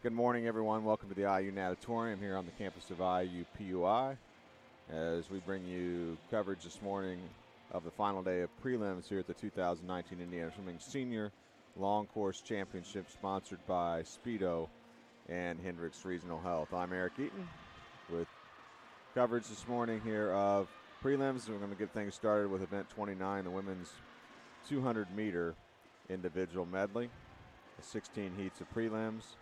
Good morning, everyone. Welcome to the IU Natatorium here on the campus of IUPUI as we bring you coverage this morning of the final day of prelims here at the 2019 Indiana Swimming Senior Long Course Championship, sponsored by Speedo and Hendricks Regional Health. I'm Eric Eaton with coverage this morning here of prelims. We're going to get things started with event 29, the women's 200-meter individual medley. 16 heats of prelims.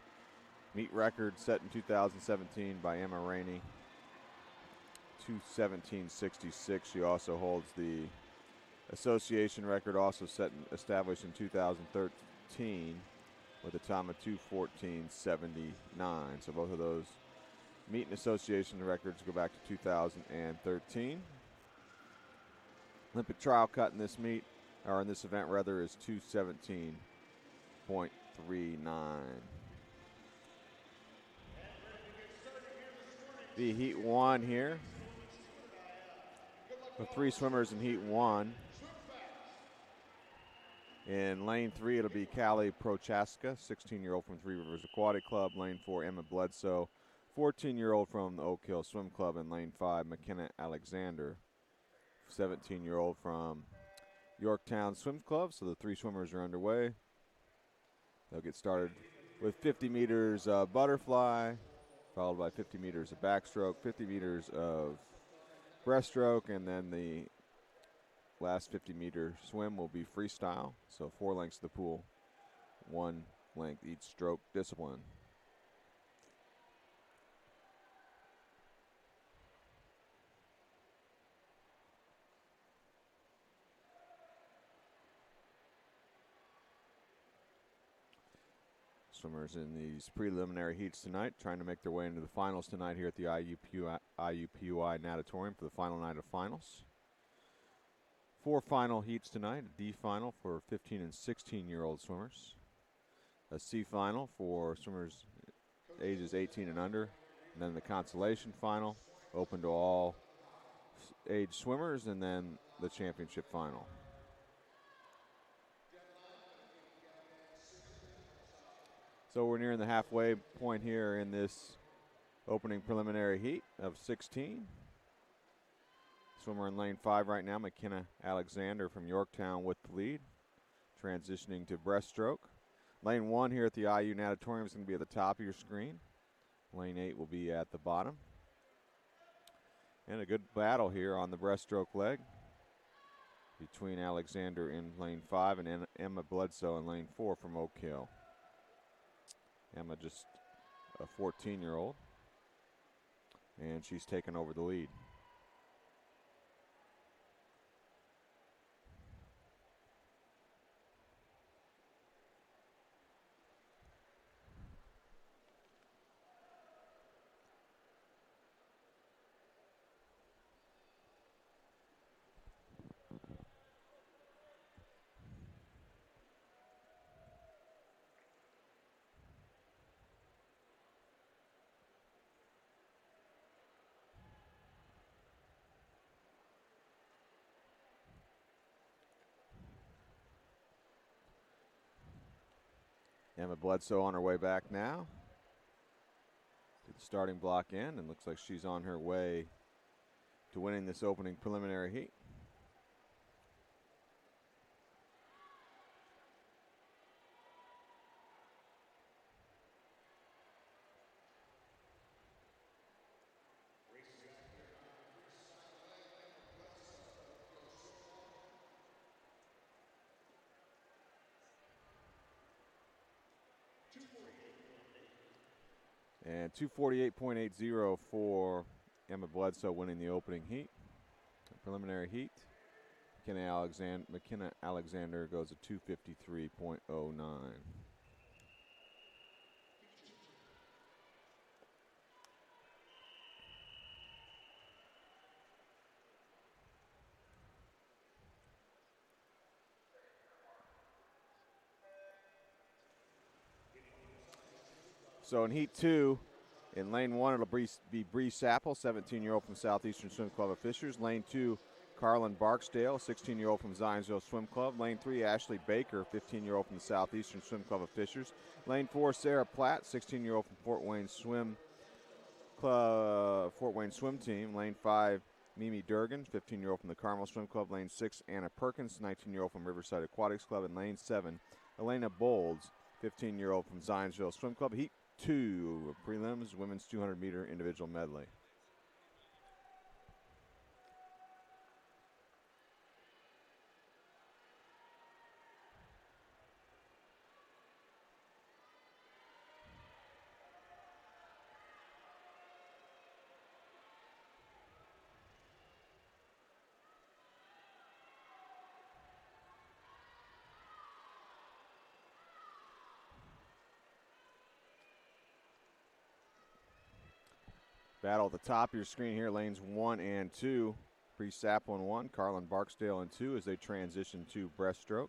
Meet record set in 2017 by Emma Rainey, 2:17.66. She also holds the association record, also established in 2013 with a time of 2:14.79. So both of those meet and association records go back to 2013. Olympic trial cut in this meet, or in this event rather, is 2:17.39. The heat one here. The three swimmers in heat one. In lane 3, it'll be Callie Prochaska, 16-year-old from Three Rivers Aquatic Club. Lane 4, Emma Bledsoe, 14-year-old from the Oak Hill Swim Club. In lane 5, McKenna Alexander, 17-year-old from Yorktown Swim Club. So the three swimmers are underway. They'll get started with 50 meters butterfly, followed by 50 meters of backstroke, 50 meters of breaststroke, and then the last 50-meter swim will be freestyle. So 4 lengths of the pool, 1 length each stroke discipline. Swimmers in these preliminary heats tonight, trying to make their way into the finals tonight here at the IUPUI Natatorium for the final night of finals. 4 final heats tonight: a D final for 15 and 16-year-old swimmers, a C final for swimmers ages 18 and under, and then the consolation final, open to all age swimmers, and then the championship final. So we're nearing the halfway point here in this opening preliminary heat of 16. Swimmer in lane 5 right now, McKenna Alexander from Yorktown with the lead, transitioning to breaststroke. Lane 1 here at the IU Natatorium is going to be at the top of your screen. Lane 8 will be at the bottom. And a good battle here on the breaststroke leg between Alexander in lane 5 and Emma Bledsoe in lane 4 from Oak Hill. Emma just a 14-year-old, and she's taken over the lead. Emma Bledsoe on her way back now. Did the starting block in, and looks like she's on her way to winning this opening preliminary heat. And 2:48.80 for Emma Bledsoe winning the opening heat, the preliminary heat. McKenna Alexander goes to 2:53.09. So in heat 2, in lane 1, it'll be Bree Sapple, 17-year-old from Southeastern Swim Club of Fishers. Lane 2, Carlin Barksdale, 16-year-old from Zionsville Swim Club. Lane 3, Ashley Baker, 15-year-old from the Southeastern Swim Club of Fishers. Lane 4, Sarah Platt, 16-year-old from Fort Wayne Swim Team. Lane 5, Mimi Durgan, 15-year-old from the Carmel Swim Club. Lane 6, Anna Perkins, 19-year-old from Riverside Aquatics Club. And Lane 7, Elena Bolds, 15-year-old from Zionsville Swim Club. Heat 2 of prelims, women's 200-meter individual medley. Battle at the top of your screen here, lanes 1 and 2. Bree Sapple in 1, Carlin Barksdale in 2 as they transition to breaststroke.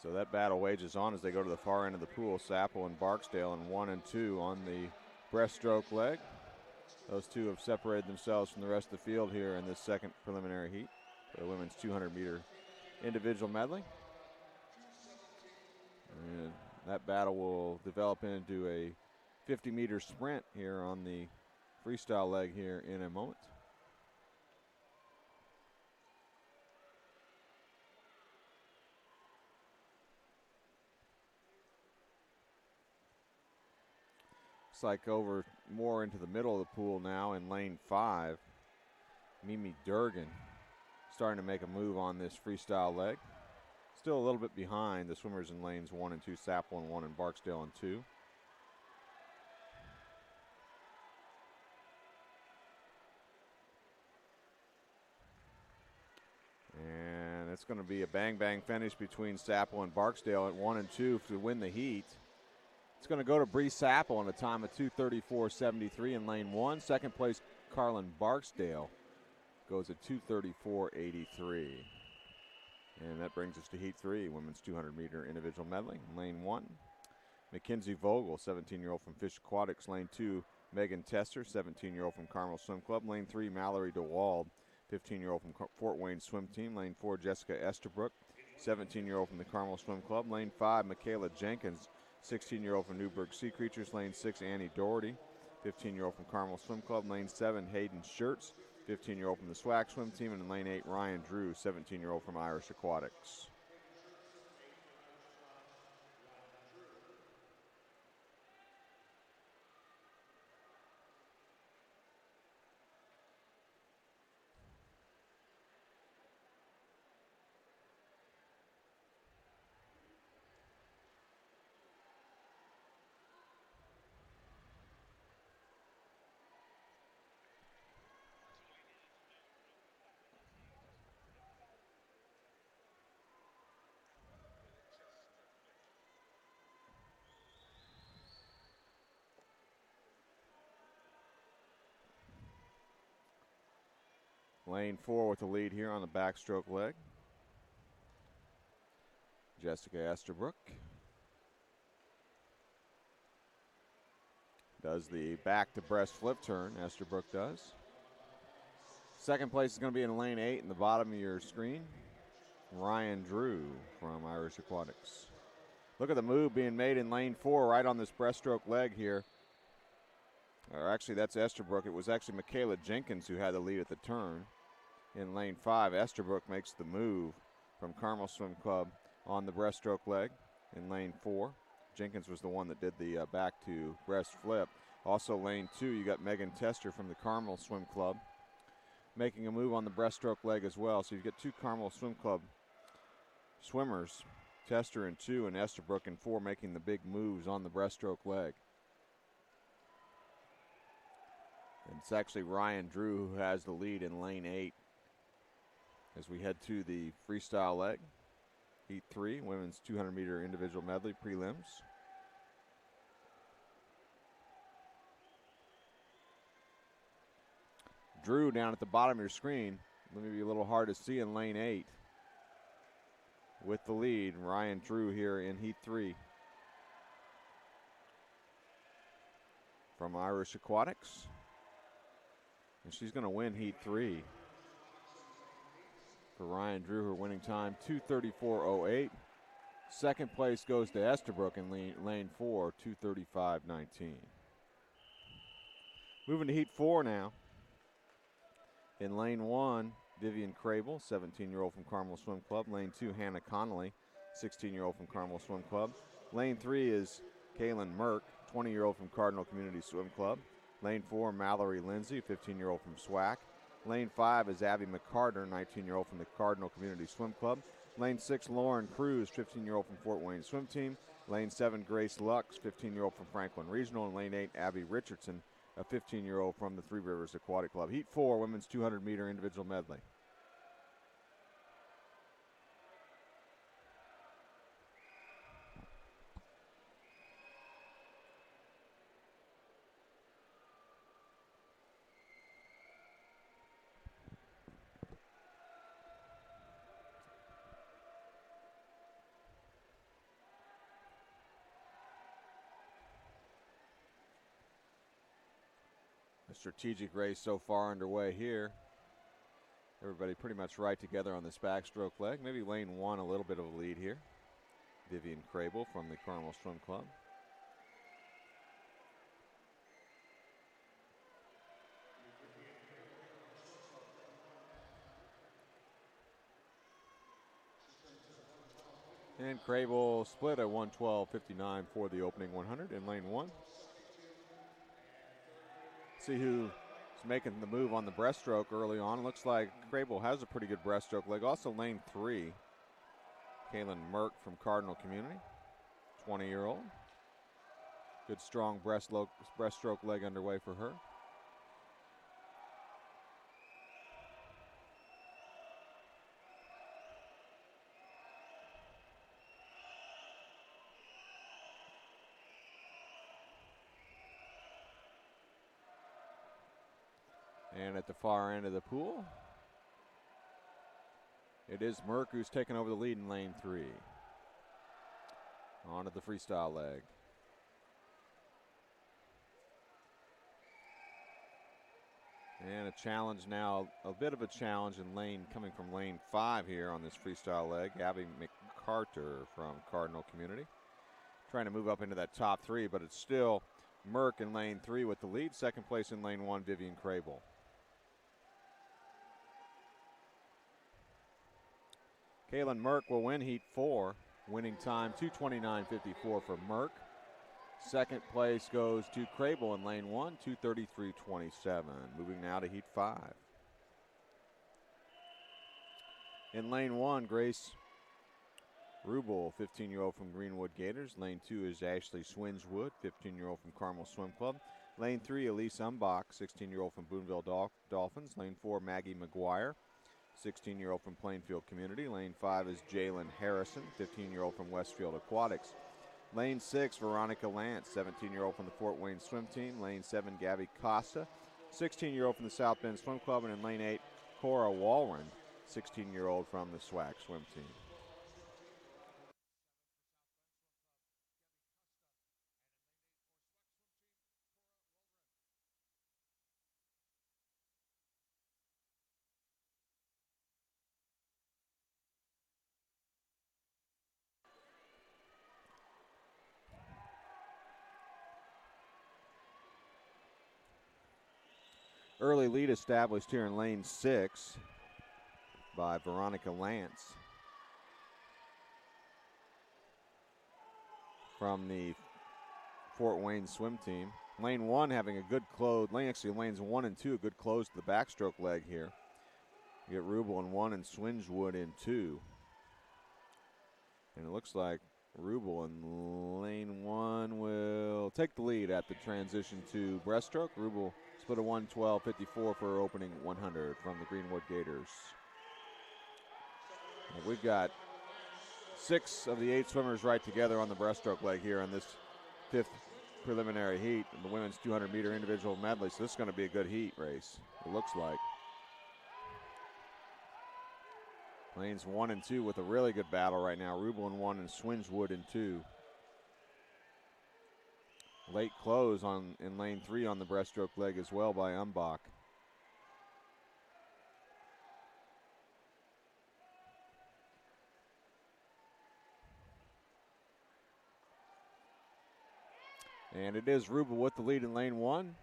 So that battle wages on as they go to the far end of the pool. Sapple and Barksdale in 1 and 2 on the breaststroke leg. Those two have separated themselves from the rest of the field here in this second preliminary heat for the women's 200-meter individual medley. And that battle will develop into a 50-meter sprint here on the freestyle leg here in a moment. Like over more into the middle of the pool now in lane 5. Mimi Durgan starting to make a move on this freestyle leg. Still a little bit behind the swimmers in lanes 1 and 2, Sapple in 1 and Barksdale in 2. And it's going to be a bang-bang finish between Sapple and Barksdale at 1 and 2 to win the heat. It's going to go to Bree Sapple on a time of 2:34.73 in lane 1. Second place, Carlin Barksdale goes at 2:34.83. And that brings us to heat 3, women's 200-meter individual medley. In lane 1, Mackenzie Vogel, 17-year-old from Fish Aquatics. Lane 2, Megan Tester, 17-year-old from Carmel Swim Club. Lane 3, Mallory DeWald, 15-year-old from Fort Wayne Swim Team. Lane 4, Jessica Esterbrook, 17-year-old from the Carmel Swim Club. Lane 5, Michaela Jenkins, 16-year-old from Newburgh Sea Creatures. Lane 6, Annie Doherty, 15-year-old from Carmel Swim Club. Lane 7, Hayden Schertz, 15-year-old from the SWAC Swim Team. And in lane 8, Ryan Drew, 17-year-old from Irish Aquatics. Lane 4 with the lead here on the backstroke leg. Jessica Esterbrook does the back to breast flip turn, Esterbrook does. Second place is going to be in lane 8 in the bottom of your screen. Ryan Drew from Irish Aquatics. Look at the move being made in lane 4 right on this breaststroke leg here. Or actually, that's Esterbrook. It was actually Michaela Jenkins who had the lead at the turn. In lane 5, Esterbrook makes the move from Carmel Swim Club on the breaststroke leg in lane 4. Jenkins was the one that did the back to breast flip. Also lane 2, you got Megan Tester from the Carmel Swim Club making a move on the breaststroke leg as well. So you get two Carmel Swim Club swimmers, Tester in 2 and Esterbrook in 4, making the big moves on the breaststroke leg. And it's actually Ryan Drew who has the lead in lane 8 as we head to the freestyle leg. Heat 3, women's 200-meter individual medley prelims. Drew down at the bottom of your screen. Maybe a little hard to see in lane 8 with the lead. Ryan Drew here in heat 3 from Irish Aquatics. And she's going to win heat 3. For Ryan Drew, her winning time 2:34.08. Second place goes to Estabrook in lane 4, 2:35.19. Moving to heat 4 now. In lane 1, Vivian Crable, 17-year-old from Carmel Swim Club. Lane 2, Hannah Connolly, 16-year-old from Carmel Swim Club. Lane 3 is Kaylin Merck, 20-year-old from Cardinal Community Swim Club. Lane 4, Mallory Lindsay, 15-year-old from SWAC. Lane 5 is Abby McCarter, 19-year-old from the Cardinal Community Swim Club. Lane 6, Lauren Cruz, 15-year-old from Fort Wayne Swim Team. Lane 7, Grace Lux, 15-year-old from Franklin Regional. And lane 8, Abby Richardson, a 15-year-old from the Three Rivers Aquatic Club. Heat 4, women's 200-meter individual medley. A strategic race so far underway here. Everybody pretty much right together on this backstroke leg. Maybe lane 1 a little bit of a lead here. Vivian Crable from the Carmel Swim Club. And Crable split at 1:12.59 for the opening 100 in lane 1. See who's making the move on the breaststroke early on. Looks like Crable has a pretty good breaststroke leg. Also lane 3, Kaylin Merck from Cardinal Community, 20-year-old. Good strong breaststroke leg underway for her. And at the far end of the pool, it is Merck who's taken over the lead in lane 3. On to the freestyle leg. And a challenge now, a bit of a challenge in coming from lane 5 here on this freestyle leg. Abby McCarter from Cardinal Community. Trying to move up into that top 3, but it's still Merck in lane 3 with the lead. Second place in lane 1, Vivian Crable. Kaylin Merck will win heat 4, winning time 2:29.54 for Merck. Second place goes to Crable in lane 1, 2:33.27. Moving now to heat 5. In lane 1, Grace Rubel, 15-year-old from Greenwood Gators. Lane 2 is Ashley Swinswood, 15-year-old from Carmel Swim Club. Lane 3, Elise Umbach, 16-year-old from Boonville Dolphins. Lane 4, Maggie McGuire, 16-year-old from Plainfield Community. Lane 5 is Jalen Harrison, 15-year-old from Westfield Aquatics. Lane 6, Veronica Lance, 17-year-old from the Fort Wayne Swim Team. Lane 7, Gabby Costa, 16-year-old from the South Bend Swim Club. And in lane 8, Cora Walren, 16-year-old from the SWAC Swim Team. Early lead established here in lane 6 by Veronica Lance from the Fort Wayne Swim Team. Lane 1 having a good close. Lanes 1 and 2 a good close to the backstroke leg here. You get Rubel in 1 and Swinswood in 2. And it looks like Rubel in lane 1 will take the lead at the transition to breaststroke. Rubel split a 1:12.54 for her opening 100 from the Greenwood Gators. And we've got 6 of the 8 swimmers right together on the breaststroke leg here on this 5th preliminary heat in the women's 200-meter individual medley. So this is going to be a good heat race, it looks like. Lanes 1 and 2 with a really good battle right now. Rubel in 1 and Swingewood in 2. Late close in lane 3 on the breaststroke leg as well by Umbach. And it is Rubel with the lead in lane 1,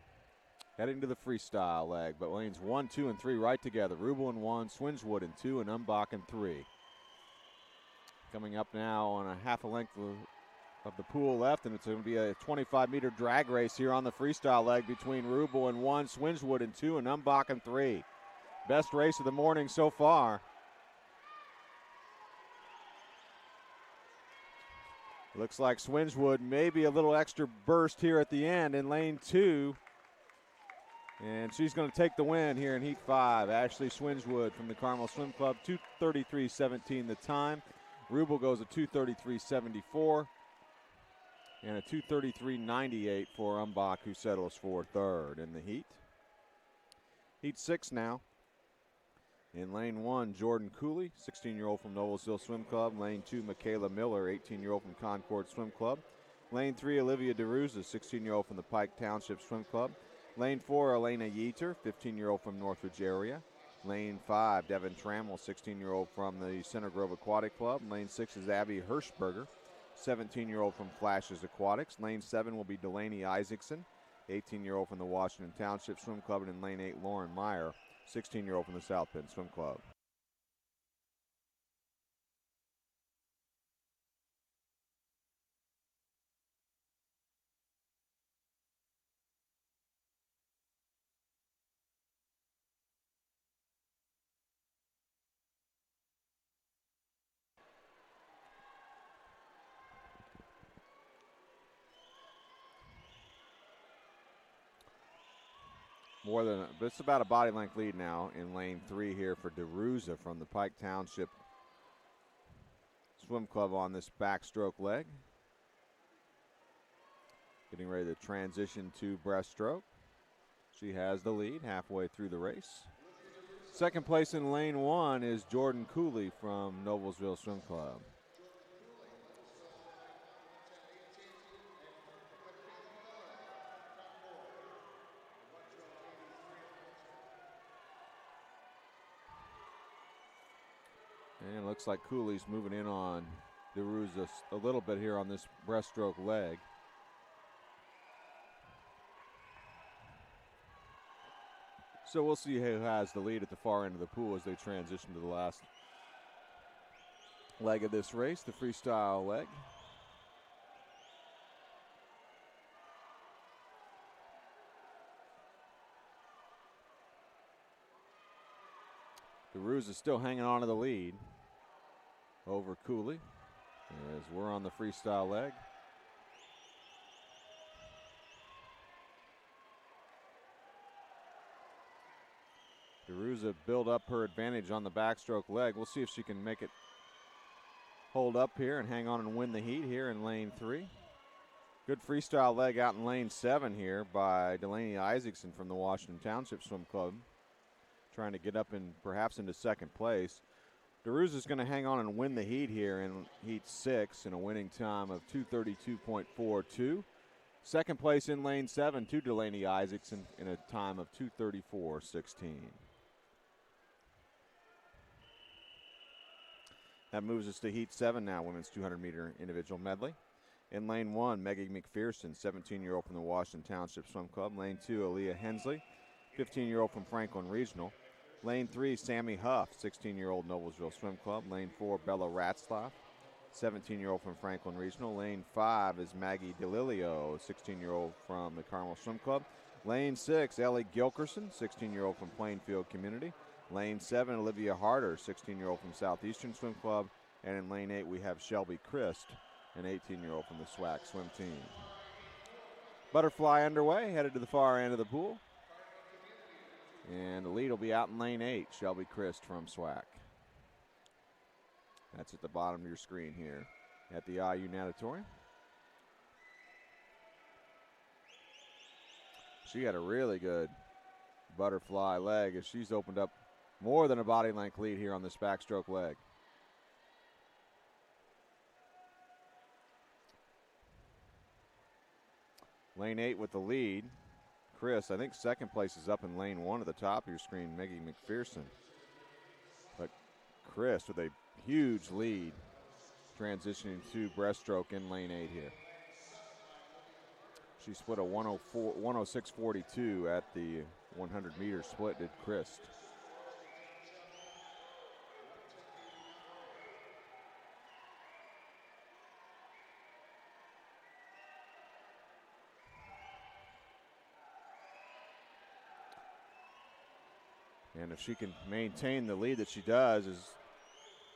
heading to the freestyle leg. But lanes 1, 2, and 3 right together. Rubel in 1, Swingewood in 2, and Umbach in 3. Coming up now on a half a length of the pool left, and it's going to be a 25-meter drag race here on the freestyle leg between Rubel in 1, Swingewood in 2, and Umbach in 3. Best race of the morning so far. Looks like Swingewood maybe a little extra burst here at the end in lane 2. And she's going to take the win here in Heat 5. Ashley Swingewood from the Carmel Swim Club, 2:33.17 the time. Rubel goes a 2:33.74 and a 2:33.98 for Umbach, who settles for third in the heat. Heat 6 now. In lane 1, Jordan Cooley, 16-year-old from Noblesville Swim Club. Lane 2, Michaela Miller, 18-year-old from Concord Swim Club. Lane 3, Olivia DeRuza, 16-year-old from the Pike Township Swim Club. Lane 4, Elena Yeater, 15-year-old from Northridge area. Lane 5, Devin Trammell, 16-year-old from the Center Grove Aquatic Club. Lane 6 is Abby Hirschberger, 17-year-old from Flashes Aquatics. Lane 7 will be Delaney Isaacson, 18-year-old from the Washington Township Swim Club. And in lane 8, Lauren Meyer, 16-year-old from the South Bend Swim Club. It's about a body length lead now in lane 3 here for DeRuza from the Pike Township Swim Club on this backstroke leg. Getting ready to transition to breaststroke. She has the lead halfway through the race. Second place in lane 1 is Jordan Cooley from Noblesville Swim Club. And it looks like Cooley's moving in on DeRuza a little bit here on this breaststroke leg. So we'll see who has the lead at the far end of the pool as they transition to the last leg of this race, the freestyle leg. DeRuza is still hanging on to the lead over Cooley as we're on the freestyle leg. DeRuza build up her advantage on the backstroke leg. We'll see if she can make it hold up here and hang on and win the heat here in lane 3. Good freestyle leg out in lane 7 here by Delaney Isaacson from the Washington Township Swim Club, trying to get up in perhaps into second place. DeRuza is going to hang on and win the heat here in heat 6 in a winning time of 2:32.42. Second place in lane 7 to Delaney Isaacson in a time of 2:34.16. That moves us to heat 7 now, women's 200-meter individual medley. In lane 1, Maggie McPherson, 17-year-old from the Washington Township Swim Club. Lane 2, Aaliyah Hensley, 15-year-old from Franklin Regional. Lane 3, Sammy Huff, 16-year-old Noblesville Swim Club. Lane 4, Bella Ratzlaff, 17-year-old from Franklin Regional. Lane 5 is Maggie DeLilio, 16-year-old from the Carmel Swim Club. Lane 6, Ellie Gilkerson, 16-year-old from Plainfield Community. Lane 7, Olivia Harder, 16-year-old from Southeastern Swim Club. And in lane 8, we have Shelby Christ, an 18-year-old from the SWAC swim team. Butterfly underway, headed to the far end of the pool. And the lead will be out in lane 8, Shelby Christ from SWAC. That's at the bottom of your screen here at the IU Natatorium. She had a really good butterfly leg as she's opened up more than a body length lead here on this backstroke leg. Lane 8 with the lead. Chris, I think second place is up in lane 1 at the top of your screen, Maggie McPherson. But Chris with a huge lead transitioning to breaststroke in lane 8 here. She split a 106.42 at the 100-meter split, did Chris. And if she can maintain the lead that she does as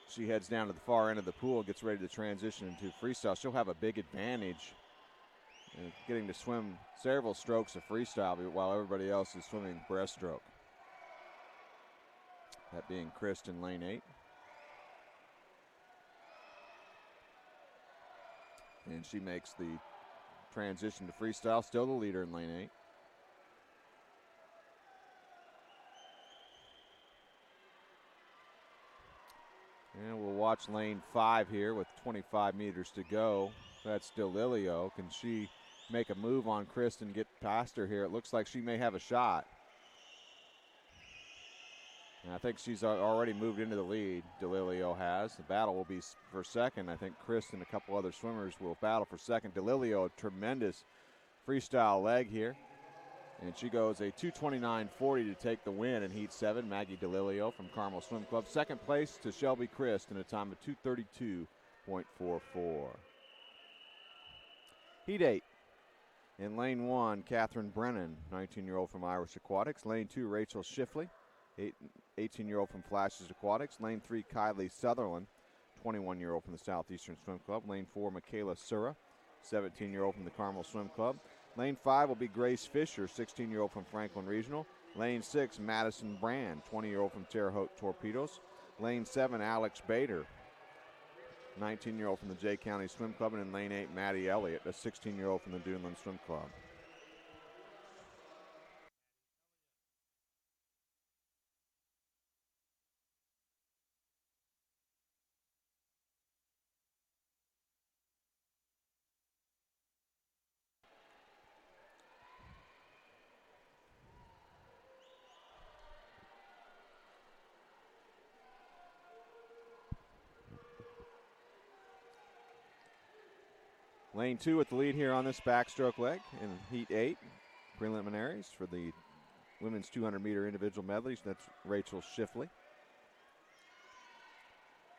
she heads down to the far end of the pool, gets ready to transition into freestyle, she'll have a big advantage in getting to swim several strokes of freestyle while everybody else is swimming breaststroke. That being Chris in lane 8. And she makes the transition to freestyle, still the leader in lane 8. And we'll watch lane 5 here with 25 meters to go. That's Delilio. Can she make a move on Kristen, get past her here? It looks like she may have a shot. And I think she's already moved into the lead. Delilio has. The battle will be for second. I think Chris and a couple other swimmers will battle for second. Delilio, a tremendous freestyle leg here. And she goes a 2:29.40 to take the win in Heat 7. Maggie Delilio from Carmel Swim Club. Second place to Shelby Christ in a time of 2:32.44. Heat 8. In lane 1, Catherine Brennan, 19-year-old from Irish Aquatics. Lane 2, Rachel Schiffley, 18-year-old from Flashes Aquatics. Lane 3, Kylie Sutherland, 21-year-old from the Southeastern Swim Club. Lane 4, Michaela Sura, 17-year-old from the Carmel Swim Club. Lane 5 will be Grace Fisher, 16-year-old from Franklin Regional. Lane 6, Madison Brand, 20-year-old from Terre Haute Torpedoes. Lane 7, Alex Bader, 19-year-old from the Jay County Swim Club. And in lane 8, Maddie Elliott, a 16-year-old from the Duneland Swim Club. Lane 2 with the lead here on this backstroke leg in Heat 8 preliminaries for the women's 200-meter individual medleys. That's Rachel Schiffley.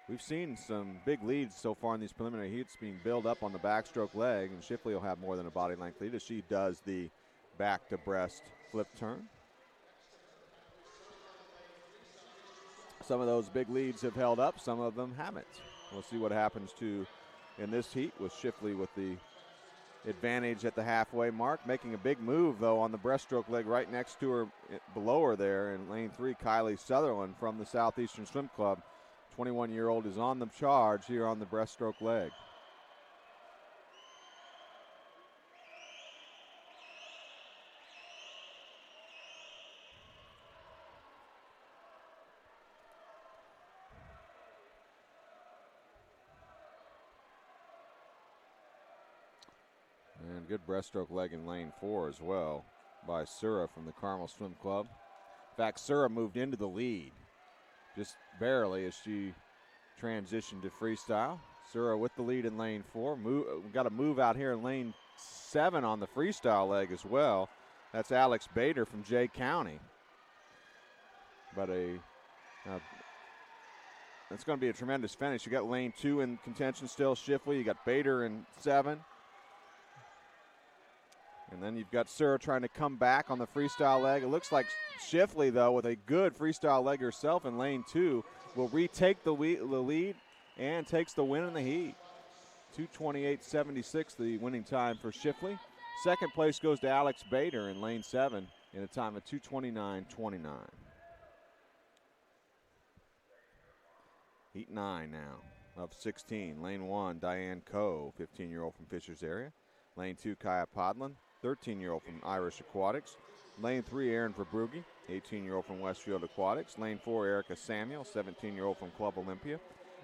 We've seen some big leads so far in these preliminary heats being built up on the backstroke leg, and Schiffley will have more than a body length lead as she does the back to breast flip turn. Some of those big leads have held up, some of them haven't. We'll see what happens to in this heat with Schiffley with the advantage at the halfway mark. Making a big move, though, on the breaststroke leg right next to her, below her there in lane 3, Kylie Sutherland from the Southeastern Swim Club. 21-year-old is on the charge here on the breaststroke leg. And good breaststroke leg in lane 4 as well by Sura from the Carmel Swim Club. In fact, Sura moved into the lead just barely as she transitioned to freestyle. Sura with the lead in lane 4. Got a move out here in lane 7 on the freestyle leg as well. That's Alex Bader from Jay County. But that's going to be a tremendous finish. You got lane 2 in contention still, Schiffley. You got Bader in 7. And then you've got Sura trying to come back on the freestyle leg. It looks like Schiffley, though, with a good freestyle leg herself in lane 2, will retake the lead and takes the win in the heat. 2:28.76, the winning time for Schiffley. Second place goes to Alex Bader in lane 7 in a time of 2:29.29. Heat 9 now of 16. Lane 1, Diane Coe, 15-year-old from Fishers area. Lane 2, Kaya Podlin, 13-year-old from Irish Aquatics. Lane 3, Aaron Verbrugi, 18-year-old from Westfield Aquatics. Lane 4, Erica Samuel, 17-year-old from Club Olympia.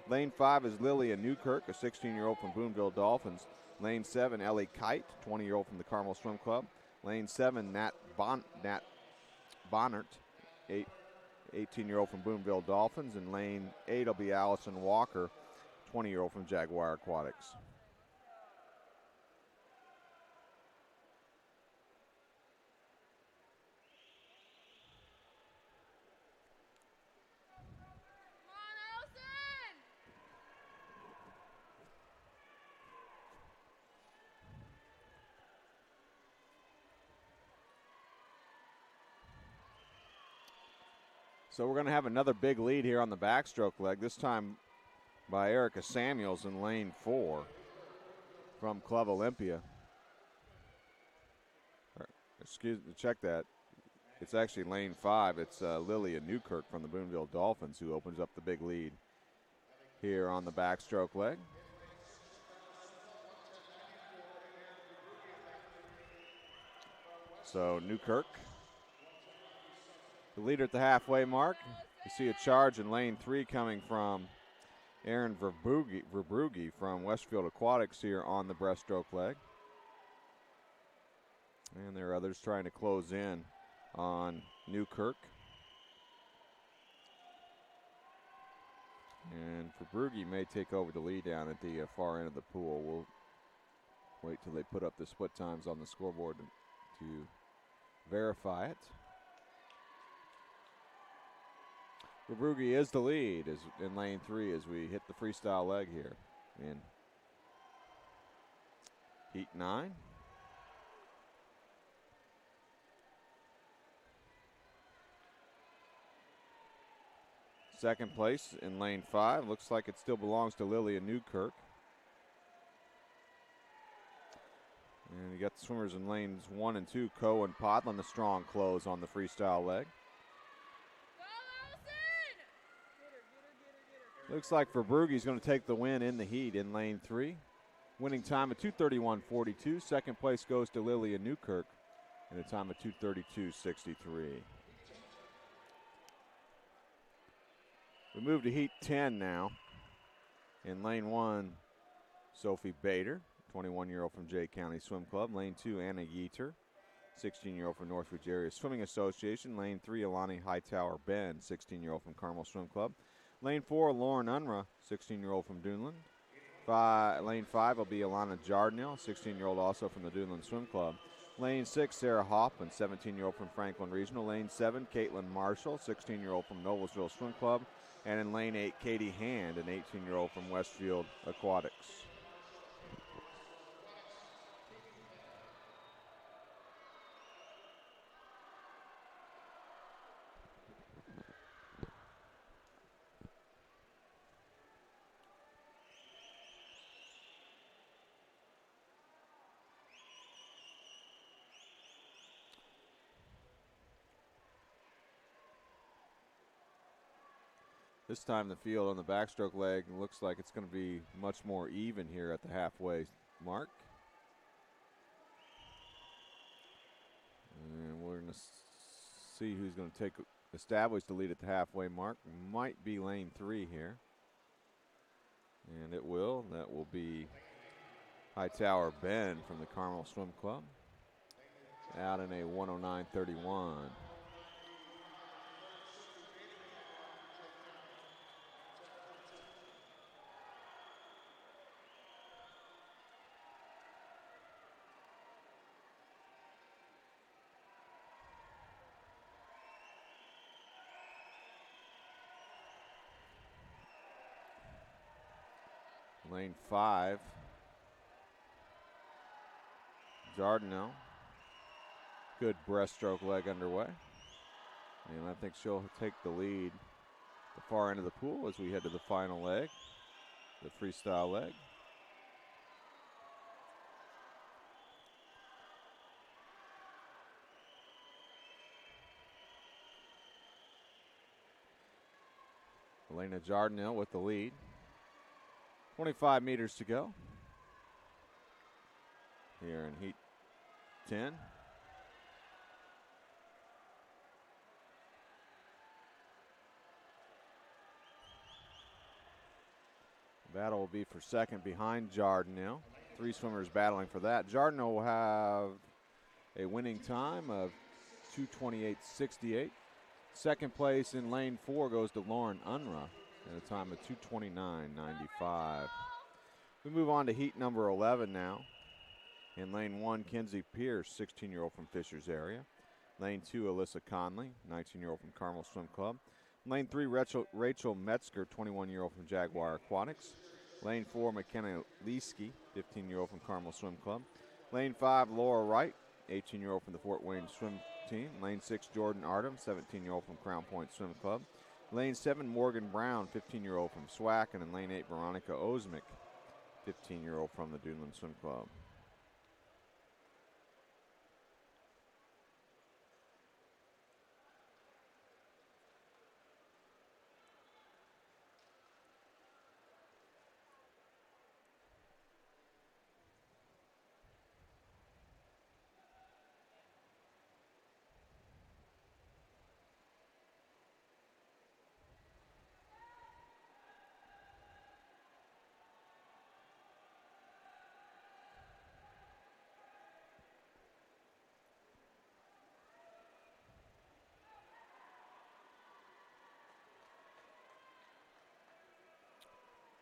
Lane 5 is Lilia Newkirk, a 16-year-old from Boonville Dolphins. Lane 7, Ellie Kite, 20-year-old from the Carmel Swim Club. Lane 7, Nat Bonnert, 18-year-old from Boonville Dolphins. And lane 8 will be Allison Walker, 20-year-old from Jaguar Aquatics. So we're going to have another big lead here on the backstroke leg, this time by Erica Samuels in lane 4 from Club Olympia. Excuse me, check that. It's actually lane 5. It's Lilia Newkirk from the Boonville Dolphins who opens up the big lead here on the backstroke leg. So Newkirk, the leader at the halfway mark. You see a charge in lane 3 coming from Aaron Verbrugi from Westfield Aquatics here on the breaststroke leg. And there are others trying to close in on Newkirk. And Verbrugi may take over the lead down at the far end of the pool. We'll wait till they put up the split times on the scoreboard to verify it. Verbrugi is the lead in lane 3 as we hit the freestyle leg here in heat 9. Second place in lane 5. Looks like it still belongs to Lilia Newkirk. And you got the swimmers in lanes 1 and 2, Coe and Podlin, a strong close on the freestyle leg. Looks like Verbrugi's going to take the win in the heat in lane 3. Winning time of 2:31.42. Second place goes to Lilia Newkirk in a time of 2:32.63. We move to heat 10 now. In lane 1, Sophie Bader, 21-year-old from Jay County Swim Club. Lane 2, Anna Yeater, 16-year-old from Northridge Area Swimming Association. Lane 3, Alani Hightower Ben, 16-year-old from Carmel Swim Club. Lane 4, Lauren Unruh, 16-year-old from Duneland. Lane 5 will be Alana Jardinell, 16-year-old also from the Duneland Swim Club. Lane 6, Sarah Hoffman, 17-year-old from Franklin Regional. Lane 7, Caitlin Marshall, 16-year-old from Noblesville Swim Club. And in lane 8, Katie Hand, an 18-year-old from Westfield Aquatics. This time the field on the backstroke leg looks like it's going to be much more even here at the halfway mark. And we're going to see who's going to establish the lead at the halfway mark. Might be lane 3 here. And it will. That will be Hightower Ben from the Carmel Swim Club. Out in a 109.31. Lane 5, Jardinell. Good breaststroke leg underway. And I think she'll take the lead the far end of the pool as we head to the final leg, the freestyle leg. Elena Jardinell with the lead. 25 meters to go here in heat 10. Battle will be for second behind Jordan now. 3 swimmers battling for that. Jordan will have a winning time of 2:28.68. Second place in lane 4 goes to Lauren Unruh at a time of 2:29.95. We move on to heat number 11 now. In lane 1, Kenzie Pierce, 16-year-old from Fishers area. Lane 2, Alyssa Conley, 19-year-old from Carmel Swim Club. Lane 3, Rachel Metzger, 21-year-old from Jaguar Aquatics. Lane 4, McKenna Leesky, 15-year-old from Carmel Swim Club. Lane 5, Laura Wright, 18-year-old from the Fort Wayne Swim Team. Lane 6, Jordan Artem, 17-year-old from Crown Point Swim Club. Lane 7, Morgan Brown, 15-year-old from SWAC. And in lane 8, Veronica Osmick, 15-year-old from the Duneland Swim Club.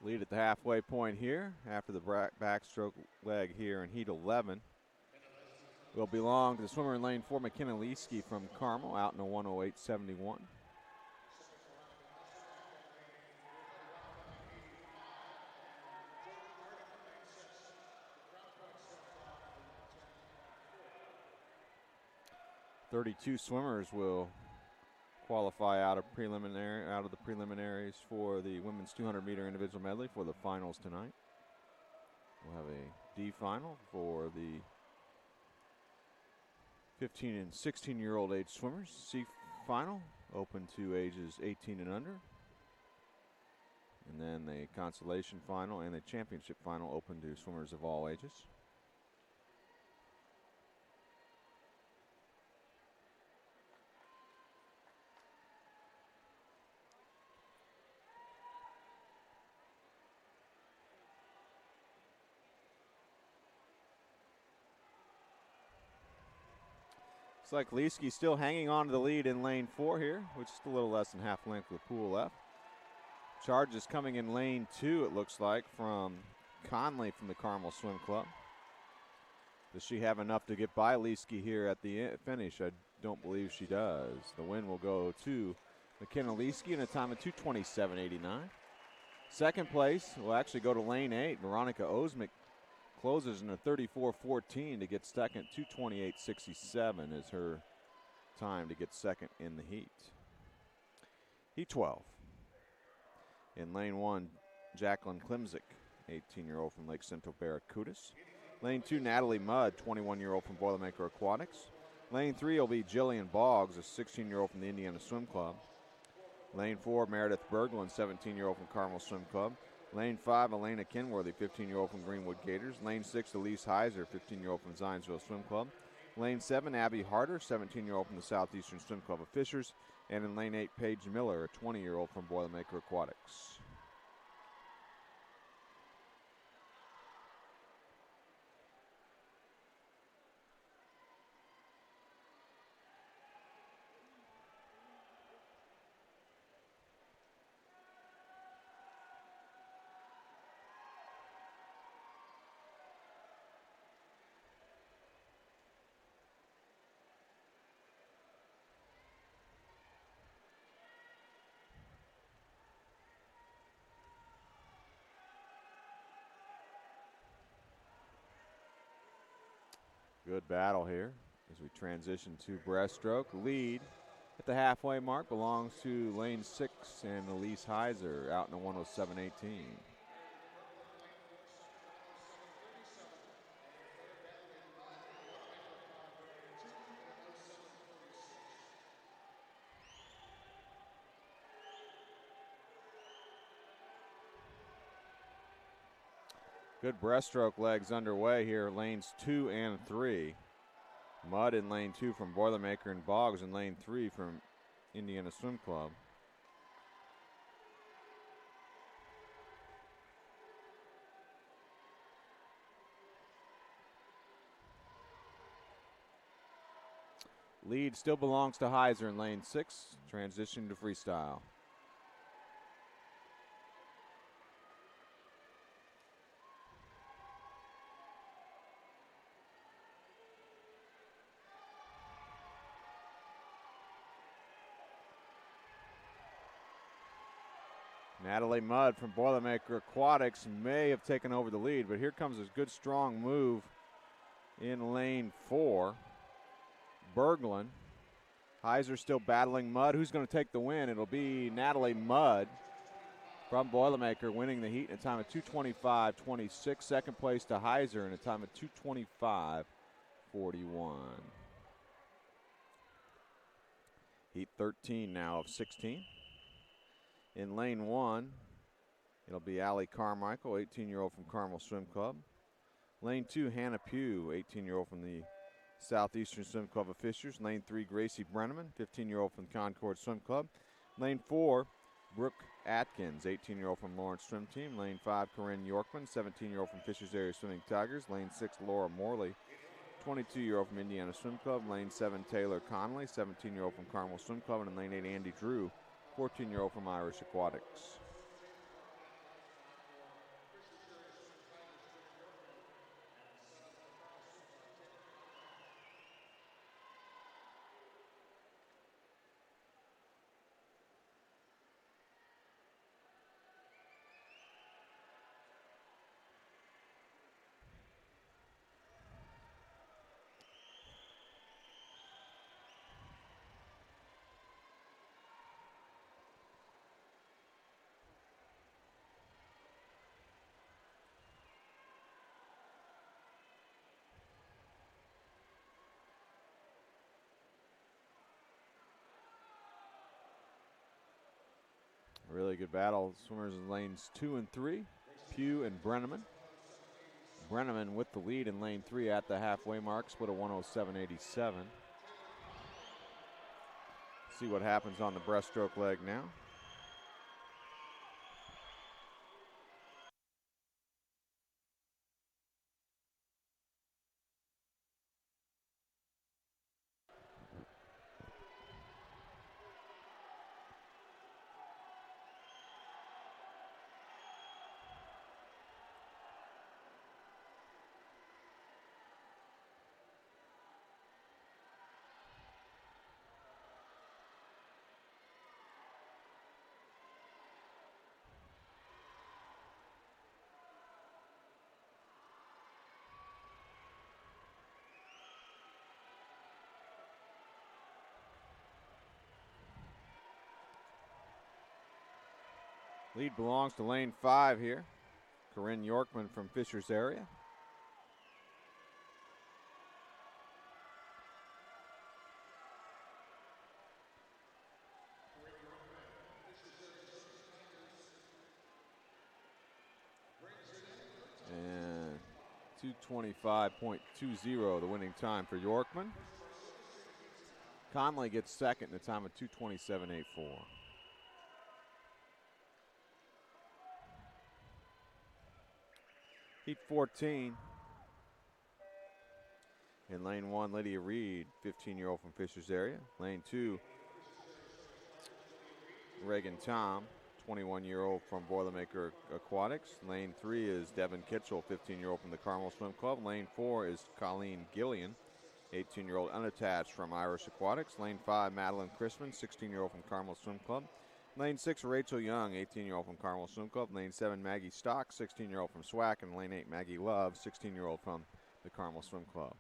Lead at the halfway point here after the backstroke leg here in heat 11 will belong to the swimmer in lane 4, McKenna Leesky from Carmel, out in a 1:08.71. "32 swimmers will qualify out of the preliminaries for the women's 200-meter individual medley for the finals tonight. We'll have a D final for the 15 and 16-year-old age swimmers. C final open to ages 18 and under. And then the consolation final and the championship final open to swimmers of all ages. Looks like Leesky still hanging on to the lead in lane 4 here, which is a little less than half length with the pool left. Charge is coming in lane 2, it looks like, from Conley from the Carmel Swim Club. Does she have enough to get by Leesky here at the finish? I don't believe she does. The win will go to McKenna Leesky in a time of 2:27.89. Second place will actually go to lane 8. Veronica Osmick closes in a 34.14 to get second. 2:28.67 is her time to get second in the heat. Heat 12. In lane 1, Jacqueline Klimzik, 18-year-old from Lake Central Barracudas. Lane 2, Natalie Mudd, 21-year-old from Boilermaker Aquatics. Lane 3 will be Jillian Boggs, a 16-year-old from the Indiana Swim Club. Lane 4, Meredith Berglund, 17-year-old from Carmel Swim Club. Lane 5, Elena Kenworthy, 15-year-old from Greenwood Gators. Lane 6, Elise Heiser, 15-year-old from Zionsville Swim Club. Lane 7, Abby Harder, 17-year-old from the Southeastern Swim Club of Fishers. And in lane 8, Paige Miller, a 20-year-old from Boilermaker Aquatics. Good battle here as we transition to breaststroke. Lead at the halfway mark belongs to lane 6 and Elise Heiser, out in a 1:07.18. Good breaststroke legs underway here, lanes 2 and 3. Mud in lane 2 from Boilermaker, and Boggs in lane 3 from Indiana Swim Club. Lead still belongs to Heiser in lane 6. Transition to Freestyle. Natalie Mudd from Boilermaker Aquatics may have taken over the lead, but here comes a good strong move in lane 4. Berglund. Heiser still battling Mudd. Who's going to take the win? It'll be Natalie Mudd from Boilermaker, winning the heat in a time of 2:25.26. Second place to Heiser in a time of 2:25.41. Heat 13 now of 16. In lane 1, it'll be Allie Carmichael, 18-year-old from Carmel Swim Club. Lane 2, Hannah Pugh, 18-year-old from the Southeastern Swim Club of Fishers. Lane 3, Gracie Brenneman, 15-year-old from Concord Swim Club. Lane 4, Brooke Atkins, 18-year-old from Lawrence Swim Team. Lane 5, Corinne Yorkman, 17-year-old from Fishers Area Swimming Tigers. Lane 6, Laura Morley, 22-year-old from Indiana Swim Club. Lane 7, Taylor Conley, 17-year-old from Carmel Swim Club. And in lane 8, Andy Drew, 14-year-old from Irish Aquatics. Really good battle. Swimmers in lanes 2 and 3, Pugh and Brenneman. Brenneman with the lead in lane 3 at the halfway mark, split a 107.87. See what happens on the breaststroke leg now. Lead belongs to lane 5 here. Corinne Yorkman from Fishers Area. And 2:25.20, the winning time for Yorkman. Conley gets second in a time of 2:27.84. Heat 14. In lane 1, Lydia Reed, 15-year-old from Fishers Area. Lane 2, Reagan Tom, 21-year-old from Boilermaker Aquatics. Lane 3 is Devin Kitchell, 15-year-old from the Carmel Swim Club. Lane 4 is Colleen Gillian, 18-year-old unattached from Irish Aquatics. Lane 5, Madeline Chrisman, 16-year-old from Carmel Swim Club. Lane 6, Rachel Young, 18-year-old from Carmel Swim Club. Lane 7, Maggie Stock, 16-year-old from SWAC. And lane 8, Maggie Love, 16-year-old from the Carmel Swim Club.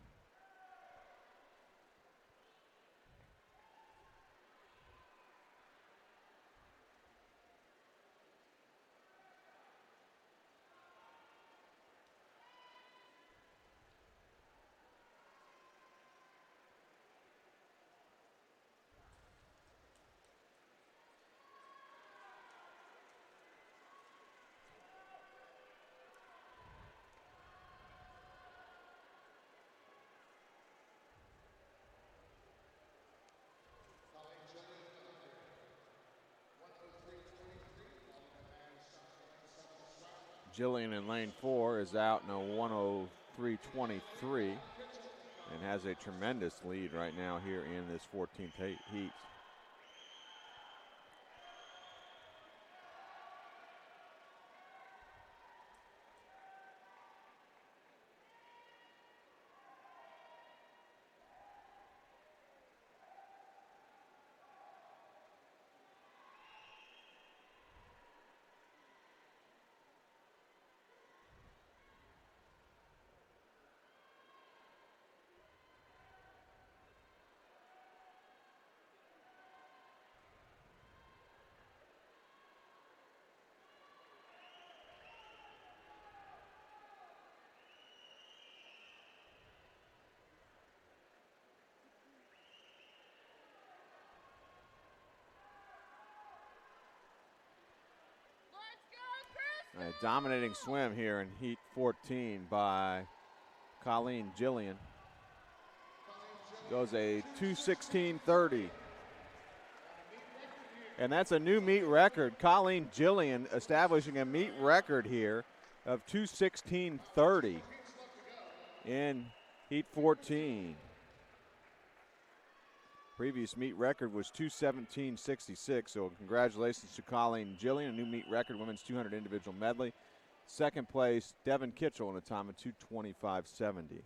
Jillian in lane 4 is out in a 103.23 and has a tremendous lead right now here in this 14th heat. A dominating swim here in heat 14 by Colleen Jillian. Goes a 2:16.30. And that's a new meet record. Colleen Jillian establishing a meet record here of 2:16.30 in heat 14. Previous meet record was 2:17.66, so congratulations to Colleen Jillian, a new meet record, women's 200 individual medley. Second place, Devin Kitchell in a time of 2:25.70.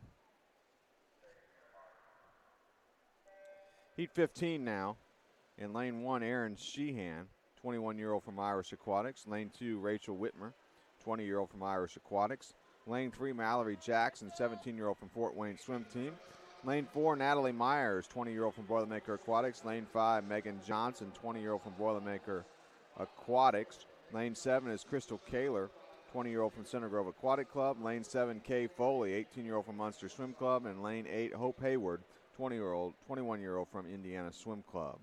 Heat 15 now. In lane 1, Erin Sheehan, 21-year-old from Irish Aquatics. Lane 2, Rachel Whitmer, 20-year-old from Irish Aquatics. Lane 3, Mallory Jackson, 17-year-old from Fort Wayne Swim Team. Lane 4, Natalie Myers, 20-year-old from Boilermaker Aquatics. Lane 5, Megan Johnson, 20-year-old from Boilermaker Aquatics. Lane 7 is Crystal Kaler, 20-year-old from Center Grove Aquatic Club. Lane 7, Kay Foley, 18-year-old from Munster Swim Club. And lane 8, Hope Hayward, 21-year-old from Indiana Swim Club.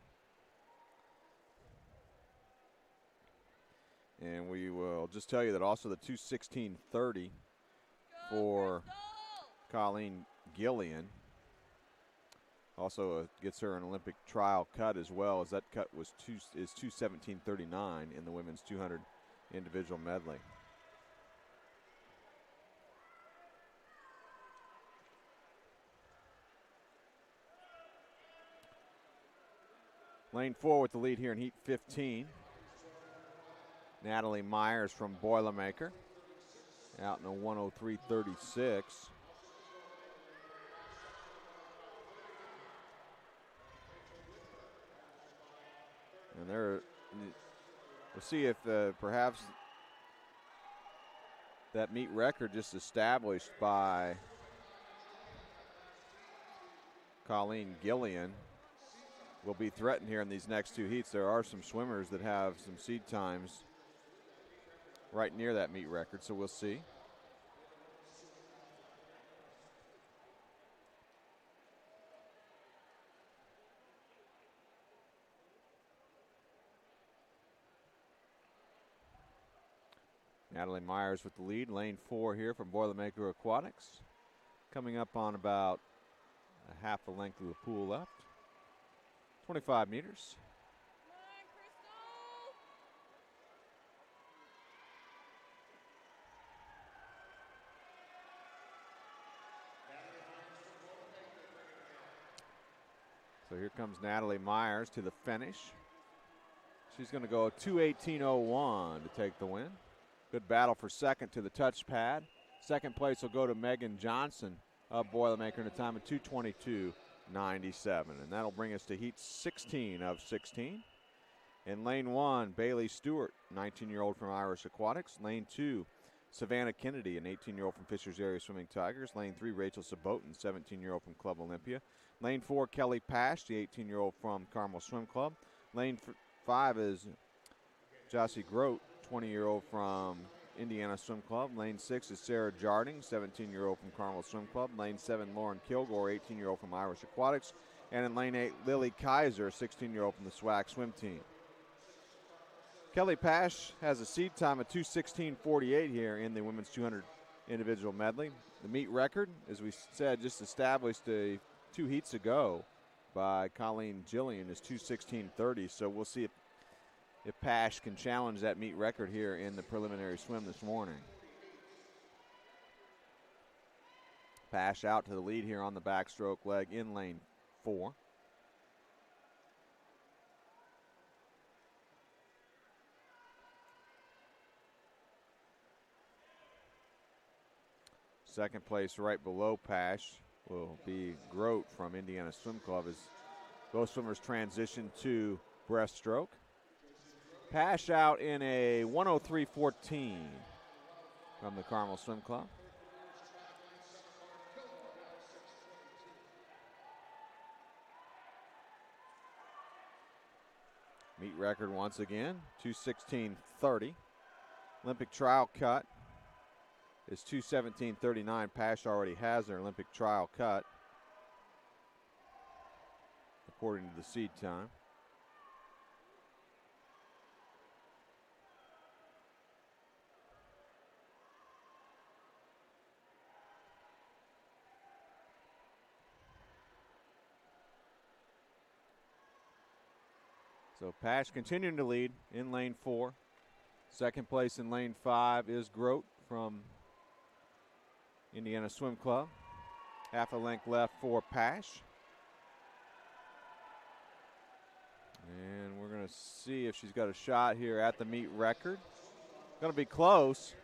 And we will just tell you that also the 2:16.30 for Colleen Gillian also gets her an Olympic trial cut as well, as that cut was 2:17.39 in the women's 200 individual medley. Lane 4 with the lead here in heat 15. Natalie Myers from Boilermaker, out in a 103.36. And we'll see if perhaps that meet record just established by Colleen Gillian will be threatened here in these next two heats. There are some swimmers that have some seed times right near that meet record, so we'll see. Natalie Myers with the lead, lane 4 here from Boilermaker Aquatics. Coming up on about a half the length of the pool left. 25 meters. So here comes Natalie Myers to the finish. She's going to go 2:18.01 to take the win. Good battle for second to the touchpad. Second place will go to Megan Johnson of Boilermaker in a time of 2:22.97. And that'll bring us to heat 16 of 16. In lane 1, Bailey Stewart, 19-year-old from Irish Aquatics. Lane 2, Savannah Kennedy, an 18-year-old from Fishers Area Swimming Tigers. Lane 3, Rachel Sabotin, 17-year-old from Club Olympia. Lane 4, Kelly Pash, the 18-year-old from Carmel Swim Club. Lane 5 is Jossie Grote, 20-year-old from Indiana Swim Club. Lane 6 is Sarah Jarding, 17-year-old from Carmel Swim Club. Lane 7, Lauren Kilgore, 18-year-old from Irish Aquatics. And in lane 8, Lily Kaiser, 16-year-old from the SWAC Swim Team. Kelly Pash has a seed time of 2:16.48 here in the women's 200 individual medley. The meet record, as we said, just established 2 heats ago by Colleen Jillian, is 2:16.30. So we'll see if Pash can challenge that meet record here in the preliminary swim this morning. Pash out to the lead here on the backstroke leg in lane 4. Second place right below Pash will be Grote from Indiana Swim Club as both swimmers transition to breaststroke. Pash out in a 103.14 from the Carmel Swim Club. Meet record once again, 2:16.30. Olympic trial cut is 2:17.39. Pash already has their Olympic trial cut, according to the seed time. So Pash continuing to lead in lane 4. Second place in lane 5 is Grote from Indiana Swim Club. Half a length left for Pash. And we're going to see if she's got a shot here at the meet record. Going to be close.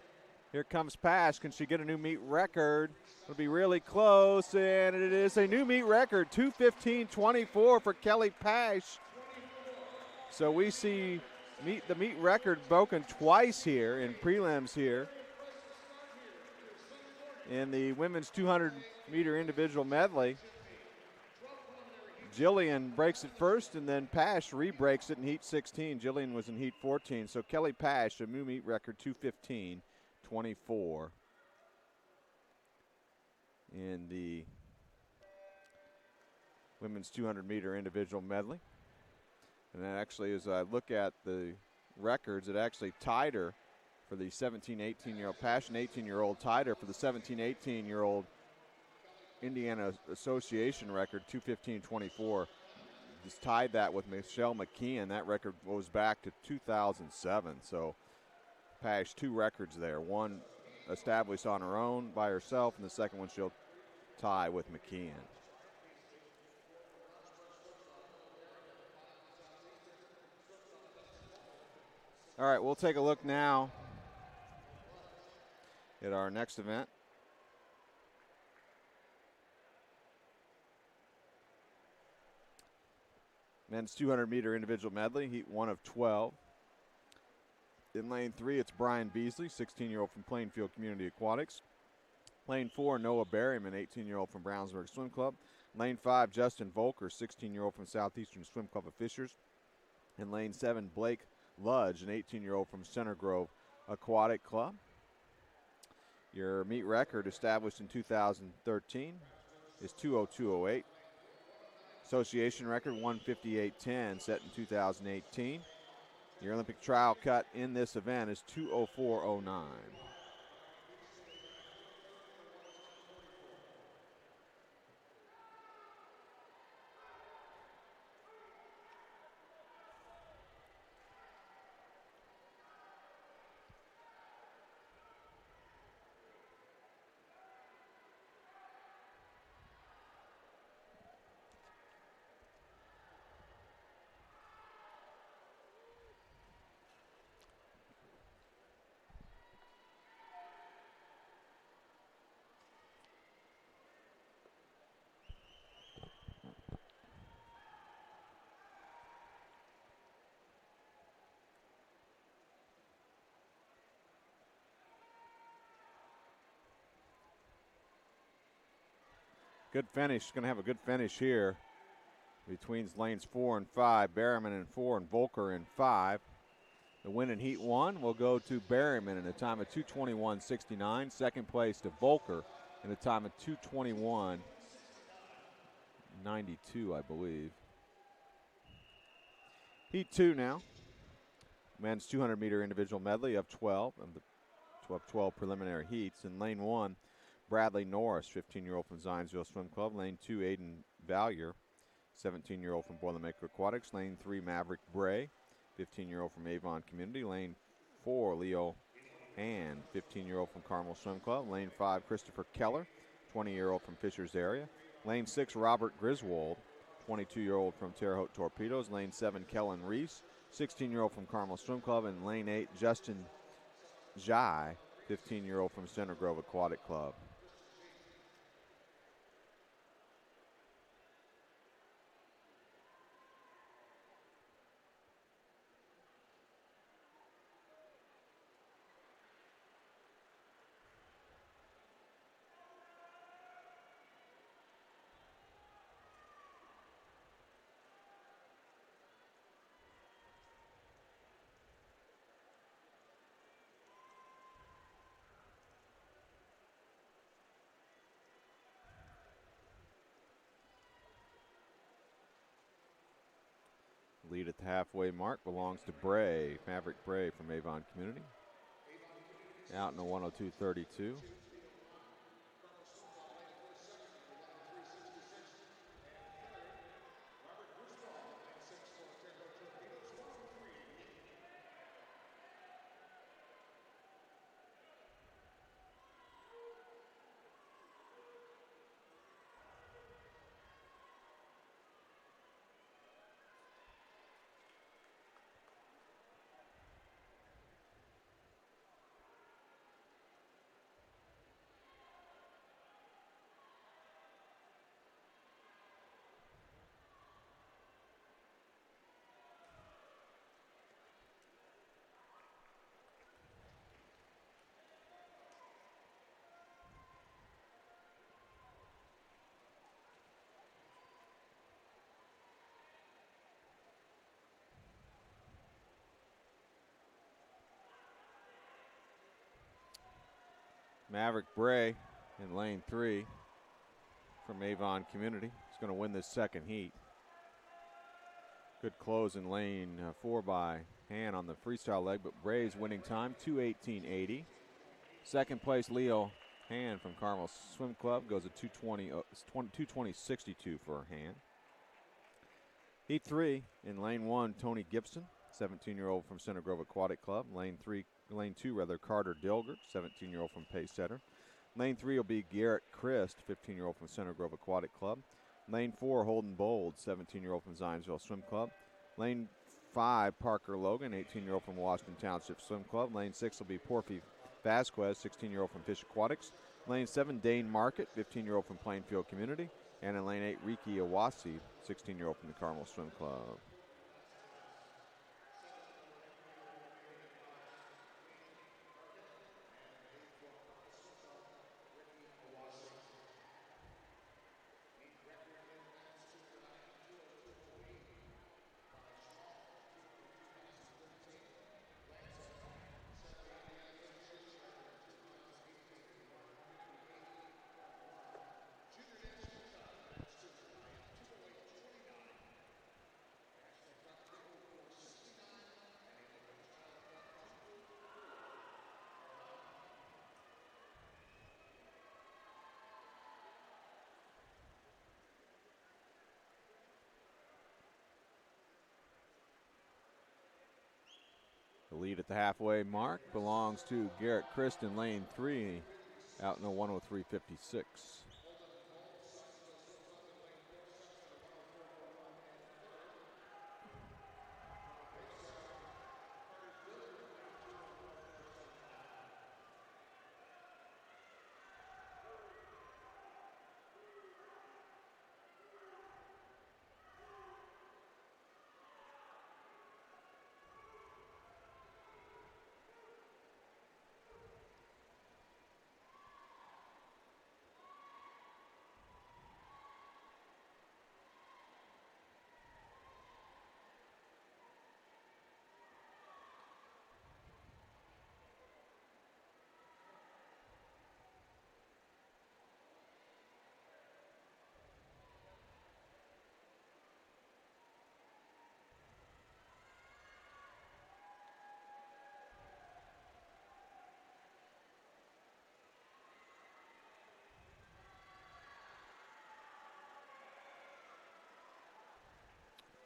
Here comes Pash. Can she get a new meet record? It'll be really close, and it is a new meet record, 2:15.24 for Kelly Pash. So we see the meet record broken twice here in prelims here. In the women's 200-meter individual medley, Jillian breaks it first, and then Pash re-breaks it in heat 16. Jillian was in heat 14. So Kelly Pash, a new meet record, 2:15.24 in the women's 200-meter individual medley. And that actually, as I look at the records, it actually tied her for the 17, 18-year-old. Pash, an 18-year-old, tied her for the 17, 18-year-old Indiana Association record, 2:15.24. Just tied that with Michelle McKeon. That record goes back to 2007. So Pash, 2 records there. One established on her own by herself, and the second one she'll tie with McKeon. All right, we'll take a look now at our next event. Men's 200-meter individual medley, heat 1 of 12. In lane 3, it's Brian Beasley, 16-year-old from Plainfield Community Aquatics. Lane 4, Noah Berryman, 18-year-old from Brownsburg Swim Club. Lane 5, Justin Volker, 16-year-old from Southeastern Swim Club of Fishers. In lane 7, Blake Ludge, an 18-year-old from Center Grove Aquatic Club. Your meet record, established in 2013, is 2:02.08. Association record, 1:58.10, set in 2018. Your Olympic trial cut in this event is 2:04.09. Good finish. Going to have a good finish here between lanes 4 and 5. Berryman in 4 and Volker in 5. The win in heat 1 will go to Berryman in a time of 2:21.69. Second place to Volker in a time of 2:21.92, I believe. Heat 2 now. Men's 200-meter individual medley of 12 of the 12 preliminary heats. In lane 1, Bradley Norris, 15-year-old from Zionsville Swim Club. Lane 2, Aiden Valier, 17-year-old from Boilermaker Aquatics. Lane 3, Maverick Bray, 15-year-old from Avon Community. Lane 4, Leo Hand, 15-year-old from Carmel Swim Club. Lane 5, Christopher Keller, 20-year-old from Fishers area. Lane 6, Robert Griswold, 22-year-old from Terre Haute Torpedoes. Lane 7, Kellen Reese, 16-year-old from Carmel Swim Club. And lane 8, Justin Jai, 15-year-old from Center Grove Aquatic Club. Lead at the halfway mark belongs to Bray, Maverick Bray from Avon Community. Out in a 102.32. Maverick Bray in lane 3 from Avon Community. He's going to win this second heat. Good close in lane 4 by Han on the freestyle leg, but Bray's winning time, 2:18.80. Second place, Leo Han from Carmel Swim Club goes at 2:20.62 for Han. Heat 3 in lane 1, Tony Gibson, 17-year-old from Center Grove Aquatic Club. Lane 2, Carter Dilger, 17-year-old from Pace Setter. Lane 3 will be Garrett Christ, 15-year-old from Center Grove Aquatic Club. Lane 4, Holden Bold, 17-year-old from Zionsville Swim Club. Lane 5, Parker Logan, 18-year-old from Washington Township Swim Club. Lane 6 will be Porfi Vasquez, 16-year-old from Fish Aquatics. Lane 7, Dane Market, 15-year-old from Plainfield Community. And in lane 8, Riki Awasi, 16-year-old from the Carmel Swim Club. The lead at the halfway mark belongs to Garrett Christ in lane 3, out in a 103.56.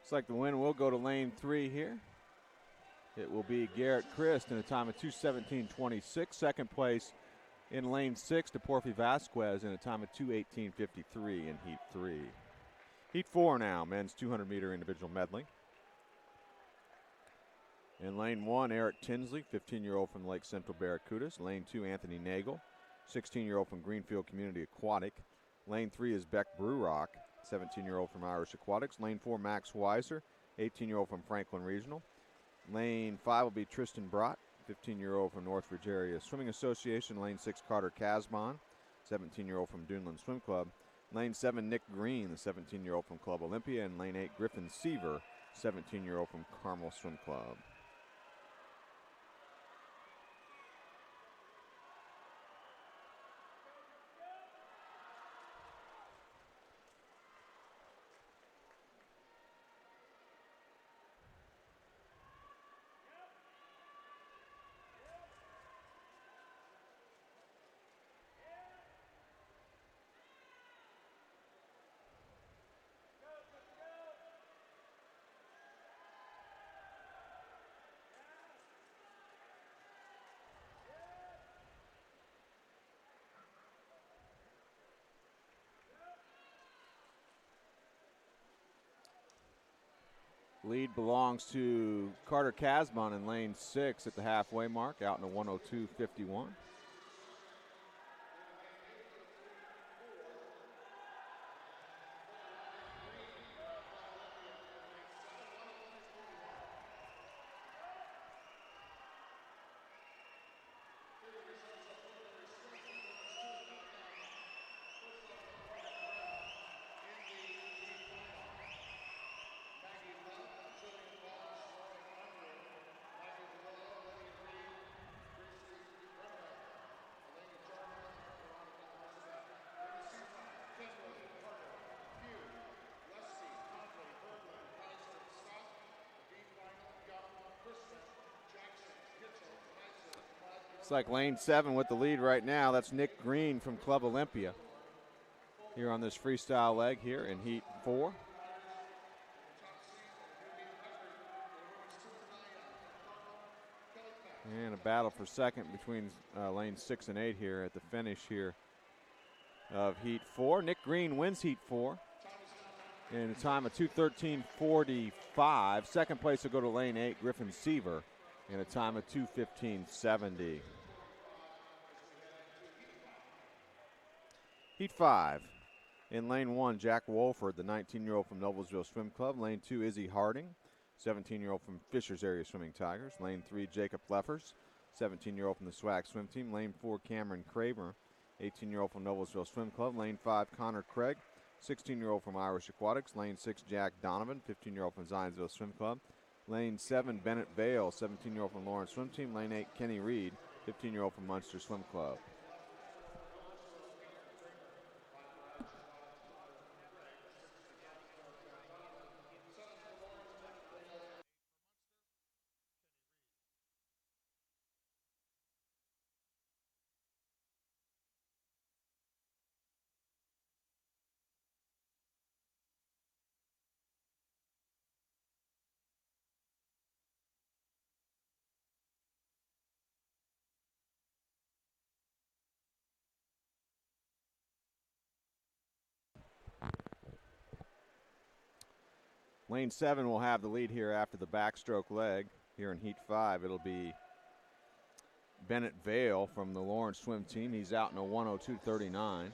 Looks like the win will go to lane 3 here. It will be Garrett Christ in a time of 2:17.26. Second place, In lane 6, DePorfi Vasquez in a time of 2:18.53 in heat 3. Heat 4 now, men's 200-meter individual medley. In lane 1, Eric Tinsley, 15-year-old from Lake Central Barracudas. Lane 2, Anthony Nagel, 16-year-old from Greenfield Community Aquatic. Lane 3 is Beck Brewrock, 17-year-old from Irish Aquatics. Lane 4, Max Weiser, 18-year-old from Franklin Regional. Lane 5 will be Tristan Brott, 15-year-old from Northridge Area Swimming Association. Lane 6, Carter Casbon, 17-year-old from Duneland Swim Club. Lane 7, Nick Green, the 17-year-old from Club Olympia. And Lane 8, Griffin Seaver, 17-year-old from Carmel Swim Club. Lead belongs to Carter Casbon in lane 6 at the halfway mark, out in a 102.51. It's like lane 7 with the lead right now. That's Nick Green from Club Olympia here on this freestyle leg here in heat 4. And a battle for second between lane 6 and 8 here at the finish here of heat 4. Nick Green wins heat 4 in a time of 2:13.45. Second place will go to lane 8, Griffin Seaver, in a time of 2:15.70. Heat 5. In lane 1, Jack Wolford, the 19-year-old from Noblesville Swim Club. Lane 2, Izzy Harding, 17-year-old from Fishers Area Swimming Tigers. Lane 3, Jacob Leffers, 17-year-old from the SWAC Swim Team. Lane 4, Cameron Craver, 18-year-old from Noblesville Swim Club. Lane 5, Connor Craig, 16-year-old from Irish Aquatics. Lane 6, Jack Donovan, 15-year-old from Zionsville Swim Club. Lane 7, Bennett Vale, 17-year-old from Lawrence Swim Team. Lane 8, Kenny Reed, 15-year-old from Munster Swim Club. Lane 7 will have the lead here after the backstroke leg here in heat 5. It'll be Bennett Vale from the Lawrence Swim Team. He's out in a 102.39.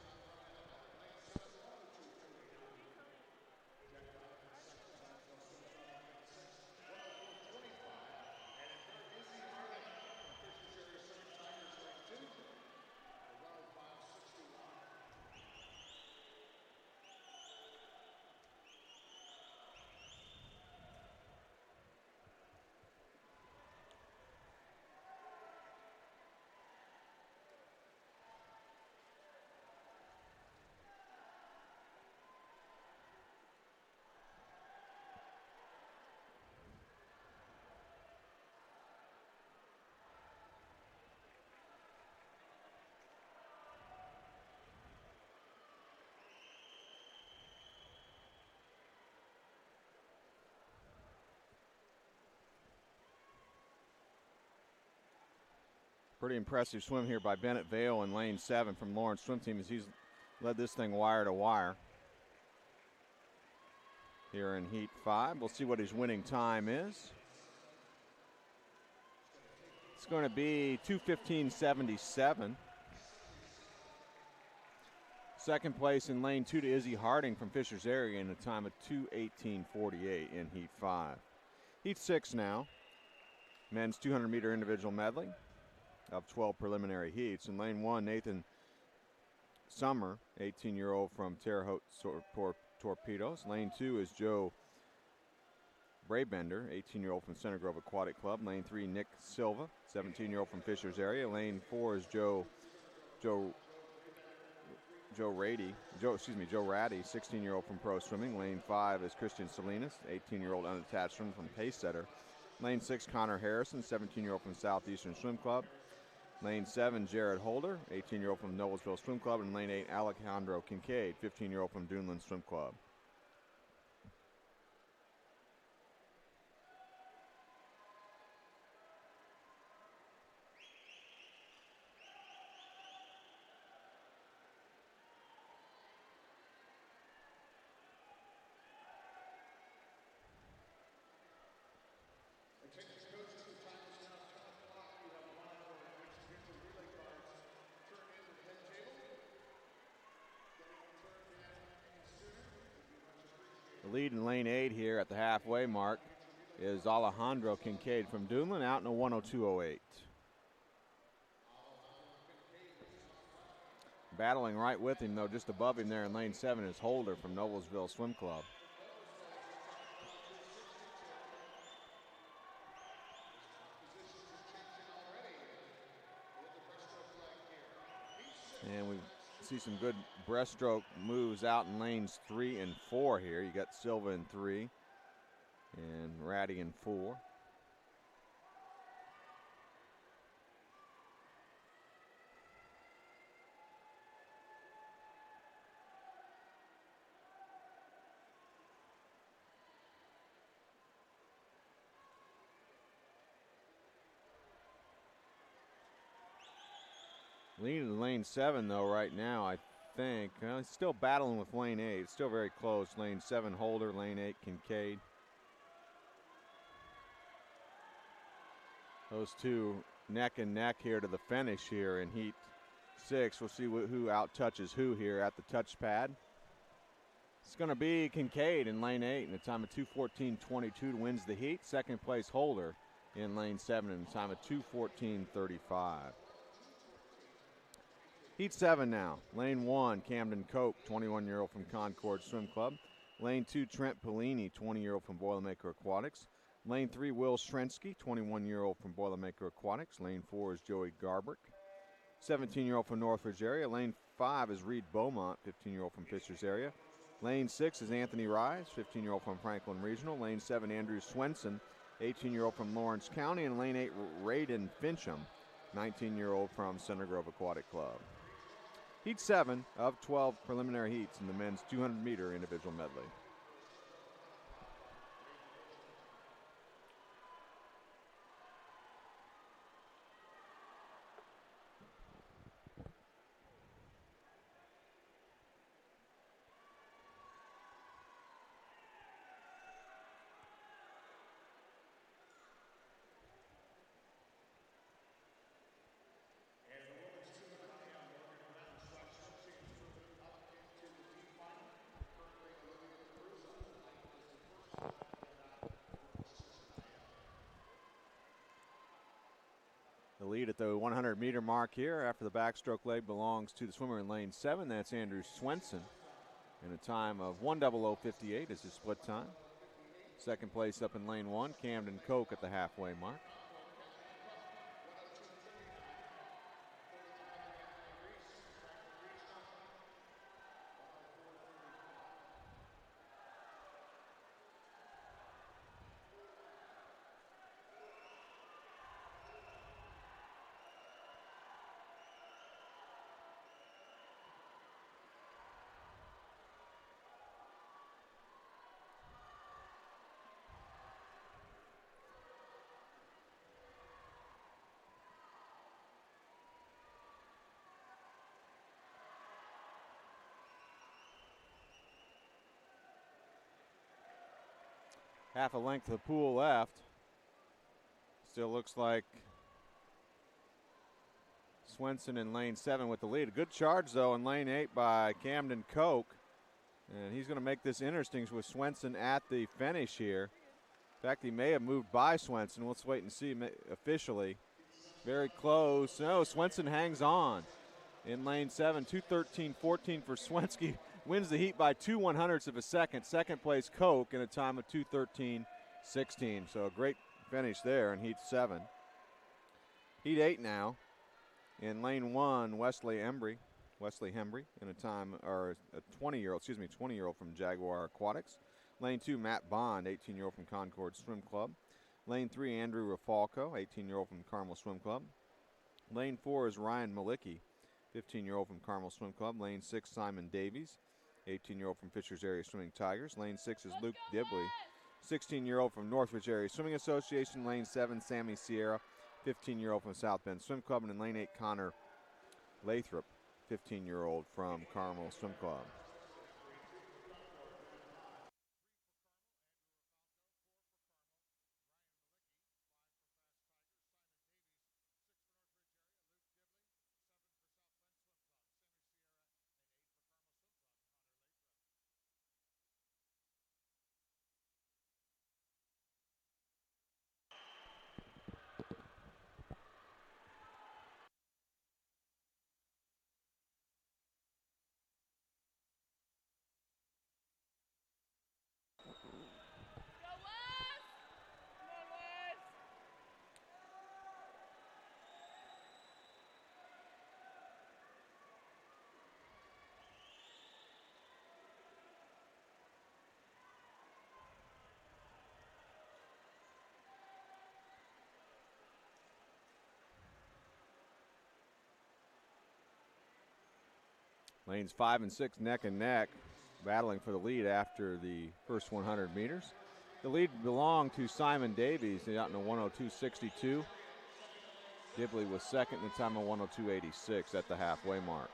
Pretty impressive swim here by Bennett Vale in lane 7 from Lawrence Swim Team as he's led this thing wire to wire. Here in Heat 5, we'll see what his winning time is. It's going to be 2:15.77. Second place in lane 2 to Izzy Harding from Fishers area in a time of 2:18.48 in Heat 5. Heat 6 now. Men's 200-meter individual medley of 12 preliminary heats. In lane 1, Nathan Summer, 18-year-old from Terre Haute Torpedoes. Lane 2 is Joe Brabender, 18-year-old from Center Grove Aquatic Club. Lane 3, Nick Silva, 17-year-old from Fishers area. Lane 4 is Joe Ratty, 16-year-old from Pro Swimming. Lane 5 is Christian Salinas, 18-year-old unattached swimmer from Pace Setter. Lane 6, Connor Harrison, 17-year-old from Southeastern Swim Club. Lane 7, Jared Holder, 18-year-old from Noblesville Swim Club. And lane 8, Alejandro Kincaid, 15-year-old from Duneland Swim Club. The lead in lane 8 here at the halfway mark is Alejandro Kincaid from Duneland out in a 1:02.08. Battling right with him, though, just above him there in lane 7 is Holder from Noblesville Swim Club. And we see some good breaststroke moves out in lanes 3 and 4 here. You got Silva in 3 and Ratty in 4. Leading in lane 7, though, right now, I think. He's still battling with lane 8. It's still very close. Lane 7, Holder. Lane 8, Kincaid. Those two neck and neck here to the finish here in Heat 6. We'll see who out-touches who here at the touch pad. It's going to be Kincaid in lane 8 in a time of 2:14.22 wins the heat. Second place, Holder in lane 7 in a time of 2:14.35. Heat 7 now. Lane 1, Camden Coke, 21-year-old from Concord Swim Club. Lane 2, Trent Pellini, 20-year-old from Boilermaker Aquatics. Lane 3, Will Strensky, 21-year-old from Boilermaker Aquatics. Lane 4 is Joey Garbrick, 17-year-old from Northridge area. Lane 5 is Reed Beaumont, 15-year-old from Fishers area. Lane 6 is Anthony Rise, 15-year-old from Franklin Regional. Lane 7, Andrew Swenson, 18-year-old from Lawrence County. And lane 8, Raiden Fincham, 19-year-old from Center Grove Aquatic Club. Heat 7 of 12 preliminary heats in the men's 200-meter individual medley. The lead at the 100-meter mark here after the backstroke leg belongs to the swimmer in lane 7. That's Andrew Swenson. In a time of 1:00.58 is his split time. Second place up in lane 1, Camden Coke at the halfway mark. half a length of the pool left. Still looks like Swenson in lane 7 with the lead. A good charge, though, in lane 8 by Camden Koch. And he's going to make this interesting with Swenson at the finish here. In fact, he may have moved by Swenson. Let's wait and see officially. Very close. No, Swenson hangs on in lane 7. 2:13.14 for Swensky. Wins the heat by 2/100ths of a second. Second place Koch in a time of 2:13.16. So a great finish there in heat 7. Heat 8 now. In lane 1, Wesley Hembry in a time, or a 20-year-old from Jaguar Aquatics. Lane 2, Matt Bond, 18-year-old from Concord Swim Club. Lane 3, Andrew Rafalco, 18-year-old from Carmel Swim Club. Lane 4 is Ryan Malicki, 15-year-old from Carmel Swim Club. Lane 6, Simon Davies, 18-year-old from Fishers Area Swimming Tigers. Lane 6 is Luke Dibley, 16-year-old from Northridge Area Swimming Association. Lane 7, Sammy Sierra, 15-year-old from South Bend Swim Club. And in lane 8, Connor Lathrop, 15-year-old from Carmel Swim Club. Lanes 5 and 6 neck and neck, battling for the lead after the first 100 meters. The lead belonged to Simon Davies, out in a 102.62. Dibley was second in a time of 102.86 at the halfway mark.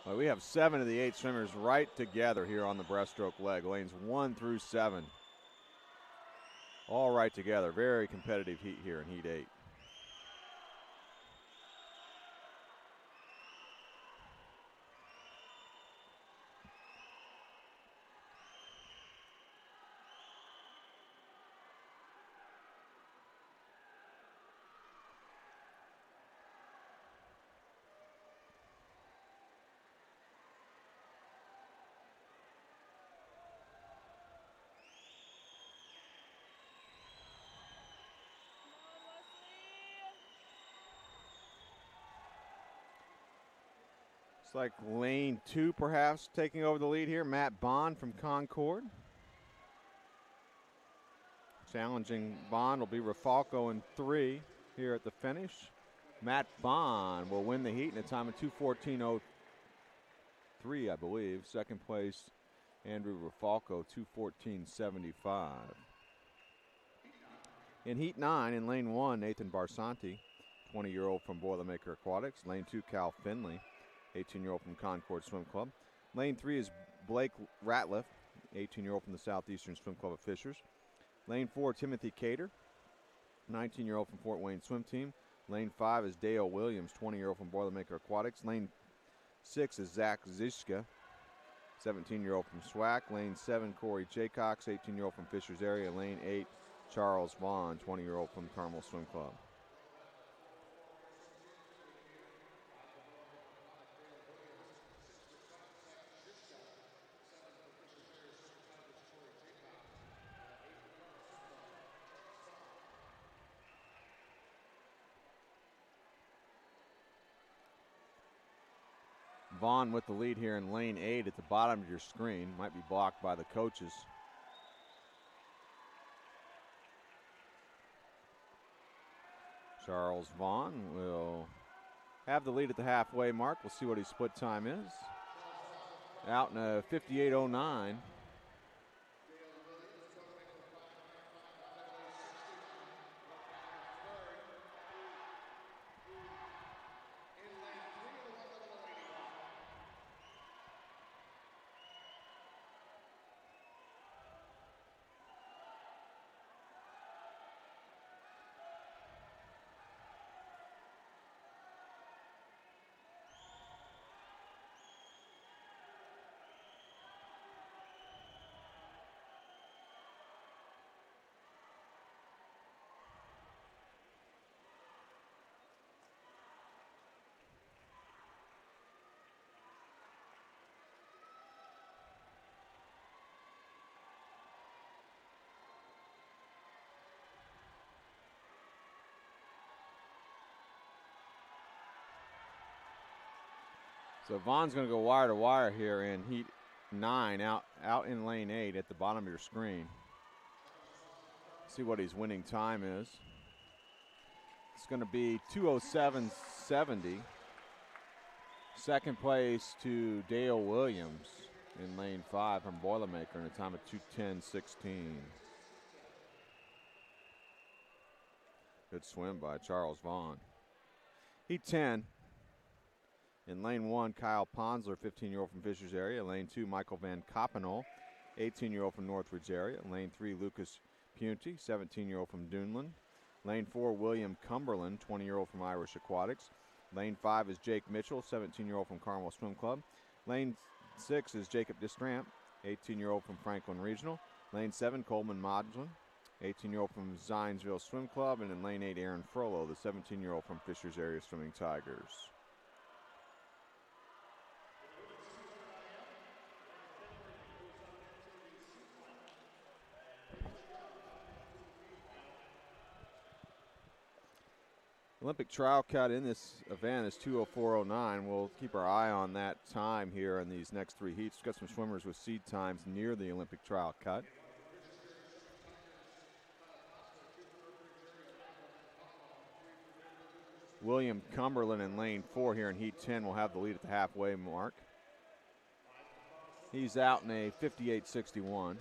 Well, we have 7 of the 8 swimmers right together here on the breaststroke leg, lanes 1 through 7. All right together. Very competitive heat here in heat 8. It's like lane 2 perhaps taking over the lead here. Matt Bond from Concord. Challenging Bond will be Rafalco in 3 here at the finish. Matt Bond will win the heat in a time of 2:14.03, I believe. Second place, Andrew Rafalco, 2:14.75. In heat 9, in lane 1, Nathan Barsanti, 20-year-old from Boilermaker Aquatics. Lane 2, Cal Finley, 18-year-old from Concord Swim Club. Lane 3 is Blake Ratliff, 18-year-old from the Southeastern Swim Club of Fishers. Lane 4, Timothy Cater, 19-year-old from Fort Wayne Swim Team. Lane 5 is Dale Williams, 20-year-old from Boilermaker Aquatics. Lane 6 is Zach Zishka, 17-year-old from SWAC. Lane 7, Corey Jaycox, 18-year-old from Fishers Area. Lane 8, Charles Vaughn, 20-year-old from Carmel Swim Club. Vaughn with the lead here in lane 8 at the bottom of your screen. Might be blocked by the coaches. Charles Vaughn will have the lead at the halfway mark. We'll see what his split time is. Out in a 58.09. So Vaughn's going to go wire to wire here in heat 9 out in lane 8 at the bottom of your screen. See what his winning time is. It's going to be 2:07.70. Second place to Dale Williams in lane 5 from Boilermaker in a time of 2:10.16. Good swim by Charles Vaughn. Heat 10. In lane 1, Kyle Ponsler, 15-year-old from Fishers area. Lane 2, Michael Van Koppenol, 18-year-old from Northridge area. Lane 3, Lucas Punty, 17-year-old from Duneland. Lane 4, William Cumberland, 20-year-old from Irish Aquatics. Lane 5 is Jake Mitchell, 17-year-old from Carmel Swim Club. Lane 6 is Jacob Distramp, 18-year-old from Franklin Regional. Lane 7, Coleman Modlin, 18-year-old from Zionsville Swim Club. And in lane 8, Aaron Frollo, the 17-year-old from Fishers area Swimming Tigers. Olympic trial cut in this event is 2:04.09. We'll keep our eye on that time here in these next 3 heats. We've got some swimmers with seed times near the Olympic trial cut. William Cumberland in lane 4 here in heat 10 will have the lead at the halfway mark. He's out in a 58.61.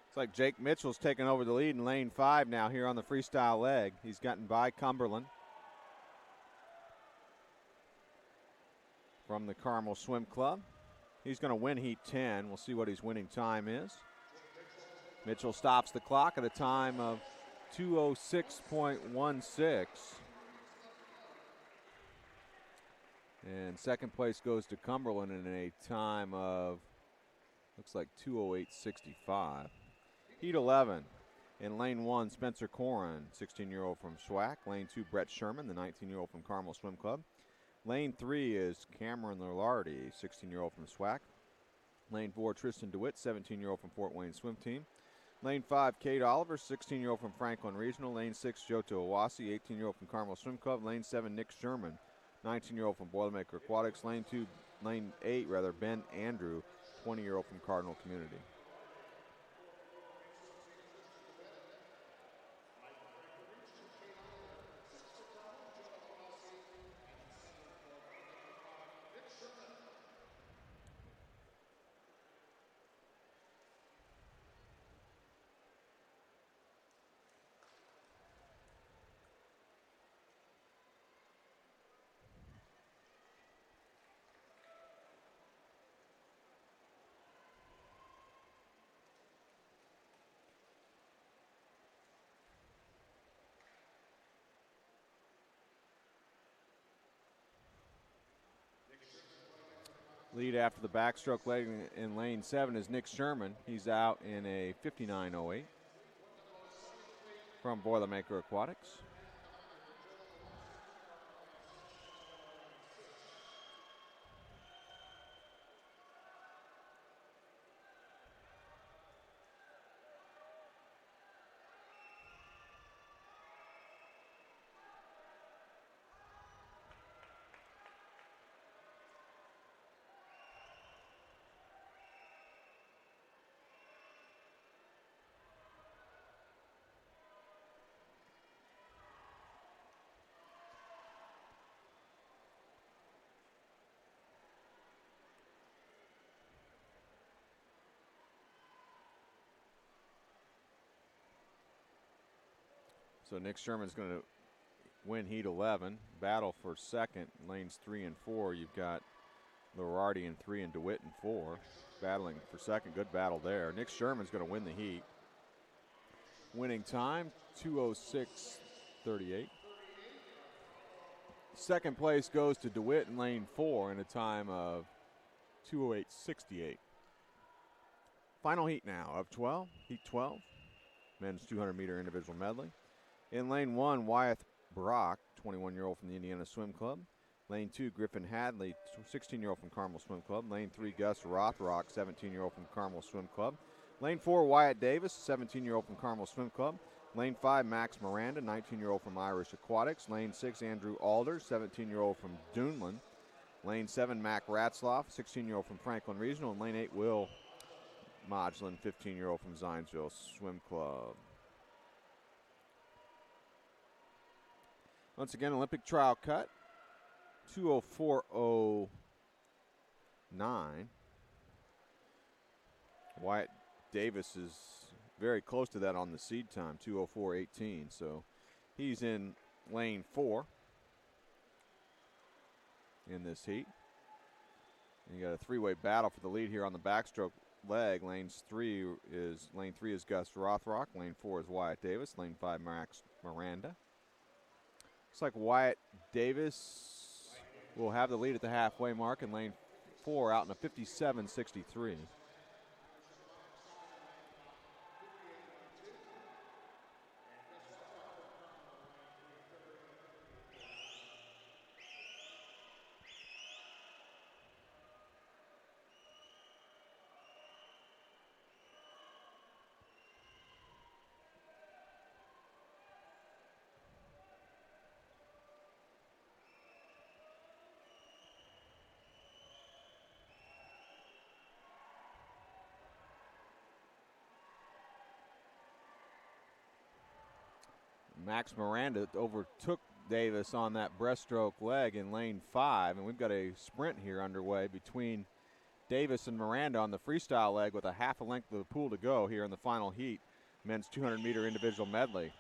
Looks like Jake Mitchell's taking over the lead in lane 5 now here on the freestyle leg. He's gotten by Cumberland from the Carmel Swim Club. He's going to win heat 10. We'll see what his winning time is. Mitchell stops the clock at a time of 2:06.16. And second place goes to Cumberland in a time of, looks like 2:08.65. Heat 11. In lane 1, Spencer Corin, 16-year-old from Schwack. Lane 2, Brett Sherman, the 19-year-old from Carmel Swim Club. Lane 3 is Cameron Lillardi, 16-year-old from Schwack. Lane 4, Tristan DeWitt, 17-year-old from Fort Wayne Swim Team. Lane 5, Kate Oliver, 16-year-old from Franklin Regional. Lane 6, Joto Owasi, 18-year-old from Carmel Swim Club. Lane 7, Nick Sherman, 19-year-old from Boilermaker Aquatics. Lane 8, Ben Andrew, 20-year-old from Cardinal Community. Lead after the backstroke leg in lane 7 is Nick Sherman. He's out in a 59.08 from Boilermaker Aquatics. So Nick Sherman's going to win heat 11. Battle for second, lanes 3 and 4. You've got Lorardi in 3 and DeWitt in 4. Battling for second, good battle there. Nick Sherman's going to win the heat. Winning time, 2:06.38. Second place goes to DeWitt in lane 4 in a time of 2:08.68. Final heat now of 12, heat 12, men's 200-meter individual medley. In lane 1, Wyeth Brock, 21-year-old from the Indiana Swim Club. Lane 2, Griffin Hadley, 16-year-old from Carmel Swim Club. Lane 3, Gus Rothrock, 17-year-old from Carmel Swim Club. Lane 4, Wyatt Davis, 17-year-old from Carmel Swim Club. Lane 5, Max Miranda, 19-year-old from Irish Aquatics. Lane 6, Andrew Alders, 17-year-old from Duneland. Lane 7, Mac Ratzloff, 16-year-old from Franklin Regional. And lane 8, Will Modglin, 15-year-old from Zionsville Swim Club. Once again, Olympic trial cut, 2:04.09. Wyatt Davis is very close to that on the seed time, 2:04.18. So he's in lane 4 in this heat. And you got a three-way battle for the lead here on the backstroke leg. Lane 3 is Gus Rothrock. Lane 4 is Wyatt Davis. Lane 5, Max Miranda. Looks like Wyatt Davis will have the lead at the halfway mark in lane 4 out in a 57.63. Max Miranda overtook Davis on that breaststroke leg in lane 5, and we've got a sprint here underway between Davis and Miranda on the freestyle leg with a half a length of the pool to go here in the final heat, men's 200-meter individual medley.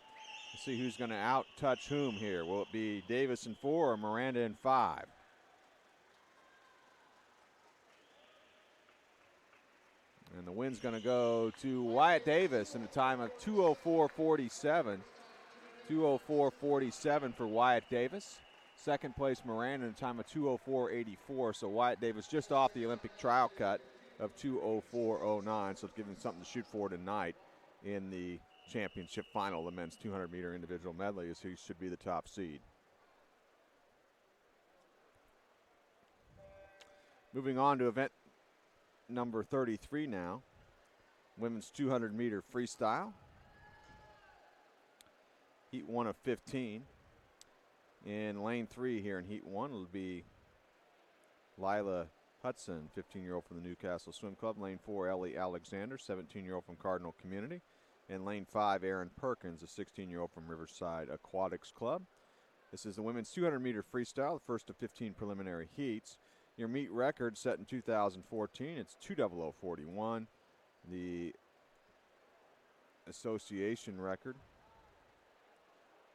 Let's see who's going to out-touch whom here. Will it be Davis in 4 or Miranda in 5? And the win's going to go to Wyatt Davis in a time of 2:04.47. 2:04.47 for Wyatt Davis. Second place Miranda in a time of 2:04.84. So Wyatt Davis just off the Olympic trial cut of 2:04.09. So it's giving him something to shoot for tonight in the championship final, the men's 200-meter individual medley, as he should be the top seed. Moving on to event number 33 now, women's 200-meter freestyle. Heat 1 of 15. In lane 3 here in Heat 1 will be Lila Hudson, 15-year-old from the Newcastle Swim Club. Lane 4, Ellie Alexander, 17-year-old from Cardinal Community. And lane 5, Aaron Perkins, a 16-year-old from Riverside Aquatics Club. This is the women's 200-meter freestyle, the first of 15 preliminary heats. Your meet record set in 2014, it's 2:00.41. The association record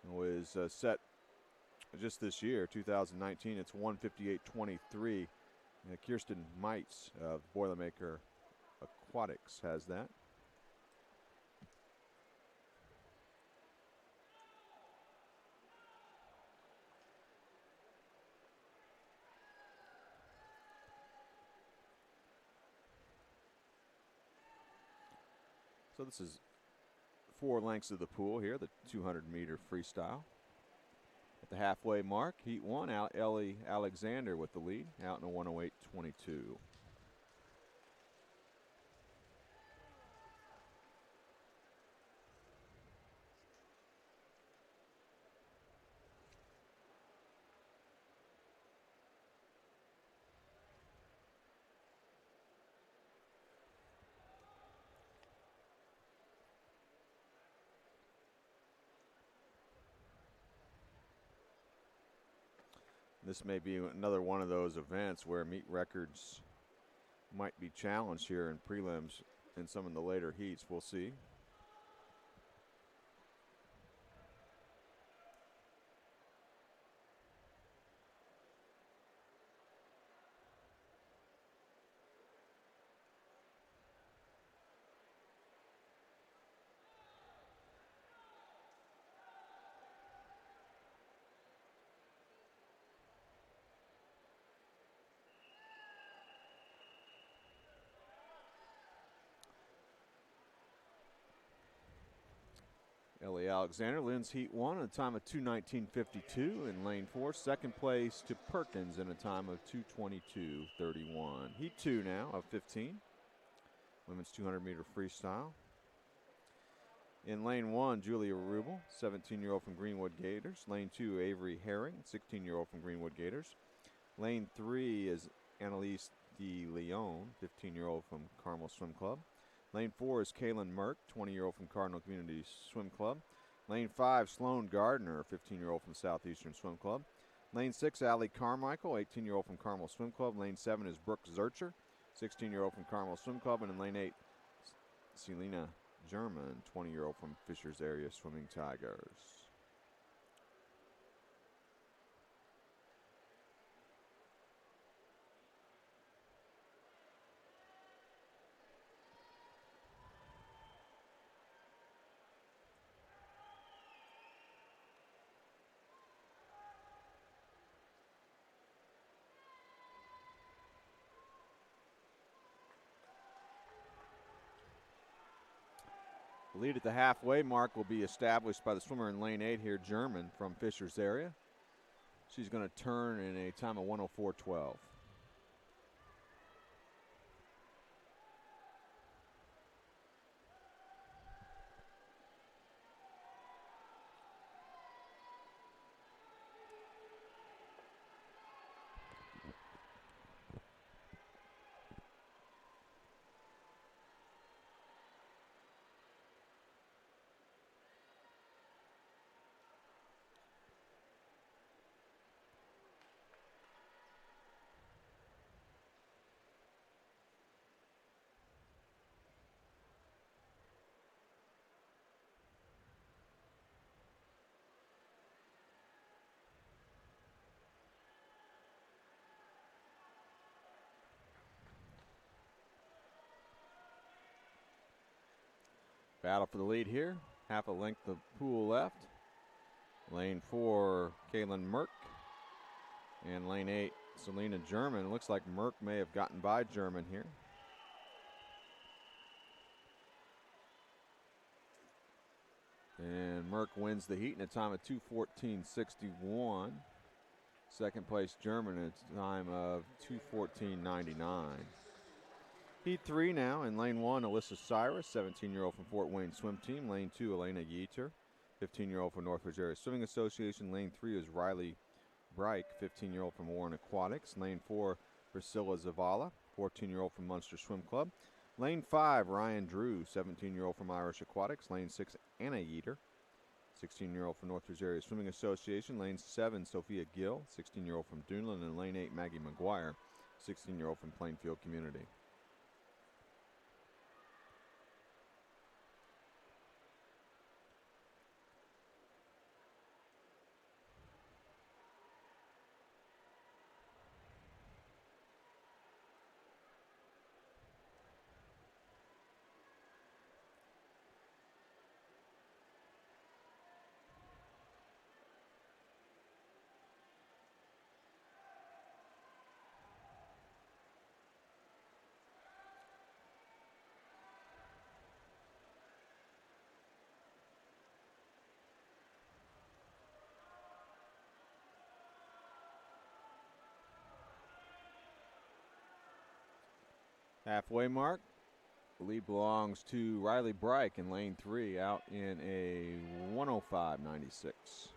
was set just this year, 2019. It's 1:58.23. Kirsten Meitz of Boilermaker Aquatics has that. So this is 4 lengths of the pool here, the 200-meter freestyle. At the halfway mark, Heat 1, Ellie Alexander with the lead, out in a 1:08.22. This may be another one of those events where meet records might be challenged here in prelims in some of the later heats. We'll see. Ellie Alexander wins heat 1 in a time of 2:19.52 in lane 4. Second place to Perkins in a time of 2:22.31. Heat 2 now of 15. Women's 200-meter freestyle. In lane 1, Julia Rubel, 17-year-old from Greenwood Gators. Lane 2, Avery Herring, 16-year-old from Greenwood Gators. Lane 3 is Annalise De Leon, 15-year-old from Carmel Swim Club. Lane 4 is Kaylin Merck, 20-year-old from Cardinal Community Swim Club. Lane 5, Sloan Gardner, 15-year-old from Southeastern Swim Club. Lane 6, Allie Carmichael, 18-year-old from Carmel Swim Club. Lane 7 is Brooke Zurcher, 16-year-old from Carmel Swim Club. And in lane 8, Selena German, 20-year-old from Fishers Area Swimming Tigers. The lead at the halfway mark will be established by the swimmer in lane 8 here, German from Fishers area. She's going to turn in a time of 1:04.12. Battle for the lead here. Half a length of pool left. Lane 4, Kaylin Merck. And lane 8, Selena German. Looks like Merck may have gotten by German here. And Merck wins the heat in a time of 2:14.61. Second place German at a time of 2:14.99. Heat 3 now in lane 1, Alyssa Cyrus, 17-year-old from Fort Wayne Swim Team. Lane 2, Elena Yeater, 15-year-old from Northridge Area Swimming Association. Lane 3 is Riley Breik, 15-year-old from Warren Aquatics. Lane 4, Priscilla Zavala, 14-year-old from Munster Swim Club. Lane 5, Ryan Drew, 17-year-old from Irish Aquatics. Lane 6, Anna Yeater, 16-year-old from Northridge Area Swimming Association. Lane 7, Sophia Gill, 16-year-old from Duneland. And lane 8, Maggie McGuire, 16-year-old from Plainfield Community. Halfway mark. The lead belongs to Riley Breik in lane 3 out in a 1:05.96.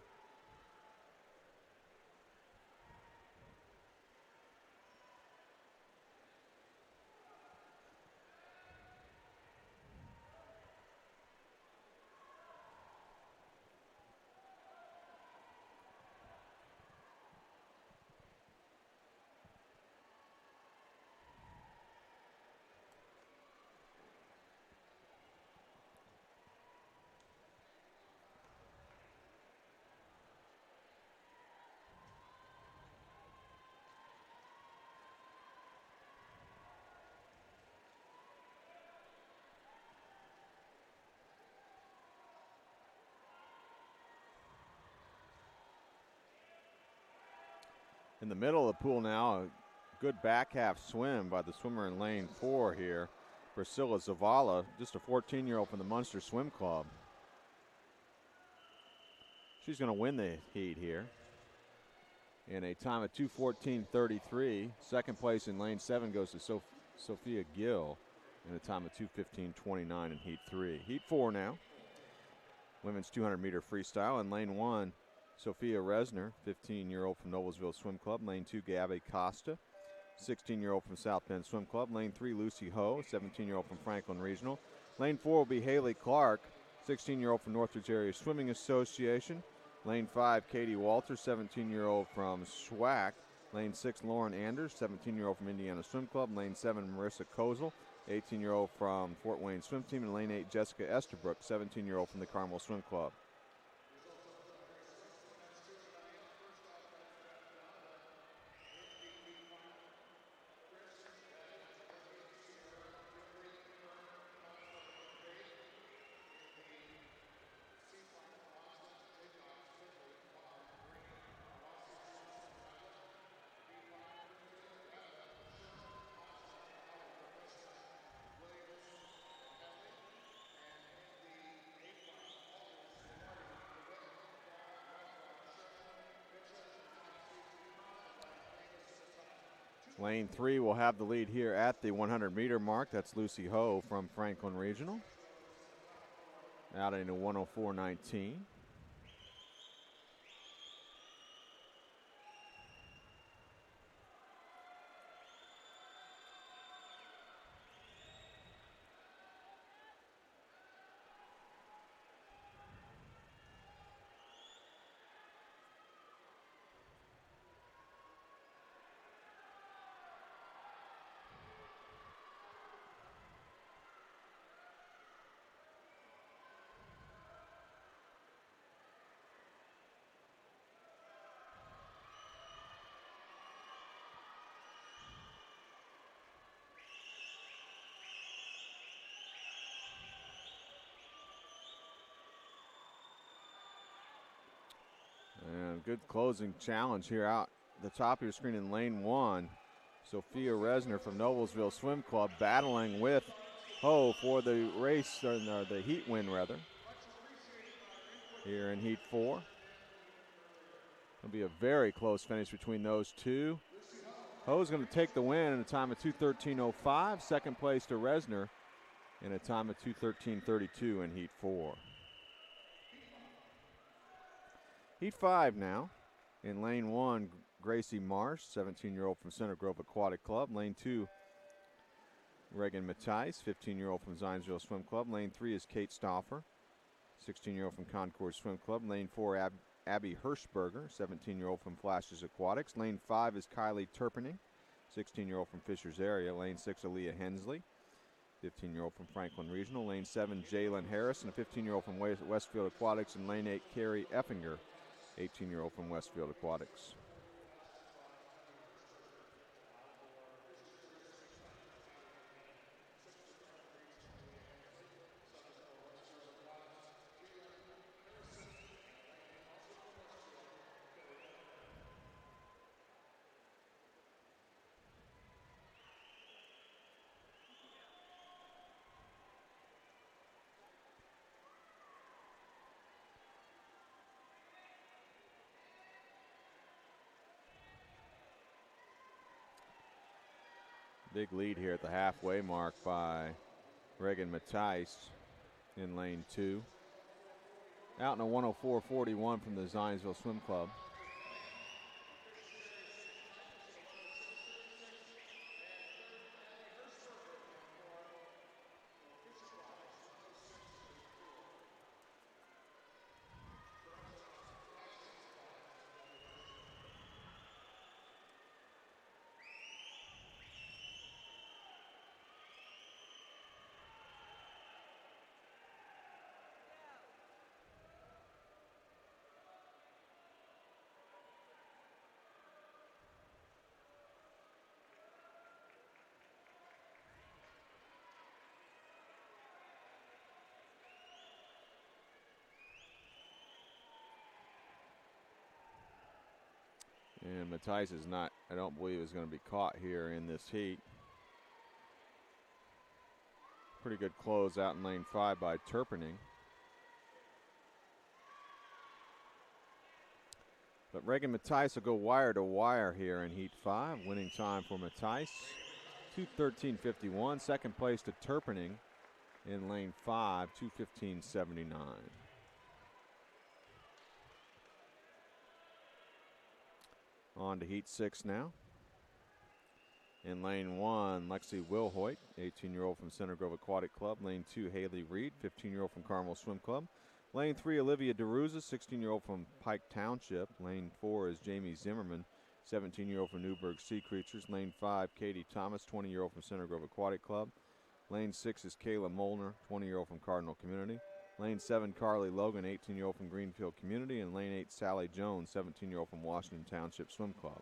In the middle of the pool now, a good back half swim by the swimmer in lane 4 here, Priscilla Zavala, just a 14-year-old from the Munster Swim Club. She's going to win the heat here in a time of 2:14.33. Second place in lane 7 goes to Sophia Gill in a time of 2:15.29 in heat 3. Heat 4 now. Women's 200-meter freestyle. In lane 1, Sophia Resner, 15-year-old from Noblesville Swim Club. Lane 2, Gabby Costa, 16-year-old from South Bend Swim Club. Lane 3, Lucy Ho, 17-year-old from Franklin Regional. Lane 4 will be Haley Clark, 16-year-old from Northridge Area Swimming Association. Lane 5, Katie Walters, 17-year-old from SWAC. Lane 6, Lauren Anders, 17-year-old from Indiana Swim Club. Lane 7, Marissa Kozel, 18-year-old from Fort Wayne Swim Team. And lane 8, Jessica Esterbrook, 17-year-old from the Carmel Swim Club. Lane 3 will have the lead here at the 100-meter mark. That's Lucy Ho from Franklin Regional. Out into 104.19. And good closing challenge here out the top of your screen in lane 1. Sophia Resner from Noblesville Swim Club battling with Ho for the race, or the heat win rather, here in heat 4. It'll be a very close finish between those two. Ho's going to take the win in a time of 2:13.05. Second place to Resner in a time of 2:13.32 in heat 4. Heat 5 now. In lane 1, Gracie Marsh, 17-year-old from Center Grove Aquatic Club. Lane 2, Reagan Mattice, 15-year-old from Zionsville Swim Club. Lane 3 is Kate Stauffer, 16-year-old from Concord Swim Club. Lane 4, Abby Hirschberger, 17-year-old from Flashes Aquatics. Lane 5 is Kylie Turpening, 16-year-old from Fishers Area. Lane 6, Aaliyah Hensley, 15-year-old from Franklin Regional. Lane 7, Jalen Harrison, a 15-year-old from Westfield Aquatics. And lane 8, Carrie Effinger, 18-year-old from Westfield Aquatics. Big lead here at the halfway mark by Reagan Mattice in lane 2. Out in a 104.41 from the Zionsville Swim Club. And Mattice is not, I don't believe, is going to be caught here in this heat. Pretty good close out in lane 5 by Turpening. But Reagan Mattice will go wire to wire here in Heat 5. Winning time for Mattice, 2:13.51. Second place to Turpinning in lane 5, 2:15.79. On to Heat 6 now. In lane 1, Lexi Wilhoit, 18-year-old from Center Grove Aquatic Club. Lane 2, Haley Reed, 15-year-old from Carmel Swim Club. Lane 3, Olivia DeRuza, 16-year-old from Pike Township. Lane 4 is Jamie Zimmerman, 17-year-old from Newburgh Sea Creatures. Lane 5, Katie Thomas, 20-year-old from Center Grove Aquatic Club. Lane 6 is Kayla Molnar, 20-year-old from Cardinal Community. Lane 7, Carly Logan, 18-year-old from Greenfield Community. And lane 8, Sally Jones, 17-year-old from Washington Township Swim Club.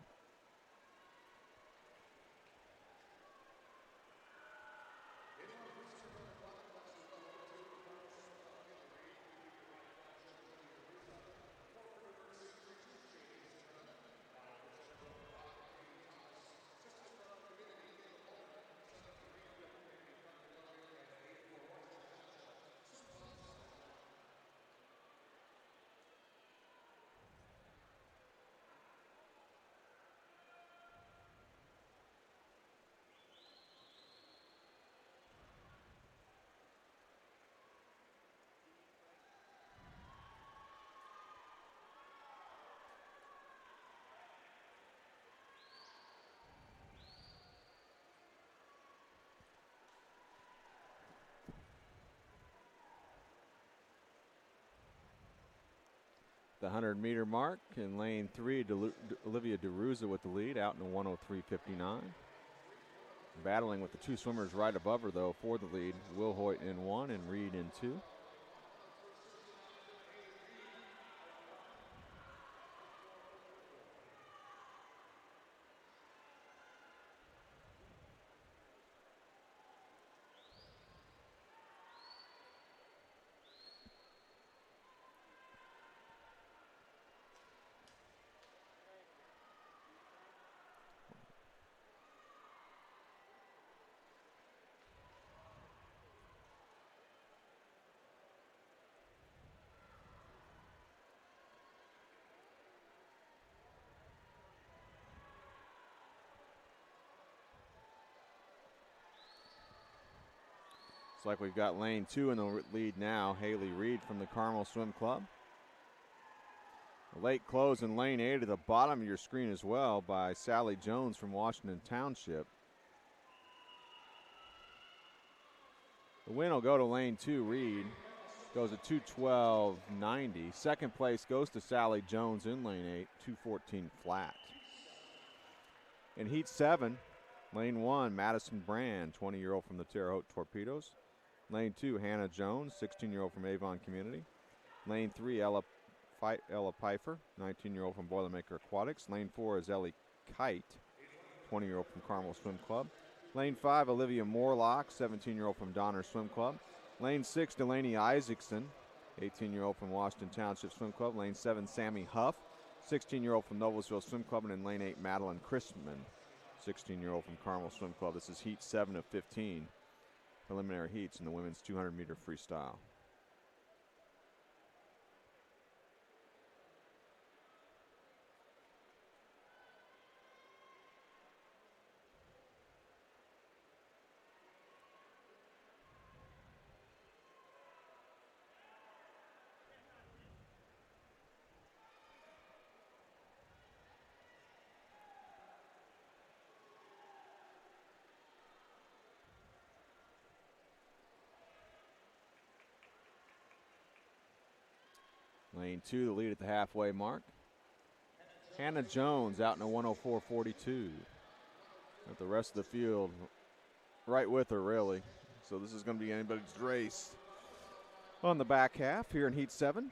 The 100-meter mark in lane 3, Olivia DeRuza with the lead, out in a 1:03.59. Battling with the two swimmers right above her, though, for the lead. Wilhoit in 1 and Reed in 2. Looks like we've got lane 2 in the lead now. Haley Reed from the Carmel Swim Club. A late close in lane 8 at the bottom of your screen as well by Sally Jones from Washington Township. The win will go to lane 2, Reed. Goes at 2:12.90. Second place goes to Sally Jones in lane 8, 2:14 flat. In Heat 7, lane 1, Madison Brand, 20-year-old from the Terre Haute Torpedoes. Lane 2, Hannah Jones, 16-year-old from Avon Community. Lane 3, Ella Pfeiffer, 19-year-old from Boilermaker Aquatics. Lane 4 is Ellie Kite, 20-year-old from Carmel Swim Club. Lane 5, Olivia Morlock, 17-year-old from Donner Swim Club. Lane 6, Delaney Isaacson, 18-year-old from Washington Township Swim Club. Lane 7, Sammy Huff, 16-year-old from Noblesville Swim Club. And in lane 8, Madeline Christman, 16-year-old from Carmel Swim Club. This is Heat 7 of 15 preliminary heats in the women's 200-meter freestyle. Lane 2, the lead at the halfway mark. Hannah Jones out in a 1:04.42. But the rest of the field right with her, really. So this is going to be anybody's race on the back half here in Heat 7.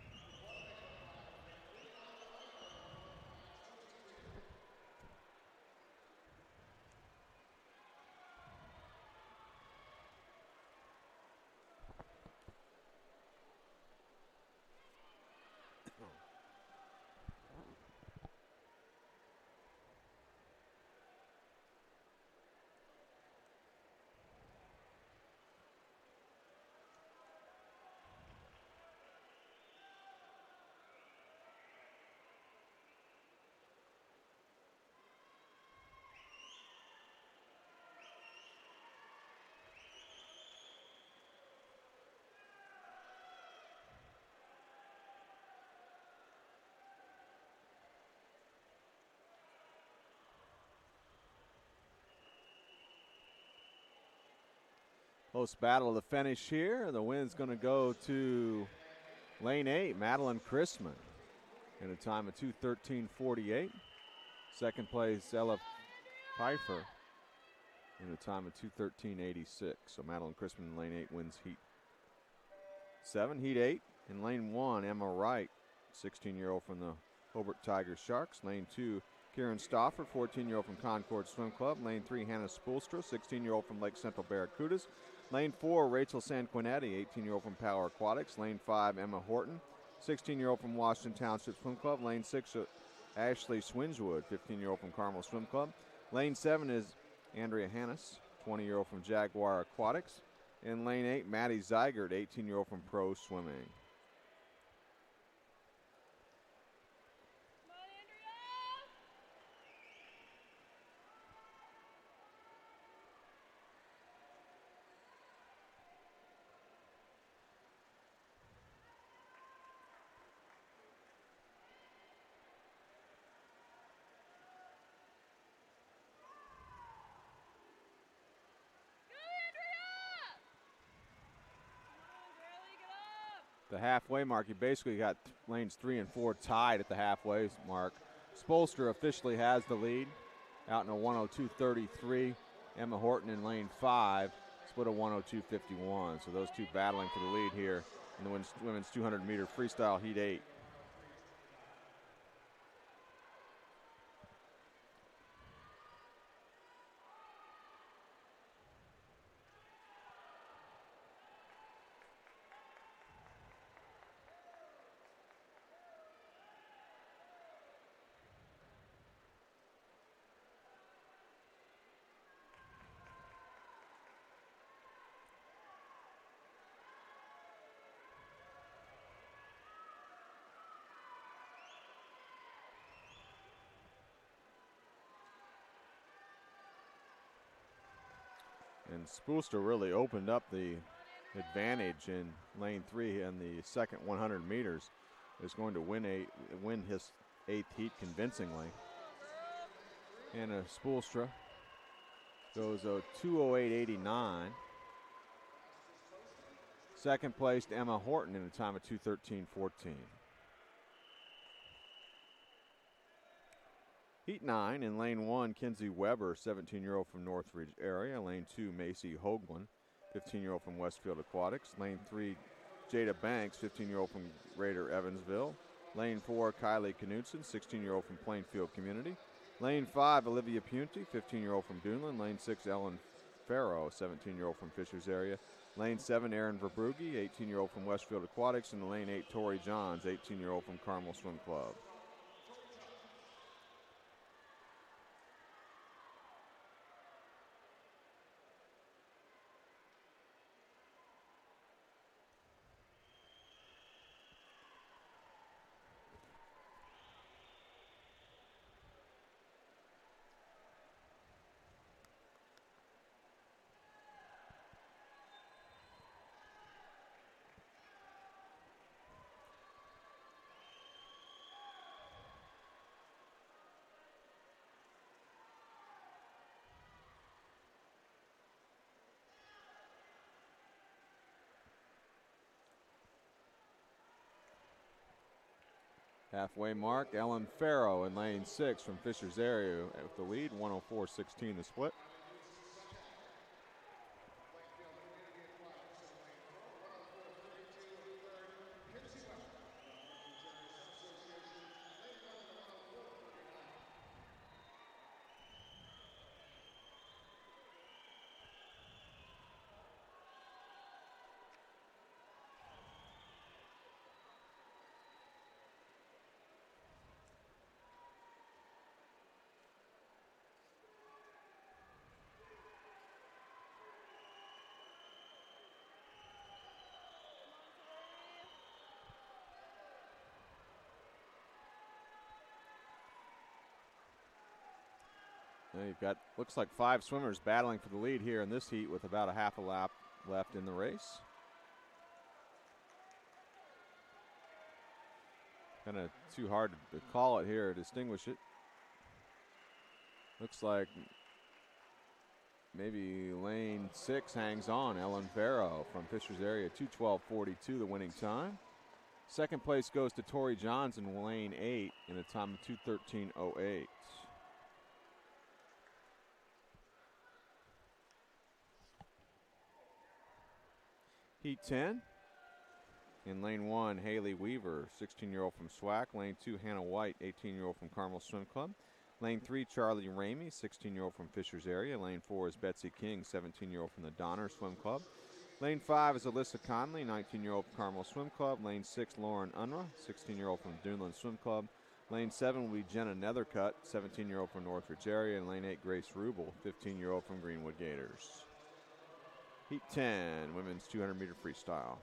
Close battle to finish here. The win's going to go to lane 8, Madeline Chrisman, in a time of 2:13.48. Second place, Ella Pfeiffer, in a time of 2:13.86. So Madeline Chrisman in lane 8 wins heat 7. Heat 8 in lane 1, Emma Wright, 16-year-old from the Hobart Tiger Sharks. Lane 2, Kieran Stauffer, 14-year-old from Concord Swim Club. Lane 3, Hannah Spoolstra, 16-year-old from Lake Central Barracudas. Lane 4, Rachel Sanquinetti, 18-year-old from Power Aquatics. Lane 5, Emma Horton, 16-year-old from Washington Township Swim Club. Lane 6, Ashley Swingewood, 15-year-old from Carmel Swim Club. Lane 7 is Andrea Hannes, 20-year-old from Jaguar Aquatics. In lane 8, Maddie Zeigert, 18-year-old from Pro Swimming. The halfway mark, you basically got lanes 3 and 4 tied at the halfway mark. Spolster officially has the lead out in a 102.33. Emma Horton in lane 5, split a 102.51. So those two battling for the lead here in the women's 200-meter freestyle heat 8. And Spoolster really opened up the advantage in lane 3 in the second 100 meters. Is going to win his 8th heat convincingly. Hannah Spoolstra goes a 2:08.89. Second placed Emma Horton in a time of 2:13.14. Heat 9 in lane 1, Kinsey Weber, 17-year-old from Northridge area. Lane 2, Macy Hoagland, 15-year-old from Westfield Aquatics. Lane 3, Jada Banks, 15-year-old from Greater Evansville. Lane 4, Kylie Knudsen, 16-year-old from Plainfield Community. Lane 5, Olivia Punty, 15-year-old from Duneland. Lane 6, Ellen Farrow, 17-year-old from Fishers area. Lane 7, Erin Verbrugi, 18-year-old from Westfield Aquatics. And lane 8, Tori Johns, 18-year-old from Carmel Swim Club. Halfway mark, Ellen Farrow in lane 6 from Fishers area with the lead, 104.16 the split. Now you've got, looks like 5 swimmers battling for the lead here in this heat with about a half a lap left in the race. Kind of too hard to call it here, distinguish it. Looks like maybe lane 6 hangs on. Ellen Farrow from Fishers area, 2:12.42, the winning time. Second place goes to Tori Johns in lane 8 in a time of 2:13.08. Heat 10. In lane 1, Haley Weaver, 16-year-old from SWAC. Lane 2, Hannah White, 18-year-old from Carmel Swim Club. Lane 3, Charlie Ramey, 16-year-old from Fishers area. Lane 4 is Betsy King, 17-year-old from the Donner Swim Club. Lane 5 is Alyssa Conley, 19-year-old from Carmel Swim Club. Lane 6, Lauren Unruh, 16-year-old from Duneland Swim Club. Lane 7 will be Jenna Nethercutt, 17-year-old from Northridge area. And lane 8, Grace Rubel, 15-year-old from Greenwood Gators. Heat 10, women's 200-meter freestyle.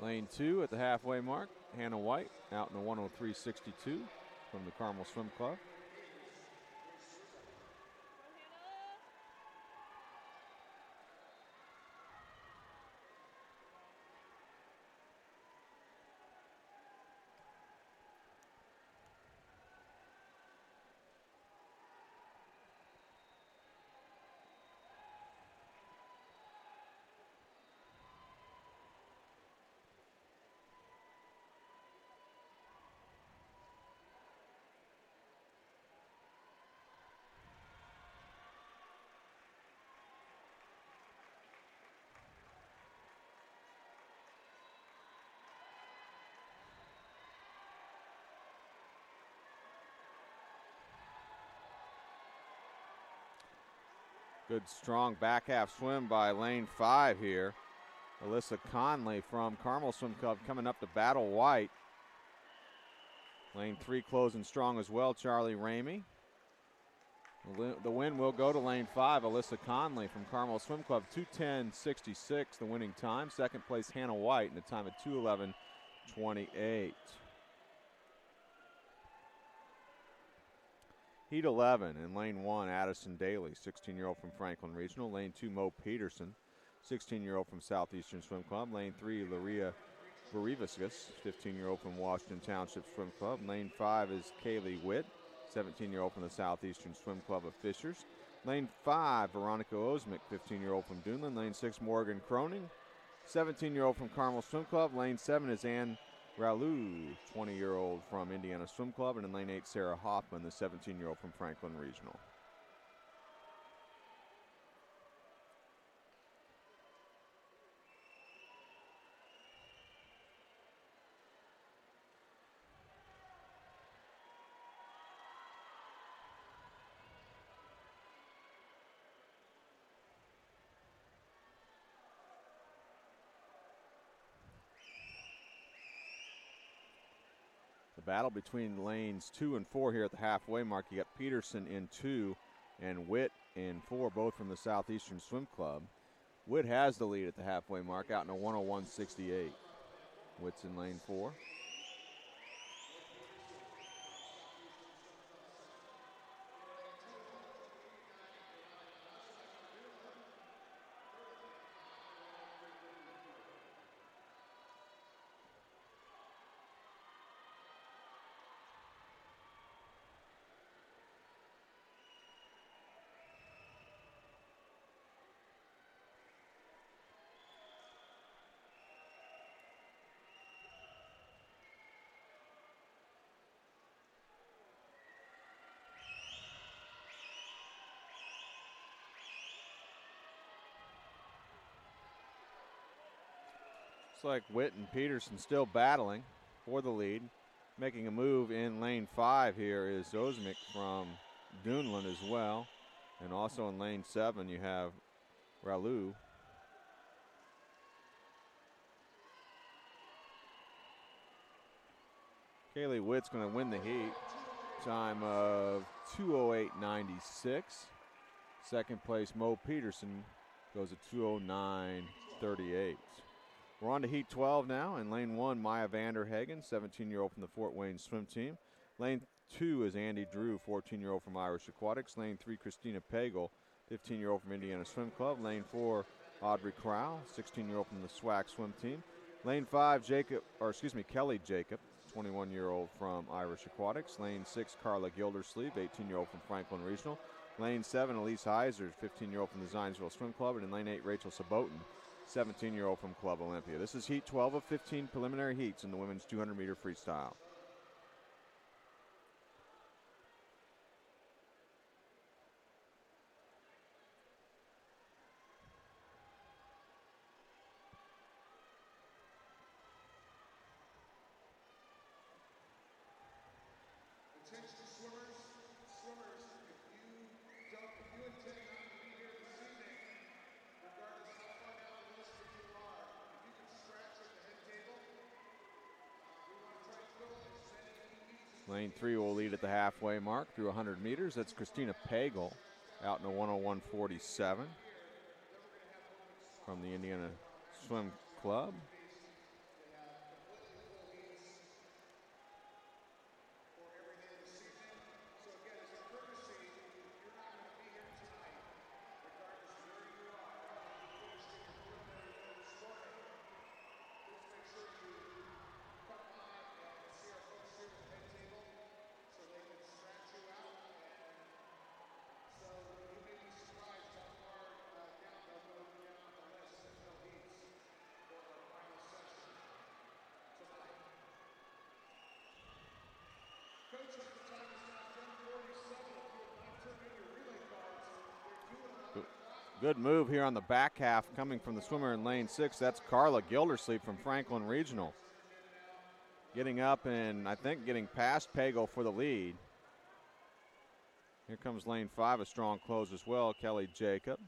Lane 2 at the halfway mark, Hannah White out in the 1:03.62 from the Carmel Swim Club. Good strong back half swim by lane 5 here. Alyssa Conley from Carmel Swim Club coming up to battle White. Lane 3 closing strong as well, Charlie Ramey. The win will go to lane 5, Alyssa Conley from Carmel Swim Club, 2:10.66, the winning time. Second place, Hannah White, in a time of 2:11.28. Heat 11 in lane 1, Addison Daly, 16-year-old from Franklin Regional. Lane 2, Mo Peterson, 16-year-old from Southeastern Swim Club. Lane 3, Laria Bariviscus, 15-year-old from Washington Township Swim Club. Lane 5 is Kaylee Witt, 17-year-old from the Southeastern Swim Club of Fishers. Lane 5, Veronica Osmick, 15-year-old from Duneland. Lane 6, Morgan Croning, 17-year-old from Carmel Swim Club. Lane 7 is Ann Ralu, 20-year-old from Indiana Swim Club. And in lane 8, Sarah Hoffman, the 17-year-old from Franklin Regional. Battle between lanes 2 and 4 here at the halfway mark. You got Peterson in 2 and Witt in 4, both from the Southeastern Swim Club. Witt has the lead at the halfway mark, out in a 1:01.68. Witt's in lane 4. Looks like Witt and Peterson still battling for the lead. Making a move in lane 5 here is Osmick from Duneland as well. And also in lane 7 you have Ralu. Kaylee Witt's going to win the heat. time of 2:08.96. Second place, Mo Peterson, goes at 2:09.38. We're on to Heat 12 now. In lane 1, Maya Vanderhagen, 17-year-old from the Fort Wayne swim team. Lane 2 is Andy Drew, 14-year-old from Irish Aquatics. Lane 3, Christina Pagel, 15-year-old from Indiana Swim Club. Lane 4, Audrey Crowell, 16-year-old from the SWAC swim team. Lane 5, Kelly Jacob, 21-year-old from Irish Aquatics. Lane 6, Carla Gildersleeve, 18-year-old from Franklin Regional. Lane 7, Elise Heiser, 15-year-old from the Zionsville Swim Club. And in lane 8, Rachel Sabotin, 17-year-old from Club Olympia. This is Heat 12 of 15 preliminary heats in the women's 200-meter freestyle. Lane 3 will lead at the halfway mark through 100 meters. That's Christina Pagel out in a 1:01.47 from the Indiana Swim Club. Good move here on the back half coming from the swimmer in lane 6. That's Carla Gildersleeve from Franklin Regional. Getting up and I think getting past Pagel for the lead. Here comes lane 5, a strong close as well, Kelly Jacob.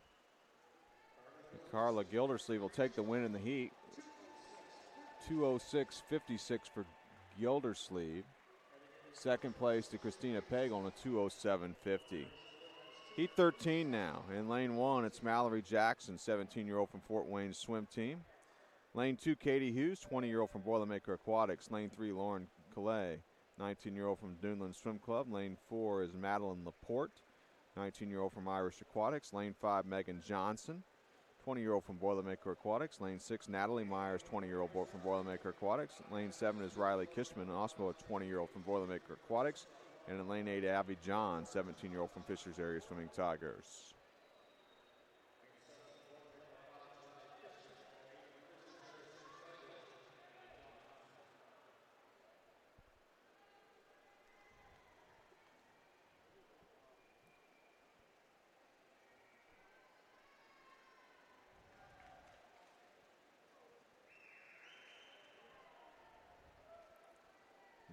Carla Gildersleeve will take the win in the heat. 2:06.56 for Gildersleeve. Second place to Christina Pagel on a 2:07.50. Heat 13 now. In lane 1, it's Mallory Jackson, 17-year-old from Fort Wayne swim team. Lane 2, Katie Hughes, 20-year-old from Boilermaker Aquatics. Lane 3, Lauren Calais, 19-year-old from Duneland Swim Club. Lane 4 is Madeline Laporte, 19-year-old from Irish Aquatics. Lane 5, Megan Johnson, 20-year-old from Boilermaker Aquatics. Lane 6, Natalie Myers, 20-year-old from Boilermaker Aquatics. Lane 7 is Riley Kishman, also a 20-year-old from Boilermaker Aquatics. And in lane 8, Abby John, 17-year-old from Fishers Area Swimming Tigers.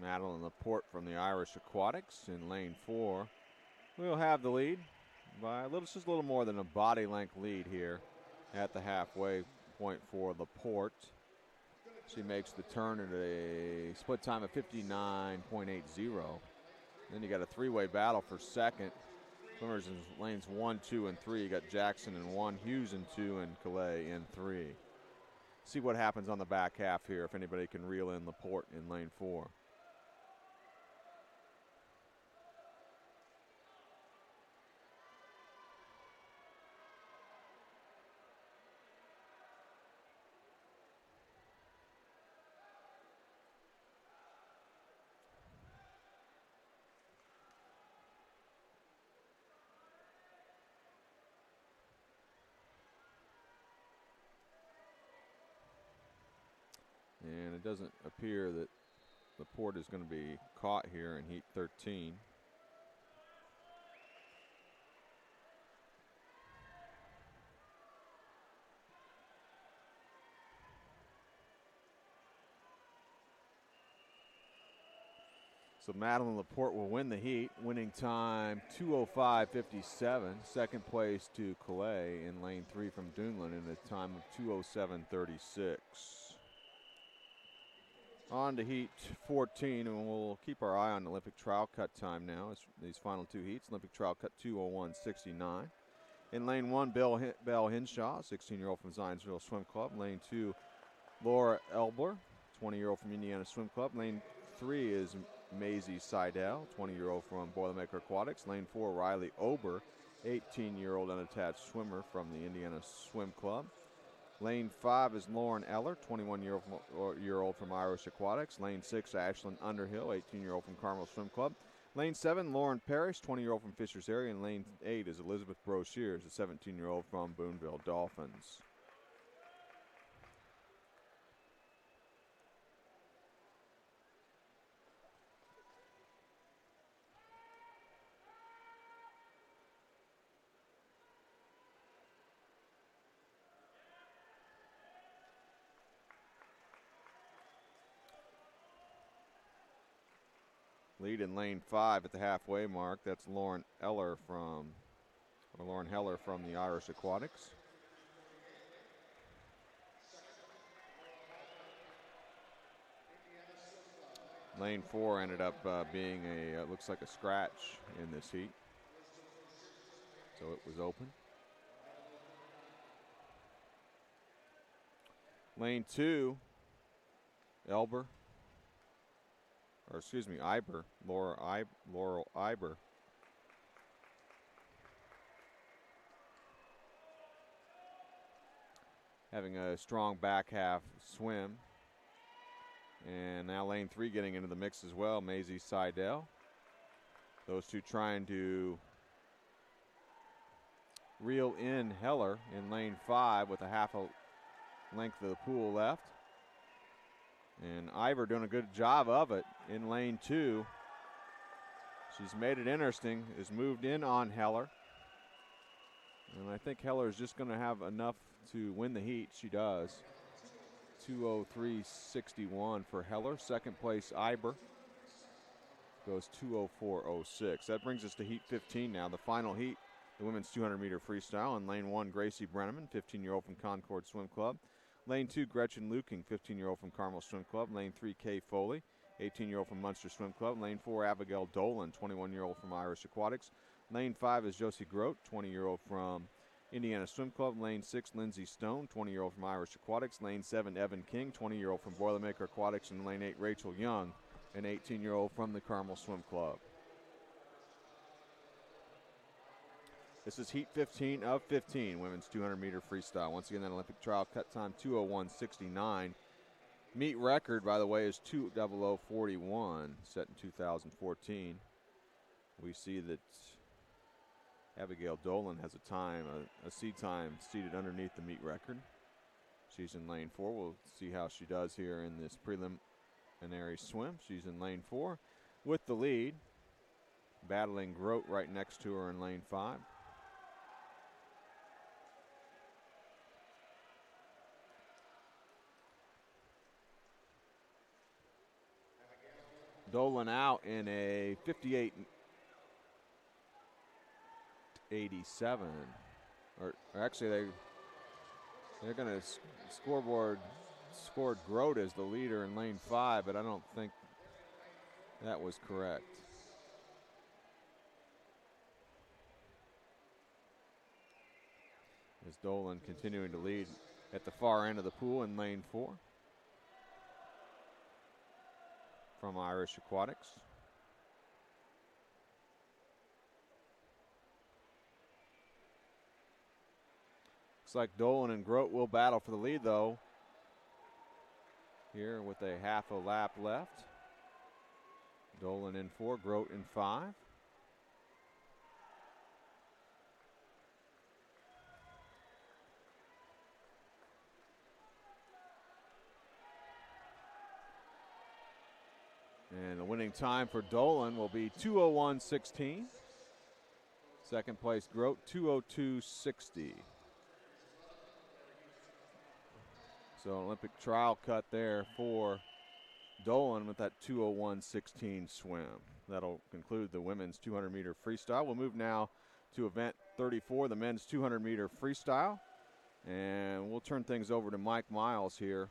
Madeline Laporte from the Irish Aquatics in lane 4. We'll have the lead by just a little more than a body length lead here at the halfway point for Laporte. She makes the turn at a split time of 59.80. Then you got a three-way battle for second. Swimmers in lanes 1, 2, and 3. You got Jackson in 1, Hughes in 2, and Calais in 3. See what happens on the back half here if anybody can reel in Laporte in lane 4. And it doesn't appear that Laporte is going to be caught here in Heat 13. So Madeline Laporte will win the heat, winning time 2:05.57. Second place to Calais in lane 3 from Duneland in a time of 2:07.36. On to heat 14, and we'll keep our eye on Olympic trial cut time now. As these final two heats, Olympic trial cut 2:01.69. In lane 1, Belle Hinshaw, 16-year-old from Zionsville Swim Club. Lane 2, Laura Elbler, 20-year-old from Indiana Swim Club. Lane 3 is Maisie Seidel, 20-year-old from Boilermaker Aquatics. Lane 4, Riley Ober, 18-year-old unattached swimmer from the Indiana Swim Club. Lane 5 is Lauren Eller, 21-year-old from Irish Aquatics. Lane 6, Ashlyn Underhill, 18-year-old from Carmel Swim Club. Lane 7, Lauren Parrish, 20-year-old from Fishers Area. And lane 8 is Elizabeth Broshears, a 17-year-old from Boonville Dolphins. Lead in lane 5 at the halfway mark. That's Lauren Heller from the Irish Aquatics. Lane 4 ended up being looks like a scratch in this heat. So it was open. Lane 2, Iber, Laurel Iber. Having a strong back half swim. And now lane 3 getting into the mix as well, Maisie Seidel. Those two trying to reel in Heller in lane 5 with a half a length of the pool left. And Iver doing a good job of it in lane 2. She's made it interesting, has moved in on Heller. And I think Heller is just going to have enough to win the heat. She does. 2:03.61 for Heller. Second place, Iber goes 2:04.06. That brings us to heat 15 now. The final heat, the women's 200-meter freestyle. In lane 1, Gracie Brenneman, 15-year-old from Concord Swim Club. Lane 2, Gretchen Luking, 15-year-old from Carmel Swim Club. Lane 3, Kay Foley, 18-year-old from Munster Swim Club. Lane 4, Abigail Dolan, 21-year-old from Irish Aquatics. Lane 5 is Josie Grote, 20-year-old from Indiana Swim Club. Lane 6, Lindsay Stone, 20-year-old from Irish Aquatics. Lane 7, Evan King, 20-year-old from Boilermaker Aquatics. And lane 8, Rachel Young, an 18-year-old from the Carmel Swim Club. This is heat 15 of 15, women's 200-meter freestyle. Once again, that Olympic trial cut time 2:01.69. Meet record, by the way, is 2:00.41, set in 2014. We see that Abigail Dolan has a seed time seated underneath the meet record. She's in lane 4. We'll see how she does here in this preliminary swim. She's in lane 4 with the lead, battling Grote right next to her in lane 5. Dolan out in a 58.87. Or actually, they're going to scored Grote as the leader in lane 5, but I don't think that was correct. As Dolan continuing to lead at the far end of the pool in lane 4. From Irish Aquatics. Looks like Dolan and Grote will battle for the lead, though, here with a half a lap left. Dolan in 4, Grote in 5. And the winning time for Dolan will be 2:01.16. Second place, Grote, 2:02.60. So Olympic trial cut there for Dolan with that 2:01.16 swim. That'll conclude the women's 200-meter freestyle. We'll move now to event 34, the men's 200-meter freestyle. And we'll turn things over to Mike Miles here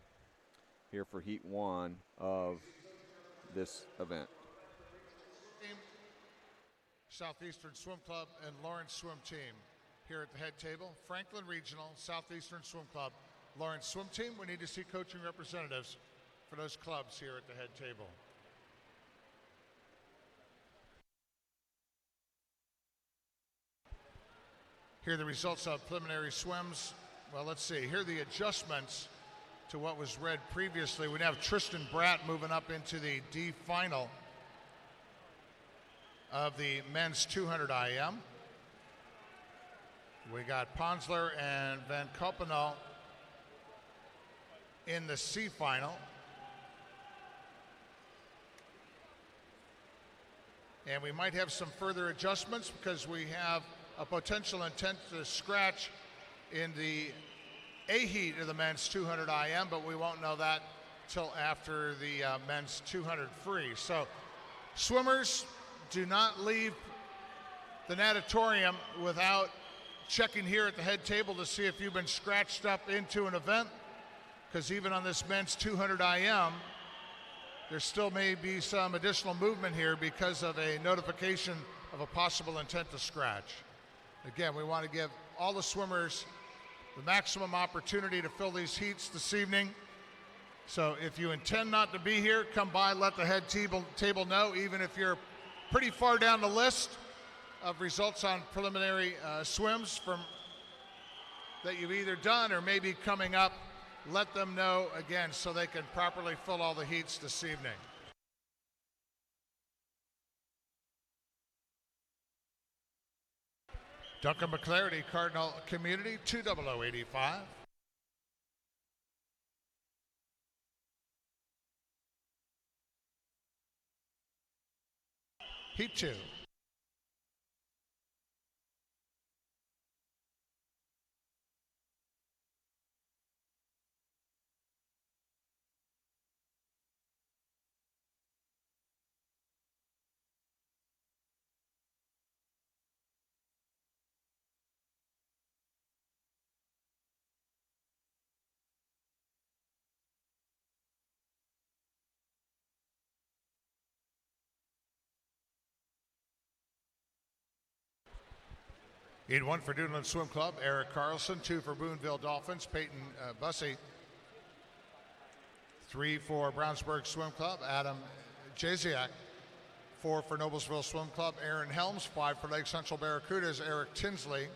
here for Heat 1 of this event. Southeastern Swim Club and Lawrence Swim Team here at the head table. Franklin Regional, Southeastern Swim Club, Lawrence Swim Team. We need to see coaching representatives for those clubs here at the head table. Here are the results of preliminary swims. Well, let's see. Here are the adjustments to what was read previously. We have Tristan Bratt moving up into the D final of the men's 200 IM. We got Ponsler and Van Kopenau in the C final. And we might have some further adjustments because we have a potential intent to scratch in the A heat of the men's 200 IM, but we won't know that till after the men's 200 free. So swimmers, do not leave the natatorium without checking here at the head table to see if you've been scratched up into an event, because even on this men's 200 IM, there still may be some additional movement here because of a notification of a possible intent to scratch. Again, we want to give all the swimmers the maximum opportunity to fill these heats this evening. So if you intend not to be here, come by, let the head table know, even if you're pretty far down the list of results on preliminary swims from that you've either done or maybe coming up. Let them know again so they can properly fill all the heats this evening. Duncan McClarity, Cardinal Community, 20085. Heat 2. Heat 1 for Duneland Swim Club, Eric Carlson. 2 for Boonville Dolphins, Peyton Bussey. 3 for Brownsburg Swim Club, Adam Jasiak. 4 for Noblesville Swim Club, Aaron Helms. 5 for Lake Central Barracudas, Eric Tinsley.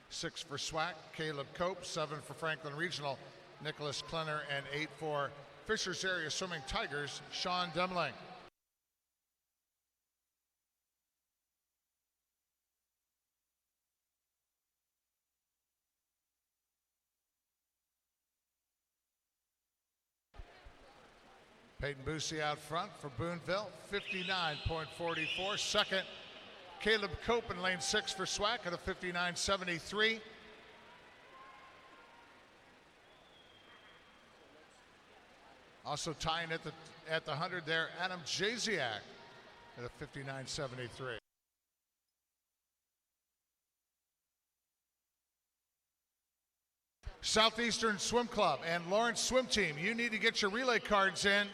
6 for SWAC, Caleb Cope. 7 for Franklin Regional, Nicholas Klenner. And 8 for Fishers Area Swimming Tigers, Sean Demling. Peyton Bussey out front for Boonville, 59.44. Second, Caleb Cope in lane 6 for SWAC at a 59.73. Also tying at the 100 there, Adam Jasiak at a 59.73. Southeastern Swim Club and Lawrence Swim Team, you need to get your relay cards in.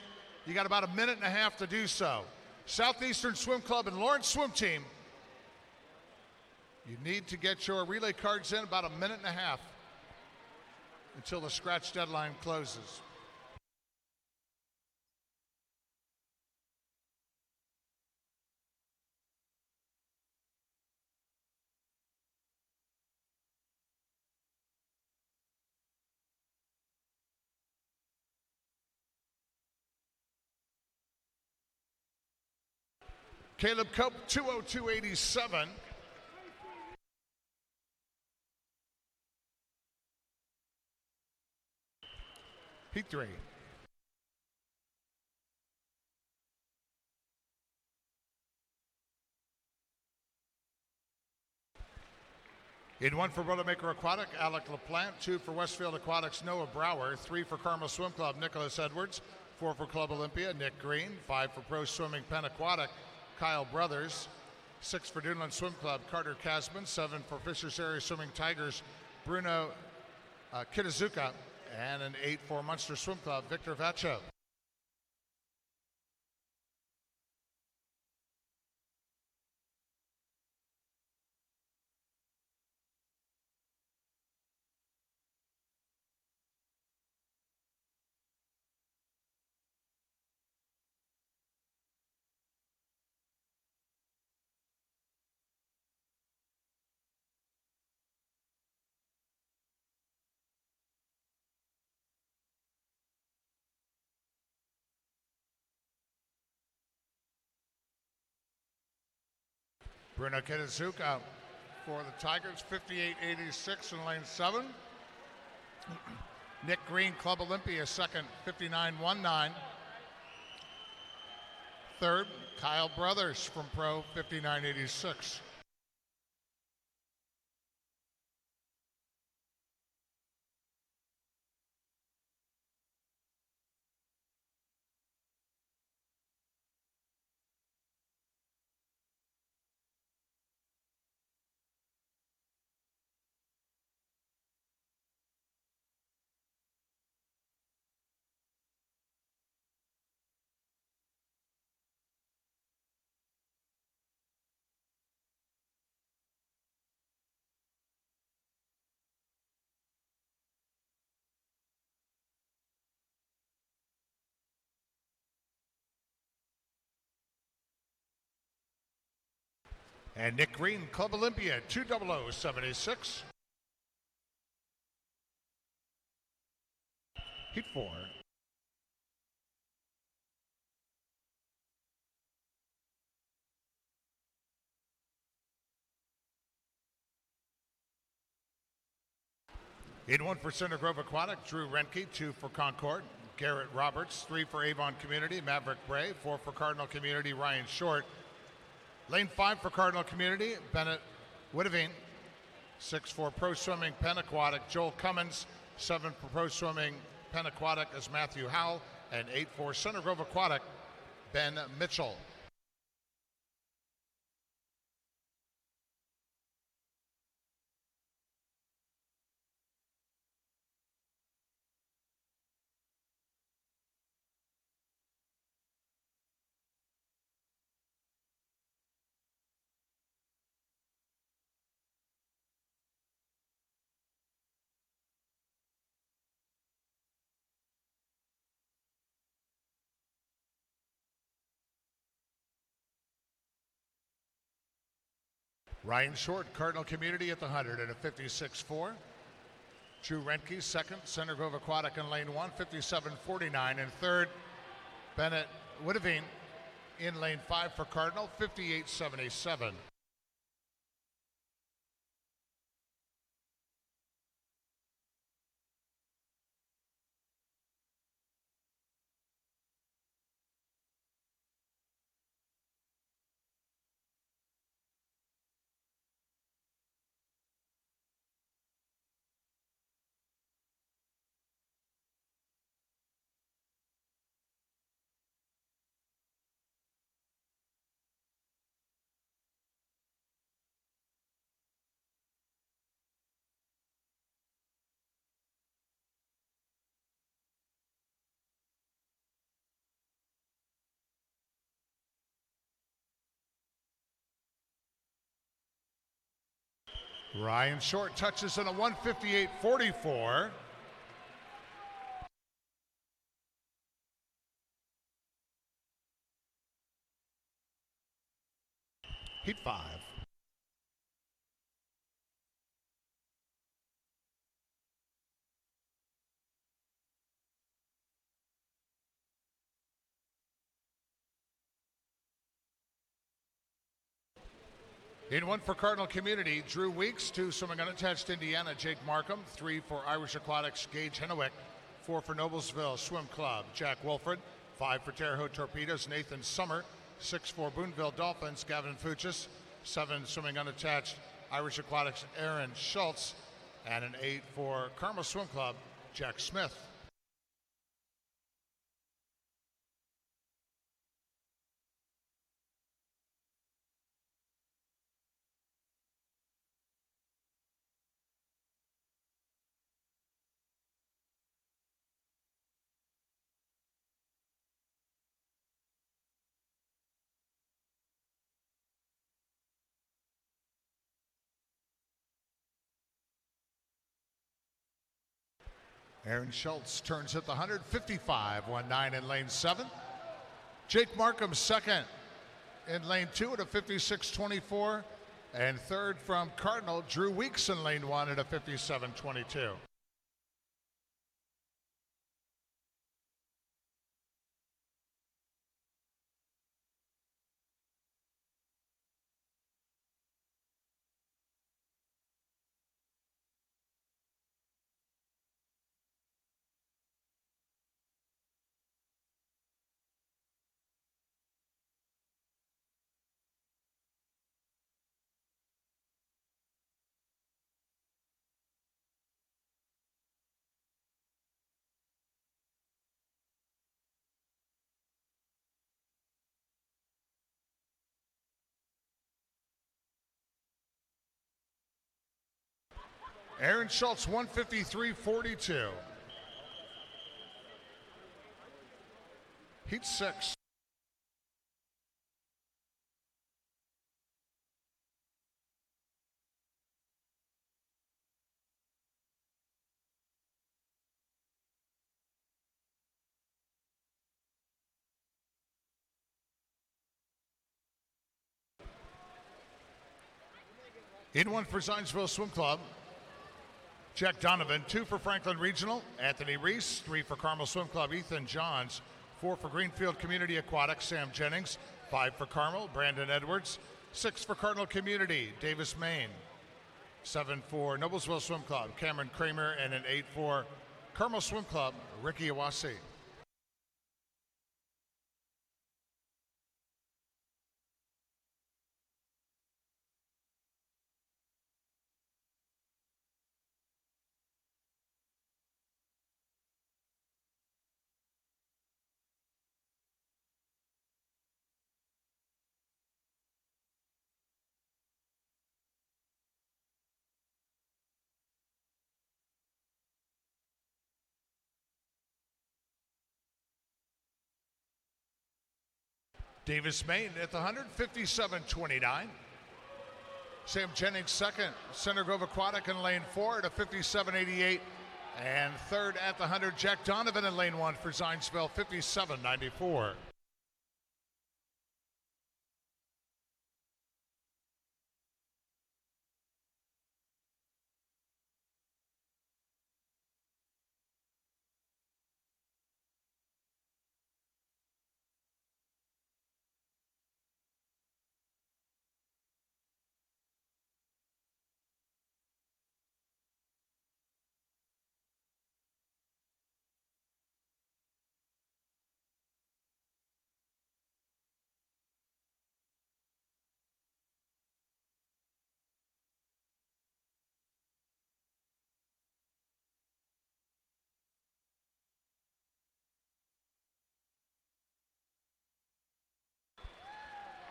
You got about a minute and a half to do so. Southeastern Swim Club and Lawrence Swim Team, you need to get your relay cards in about a minute and a half until the scratch deadline closes. Caleb Cope, 202.87. Heat 3. In 1 for Boilermaker Aquatic, Alec LaPlante. 2 for Westfield Aquatics, Noah Brower. 3 for Carmel Swim Club, Nicholas Edwards. 4 for Club Olympia, Nick Green. 5 for Pro Swimming Penn Aquatic, Kyle Brothers. 6 for Duneland Swim Club, Carter Casman. 7 for Fishers Area Swimming Tigers, Bruno Kitazuka. And an 8-4 Munster Swim Club, Victor Vacho. Bruno Kitazuka for the Tigers, 58.86 in lane 7. Nick Green, Club Olympia, second, 59.19. Third, Kyle Brothers from Pro, 59.86. And Nick Green, Club Olympia, 200.76. Heat 4. In 1 for Center Grove Aquatic, Drew Renke, 2 for Concord. Garrett Roberts, 3 for Avon Community, Maverick Bray, 4 for Cardinal Community, Ryan Short. Lane 5 for Cardinal Community, Bennett Witteveen. 6 for Pro Swimming Penn Aquatic, Joel Cummins. 7 for Pro Swimming Penn Aquatic is Matthew Howell. And 8 for Center Grove Aquatic, Ben Mitchell. Ryan Short, Cardinal Community at the 100 and a 56.4. Drew Renke, second. Center Grove Aquatic in lane 1, 57.49. And third, Bennett Witteveen in lane 5 for Cardinal, 58.77. Ryan Short touches in a 158.44. Heat 5. In 1 for Cardinal Community, Drew Weeks. 2 swimming unattached, Indiana, Jake Markham. 3 for Irish Aquatics, Gage Hennewick. 4 for Noblesville Swim Club, Jack Wolford. 5 for Terre Haute Torpedoes, Nathan Summer. 6 for Boonville Dolphins, Gavin Fuchs. 7 swimming unattached, Irish Aquatics, Aaron Schultz. And an 8 for Carmel Swim Club, Jack Smith. Aaron Schultz turns at the 155.19 in lane 7. Jake Markham second in lane 2 at a 56.24. And third from Cardinal, Drew Weeks in lane 1 at a 57.22. Aaron Schultz, 153.42. Heat 6. In 1 for Zionsville Swim Club, Jack Donovan. 2 for Franklin Regional, Anthony Reese. 3 for Carmel Swim Club, Ethan Johns. 4 for Greenfield Community Aquatics, Sam Jennings. 5 for Carmel, Brandon Edwards. 6 for Cardinal Community, Davis Main. 7 for Noblesville Swim Club, Cameron Kramer. And an 8 for Carmel Swim Club, Ricky Iwasi. Davis Main at the 157.29. Sam Jennings second. Center Grove Aquatic in lane 4 at a 57.88. And third at the 100, Jack Donovan in lane 1 for Zionsville, 57.94.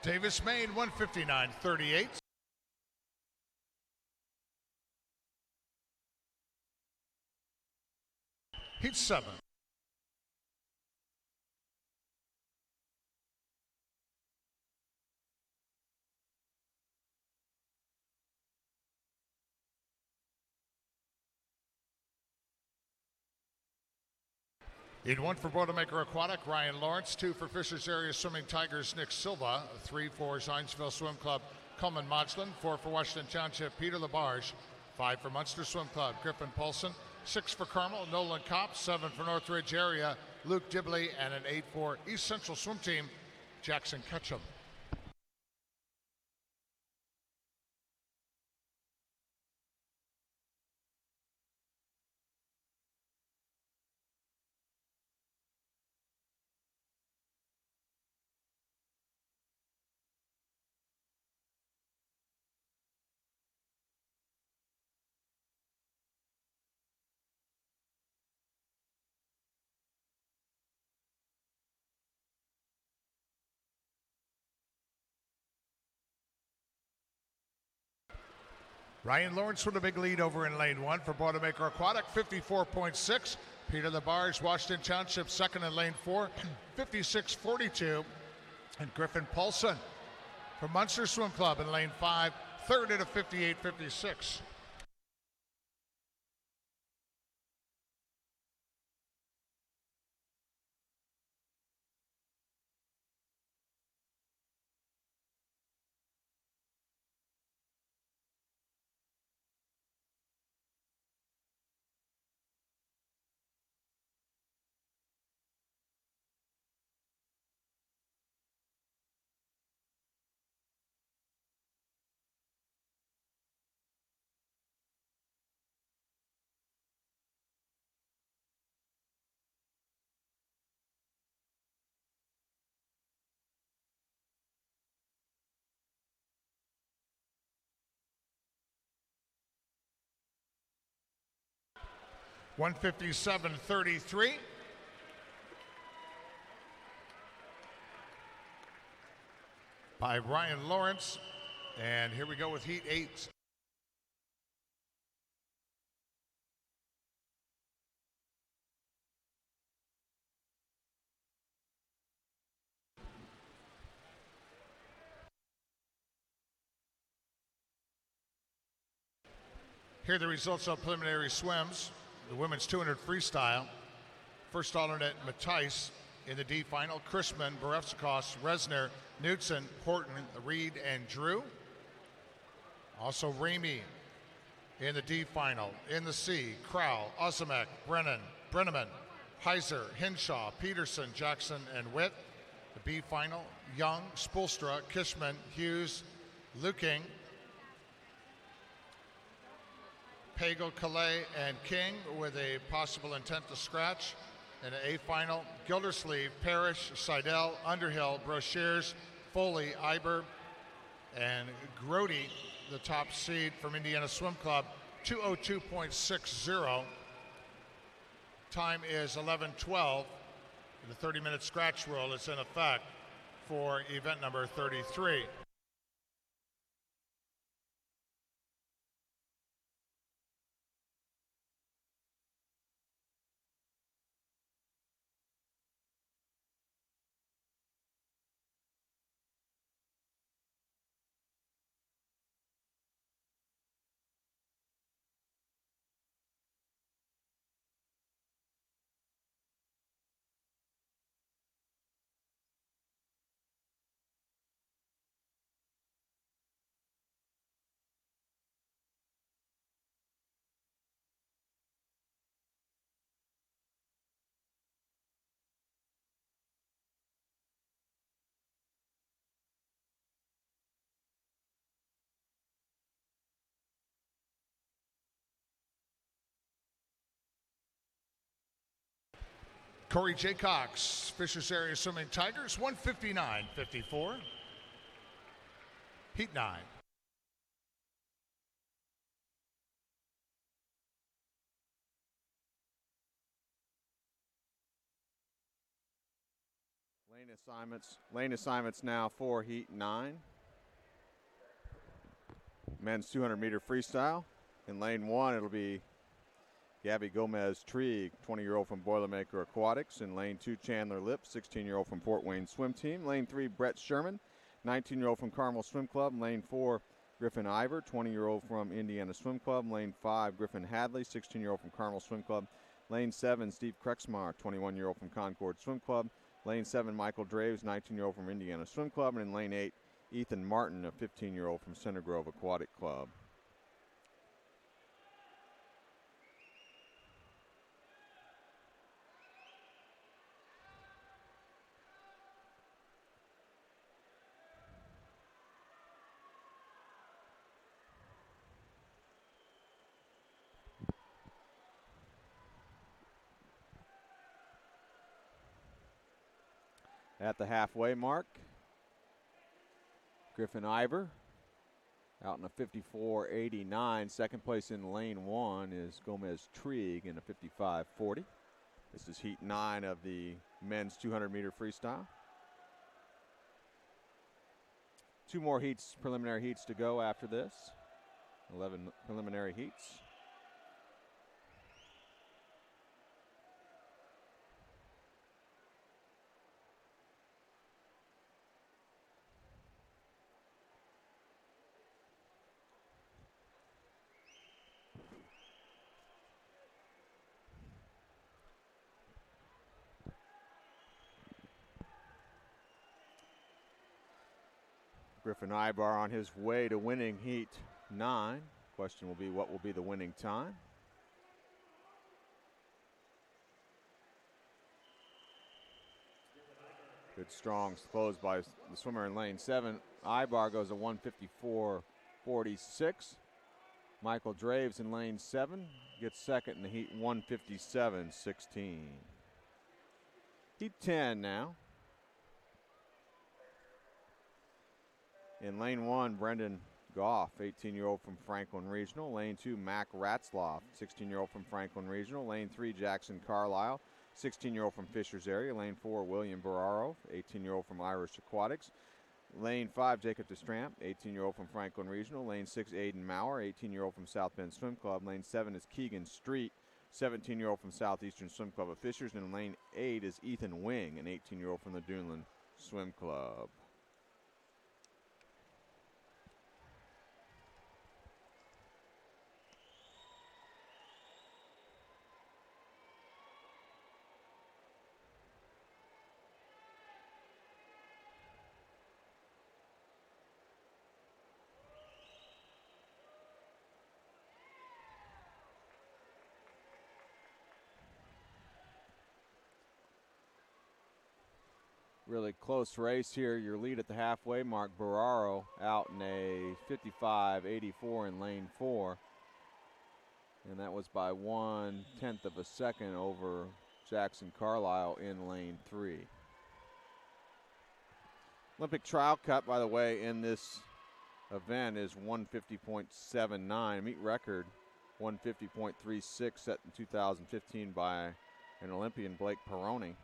Davis Main, 159.38. Heat 7. In 1 for Boilermaker Aquatic, Ryan Lawrence. 2 for Fishers Area Swimming Tigers, Nick Silva. 3 for Zionsville Swim Club, Coleman Modglin. 4 for Washington Township, Peter Labarge. 5 for Munster Swim Club, Griffin Paulson. 6 for Carmel, Nolan Kopp. 7 for Northridge Area, Luke Dibley. And an 8 for East Central Swim Team, Jackson Ketchum. Ryan Lawrence with a big lead over in lane 1 for Boilermaker Aquatic, 54.6. Peter Labarge, Washington Township, second in lane 4, 56.42. And Griffin Paulson from Munster Swim Club in lane 5, third at a 58.56. 157.33. By Ryan Lawrence. And here we go with Heat 8. Here are the results of preliminary swims. The women's 200 freestyle. First alternate, Matthijs in the D final. Chrisman, Borevskos, Resner, Knudsen, Horton, Reed, and Drew. Also Ramey in the D final. In the C, Crowell, Ozimek, Brenneman, Heiser, Hinshaw, Peterson, Jackson, and Witt. The B final, Young, Spoelstra, Kishman, Hughes, Luking, Pagel, Calais, and King with a possible intent to scratch. And an A final, Gildersleeve, Parrish, Seidel, Underhill, Brocheters, Foley, Iber, and Grody, the top seed from Indiana Swim Club, 2:02.60. Time is 11:12. The 30-minute scratch rule is in effect for event number 33. Corey J. Cox, Fishers Area Swimming Tigers, 159.54. Heat 9. Lane assignments now for Heat 9. Men's 200-meter freestyle. In lane 1, it'll be Gabby Gomez-Trieg, 20-year-old from Boilermaker Aquatics. In lane 2, Chandler Lips, 16-year-old from Fort Wayne Swim Team. Lane 3, Brett Sherman, 19-year-old from Carmel Swim Club. Lane 4, Griffin Ivor, 20-year-old from Indiana Swim Club. Lane 5, Griffin Hadley, 16-year-old from Carmel Swim Club. Lane 7, Steve Krexmar, 21-year-old from Concord Swim Club. Lane 7, Michael Draves, 19-year-old from Indiana Swim Club. And in lane 8, Ethan Martin, a 15-year-old from Center Grove Aquatic Club. At the halfway mark, Griffin Ivor out in a 54.89. Second place in lane 1 is Gomez-Trieg in a 55.40. This is Heat 9 of the men's 200-meter freestyle. 2 more heats, preliminary heats to go after this. 11 preliminary heats. Griffin Ivor on his way to winning Heat 9. Question will be, what will be the winning time? Good strong close by the swimmer in lane 7. Ivor goes a 154.46. Michael Draves in lane 7 gets second in the Heat, 157.16. Heat 10 now. In lane 1, Brendan Goff, 18-year-old from Franklin Regional. Lane 2, Mac Ratzloff, 16-year-old from Franklin Regional. Lane 3, Jackson Carlisle, 16-year-old from Fishers area. Lane 4, William Bararo, 18-year-old from Irish Aquatics. Lane 5, Jacob DeStramp, 18-year-old from Franklin Regional. Lane 6, Aiden Maurer, 18-year-old from South Bend Swim Club. Lane 7 is Keegan Street, 17-year-old from Southeastern Swim Club of Fishers. And lane 8 is Ethan Wing, an 18-year-old from the Duneland Swim Club. Really close race here. Your lead at the halfway mark, Bararo, out in a 55.84 in lane 4. And that was by 1/10 of a second over Jackson Carlisle in lane 3. Olympic trial cut, by the way, in this event is 150.79. Meet record 150.36 set in 2015 by an Olympian, Blake Peroni.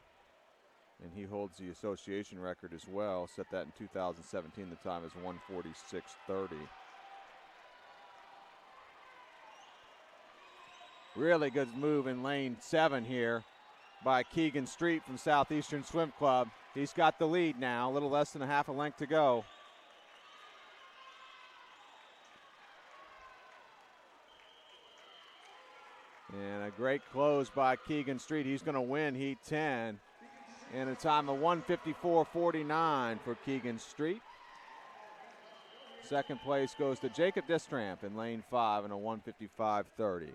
And he holds the association record as well. Set that in 2017. The time is 1:46.30. Really good move in lane 7 here by Keegan Street from Southeastern Swim Club. He's got the lead now, a little less than a half a length to go. And a great close by Keegan Street. He's going to win Heat 10. And a time of 1:54.49 for Keegan Street. Second place goes to Jacob Destramp in lane 5 in a 1:55.30.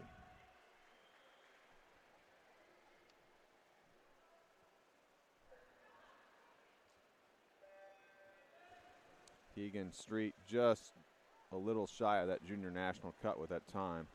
Keegan Street just a little shy of that junior national cut with that time.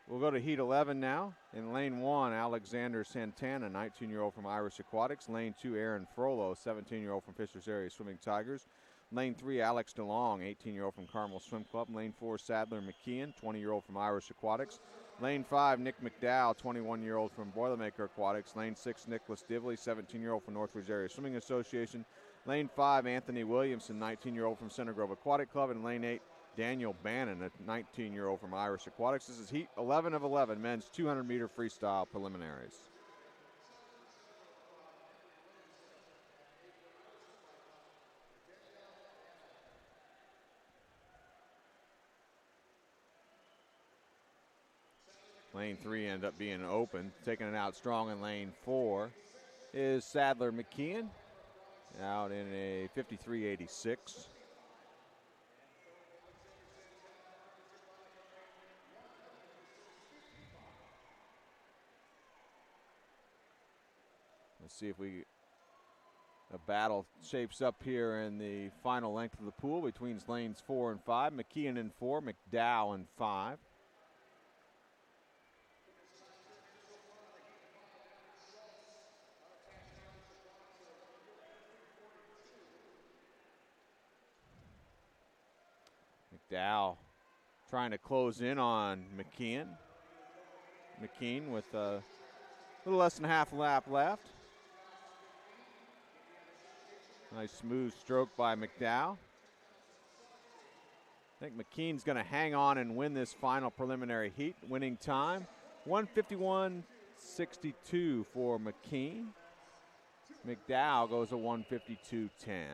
We'll go to Heat 11 now. In lane 1, Alexander Santana, 19-year-old from Irish Aquatics. Lane 2, Aaron Frollo, 17-year-old from Fishers Area Swimming Tigers. Lane 3, Alex DeLong, 18-year-old from Carmel Swim Club. Lane 4, Sadler McKeon, 20-year-old from Irish Aquatics. Lane 5, Nick McDowell, 21-year-old from Boilermaker Aquatics. Lane 6, Nicholas Divley, 17-year-old from Northridge Area Swimming Association. Lane 5, Anthony Williamson, 19-year-old from Center Grove Aquatic Club. And lane 8, Daniel Bannon, a 19-year-old from Irish Aquatics. This is Heat 11 of 11, men's 200-meter freestyle preliminaries. Lane 3 ended up being open. Taking it out strong in lane 4 is Sadler McKeon, out in a 53.86. Let's see if a battle shapes up here in the final length of the pool between lanes 4 and 5. McKeon in 4, McDowell in 5. McDowell trying to close in on McKeon. McKeon with a little less than half a lap left. Nice smooth stroke by McDowell. I think McKean's going to hang on and win this final preliminary heat. Winning time, 1:51.62 for McKean. McDowell goes a 1:52.10.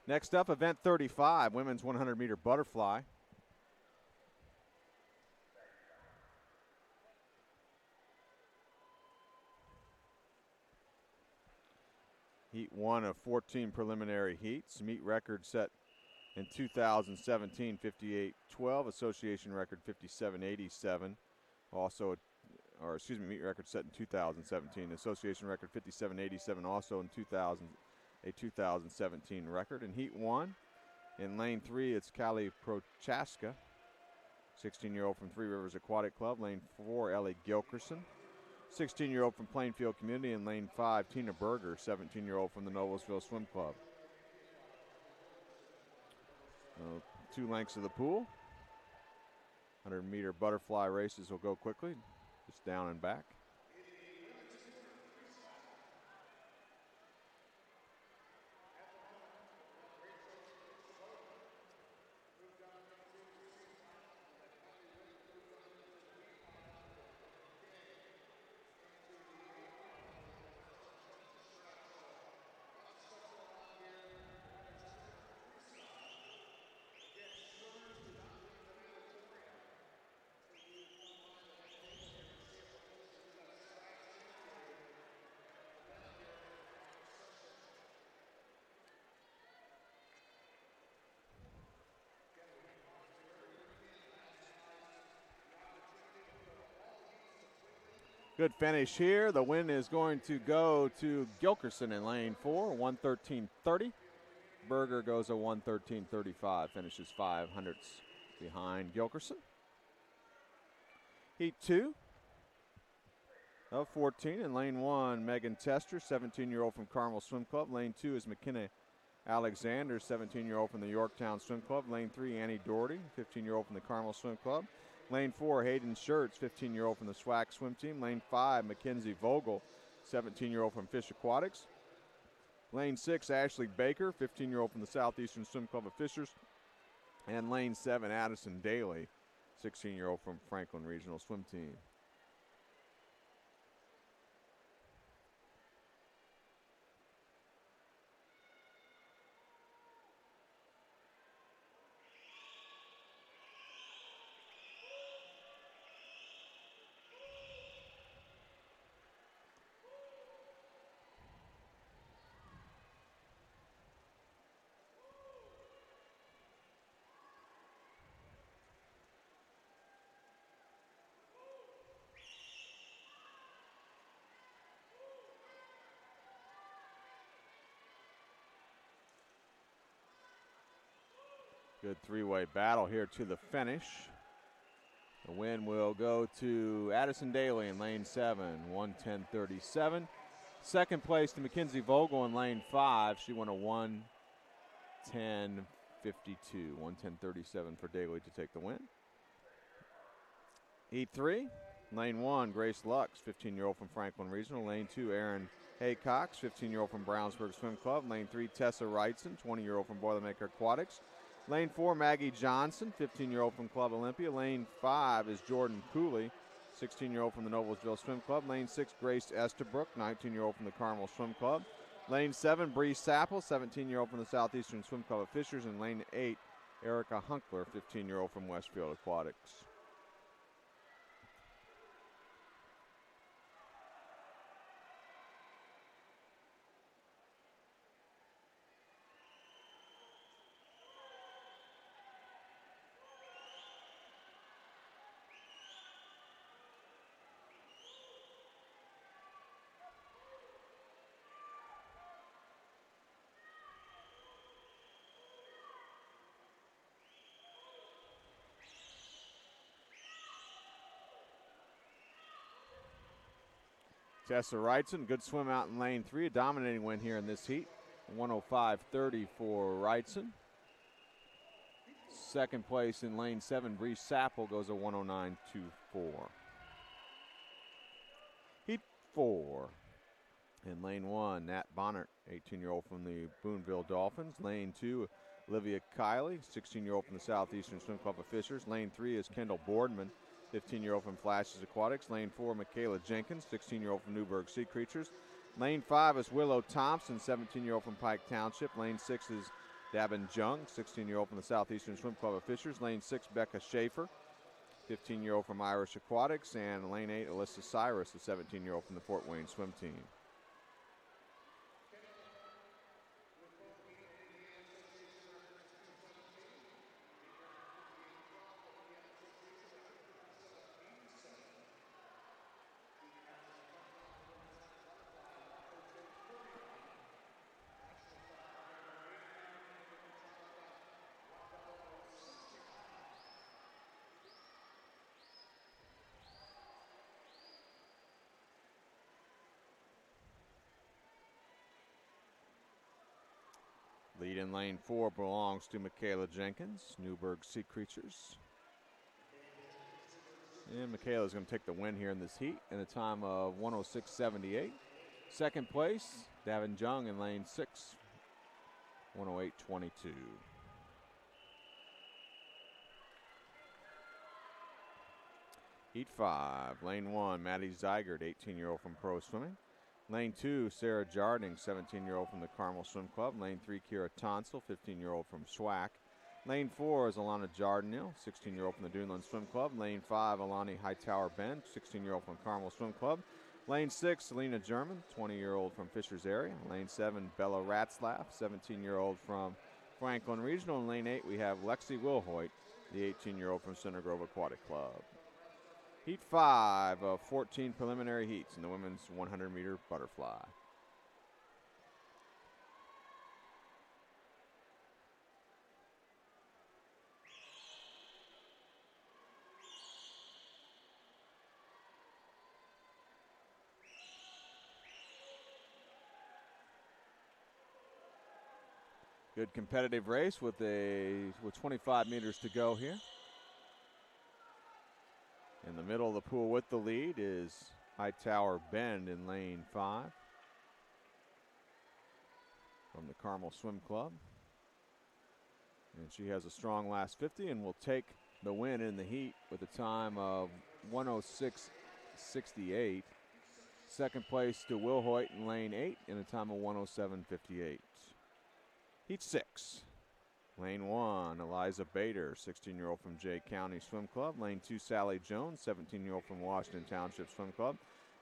Next up, event 35, women's 100-meter butterfly. Heat 1 of 14 preliminary heats. Meet record set in 2017, 58.12. Association record 57.87. Also, meet record set in 2017. Association record 57.87. Also in 2000, a 2017 record. In Heat 1, in lane 3, it's Callie Prochaska, 16-year-old from Three Rivers Aquatic Club. Lane 4, Ellie Gilkerson. 16-year-old from Plainfield Community. In lane 5, Tina Berger, 17-year-old from the Noblesville Swim Club. 2 lengths of the pool. 100-meter butterfly races will go quickly, just down and back. Good finish here. The win is going to go to Gilkerson in lane 4, 1:13.30. Berger goes a 1:13.35, finishes 500ths behind Gilkerson. Heat 2 of 14 in lane 1, Megan Tester, 17-year-old from Carmel Swim Club. Lane 2 is McKenna Alexander, 17-year-old from the Yorktown Swim Club. Lane 3, Annie Doherty, 15-year-old from the Carmel Swim Club. Lane 4, Hayden Schertz, 15-year-old from the SWAC Swim Team. Lane 5, Mackenzie Vogel, 17-year-old from Fish Aquatics. Lane 6, Ashley Baker, 15-year-old from the Southeastern Swim Club of Fishers. And lane 7, Addison Daly, 16-year-old from Franklin Regional Swim Team. Good 3-way battle here to the finish. The win will go to Addison Daly in lane 7, 1:10.37. Second place to Mackenzie Vogel in lane 5. She won a 1:10.52, 1:10.37 for Daly to take the win. Heat 3, lane 1, Grace Lux, 15-year-old from Franklin Regional. Lane 2, Erin Haycox, 15-year-old from Brownsburg Swim Club. Lane 3, Tessa Wrightson, 20-year-old from Boilermaker Aquatics. Lane 4, Maggie Johnson, 15-year-old from Club Olympia. Lane 5 is Jordan Cooley, 16-year-old from the Noblesville Swim Club. Lane 6, Grace Estabrook, 19-year-old from the Carmel Swim Club. Lane 7, Bree Sapple, 17-year-old from the Southeastern Swim Club of Fishers. And lane 8, Erica Hunkler, 15-year-old from Westfield Aquatics. Tessa Wrightson, good swim out in lane 3, a dominating win here in this heat. 105.30 for Wrightson. Second place in lane 7, Bree Sapple goes a 109.24. Heat 4. In lane 1, Nat Bonnert, 18-year-old from the Boonville Dolphins. Lane 2, Olivia Kiley, 16-year-old from the Southeastern Swim Club of Fishers. Lane 3 is Kendall Boardman, 15-year-old from Flashes Aquatics. Lane 4, Michaela Jenkins, 16-year-old from Newburgh Sea Creatures. Lane 5 is Willow Thompson, 17-year-old from Pike Township. Lane 6 is Davin Jung, 16-year-old from the Southeastern Swim Club of Fishers. Lane 6, Becca Schaefer, 15-year-old from Irish Aquatics. And lane 8, Alyssa Cyrus, a 17-year-old from the Fort Wayne Swim Team. Lead in lane 4 belongs to Michaela Jenkins, Newburgh Sea Creatures. And Michaela's going to take the win here in this heat in a time of 106.78. Second place, Davin Jung in lane 6, 108.22. Heat 5, lane 1, Maddie Zeigert, 18-year-old from Pro Swimming. Lane 2, Sarah Jarding, 17-year-old from the Carmel Swim Club. Lane 3, Kira Tonsel, 15-year-old from SWAC. Lane 4 is Alana Jardinil, 16-year-old from the Duneland Swim Club. Lane 5, Alani Hightower Bend, 16-year-old from Carmel Swim Club. Lane 6, Selena German, 20-year-old from Fishers area. Lane 7, Bella Ratzlaff, 17-year-old from Franklin Regional. In lane 8, we have Lexi Wilhoit, the 18-year-old from Center Grove Aquatic Club. Heat 5 of 14 preliminary heats in the women's 100-meter butterfly. Good competitive race with 25 meters to go here. In the middle of the pool with the lead is Hightower Bend in lane 5 from the Carmel Swim Club. And she has a strong last 50 and will take the win in the heat with a time of 106.68. Second place to Wilhoit in lane 8 in a time of 107.58. Heat 6. Lane 1, Eliza Bader, 16-year-old from Jay County Swim Club. Lane 2, Sally Jones, 17-year-old from Washington Township Swim Club.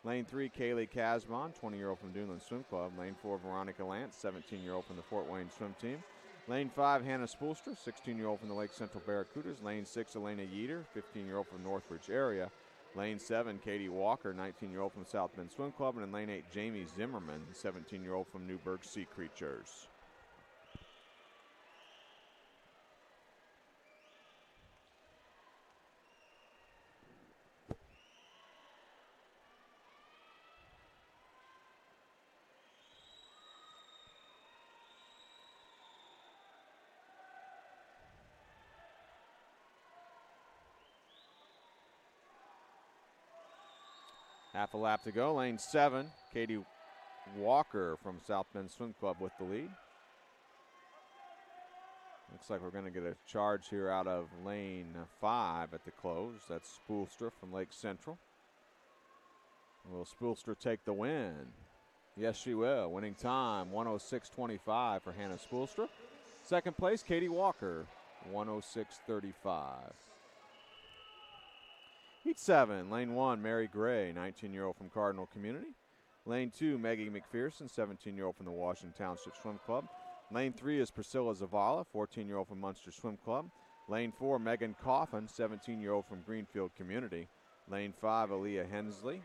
Lane 3, Kaylee Casbon, 20-year-old from Duneland Swim Club. Lane 4, Veronica Lance, 17-year-old from the Fort Wayne Swim Team. Lane 5, Hannah Spoolstra, 16-year-old from the Lake Central Barracudas. Lane 6, Elena Yeater, 15-year-old from Northbridge area. Lane 7, Katie Walker, 19-year-old from South Bend Swim Club. And in lane 8, Jamie Zimmerman, 17-year-old from Newburgh Sea Creatures. Half a lap to go. Lane 7, Katie Walker from South Bend Swim Club with the lead. Looks like we're going to get a charge here out of lane 5 at the close. That's Spoolstra from Lake Central. Will Spoolstra take the win? Yes, she will. Winning time, 106.25 for Hannah Spoolstra. Second place, Katie Walker, 106.35. Heat 7, lane 1, Mary Gray, 19-year-old from Cardinal Community. Lane 2, Maggie McPherson, 17-year-old from the Washington Township Swim Club. Lane 3 is Priscilla Zavala, 14-year-old from Munster Swim Club. Lane 4, Megan Coffin, 17-year-old from Greenfield Community. Lane 5, Aaliyah Hensley,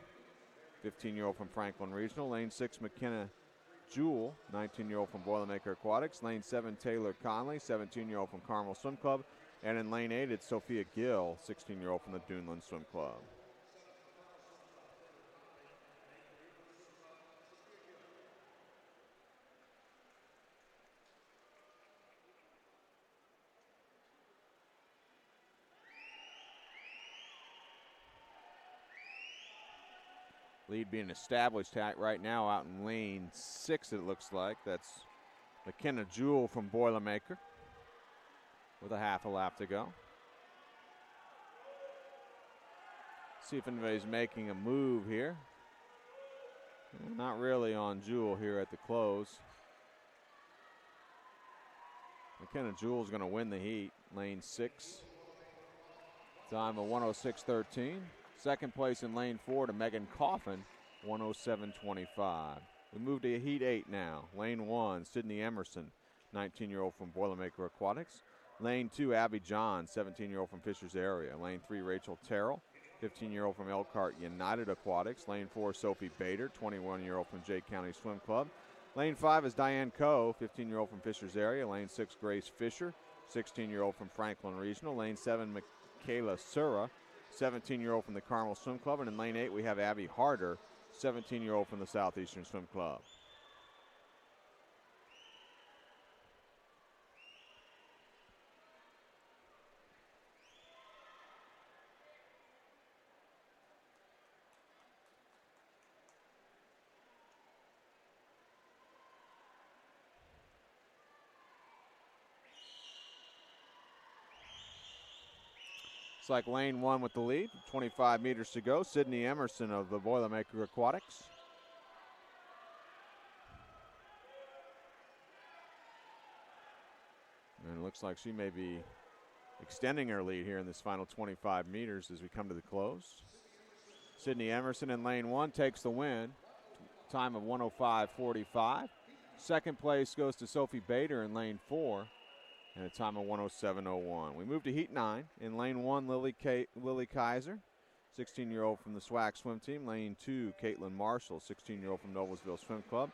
15-year-old from Franklin Regional. Lane 6, McKenna Jewell, 19-year-old from Boilermaker Aquatics. Lane 7, Taylor Conley, 17-year-old from Carmel Swim Club. And in lane 8, it's Sophia Gill, 16-year-old from the Duneland Swim Club. Lead being established right now out in lane 6, it looks like. That's McKenna Jewell from Boilermaker with a half a lap to go. See if anybody's making a move here. Not really on Jewell here at the close. McKenna Jewell's going to win the heat, lane 6. Time of 106.13. Second place in lane 4 to Megan Coffin, 107.25. We move to heat 8 now. Lane 1, Sydney Emerson, 19-year-old from Boilermaker Aquatics. Lane 2, Abby John, 17-year-old from Fishers area. Lane 3, Rachel Terrell, 15-year-old from Elkhart United Aquatics. Lane 4, Sophie Bader, 21-year-old from Jay County Swim Club. Lane 5 is Diane Coe, 15-year-old from Fishers area. Lane 6, Grace Fisher, 16-year-old from Franklin Regional. Lane 7, Michaela Sura, 17-year-old from the Carmel Swim Club. And in lane 8, we have Abby Harder, 17-year-old from the Southeastern Swim Club. It's like lane 1 with the lead, 25 meters to go. Sydney Emerson of the Boilermaker Aquatics. And it looks like she may be extending her lead here in this final 25 meters as we come to the close. Sydney Emerson in lane 1 takes the win. Time of 105.45. Second place goes to Sophie Bader in lane 4 and a time of 107.01. We move to heat 9. In lane 1, Lily Kaiser, 16-year-old from the SWAC swim team. Lane 2, Caitlin Marshall, 16-year-old from Noblesville Swim Club.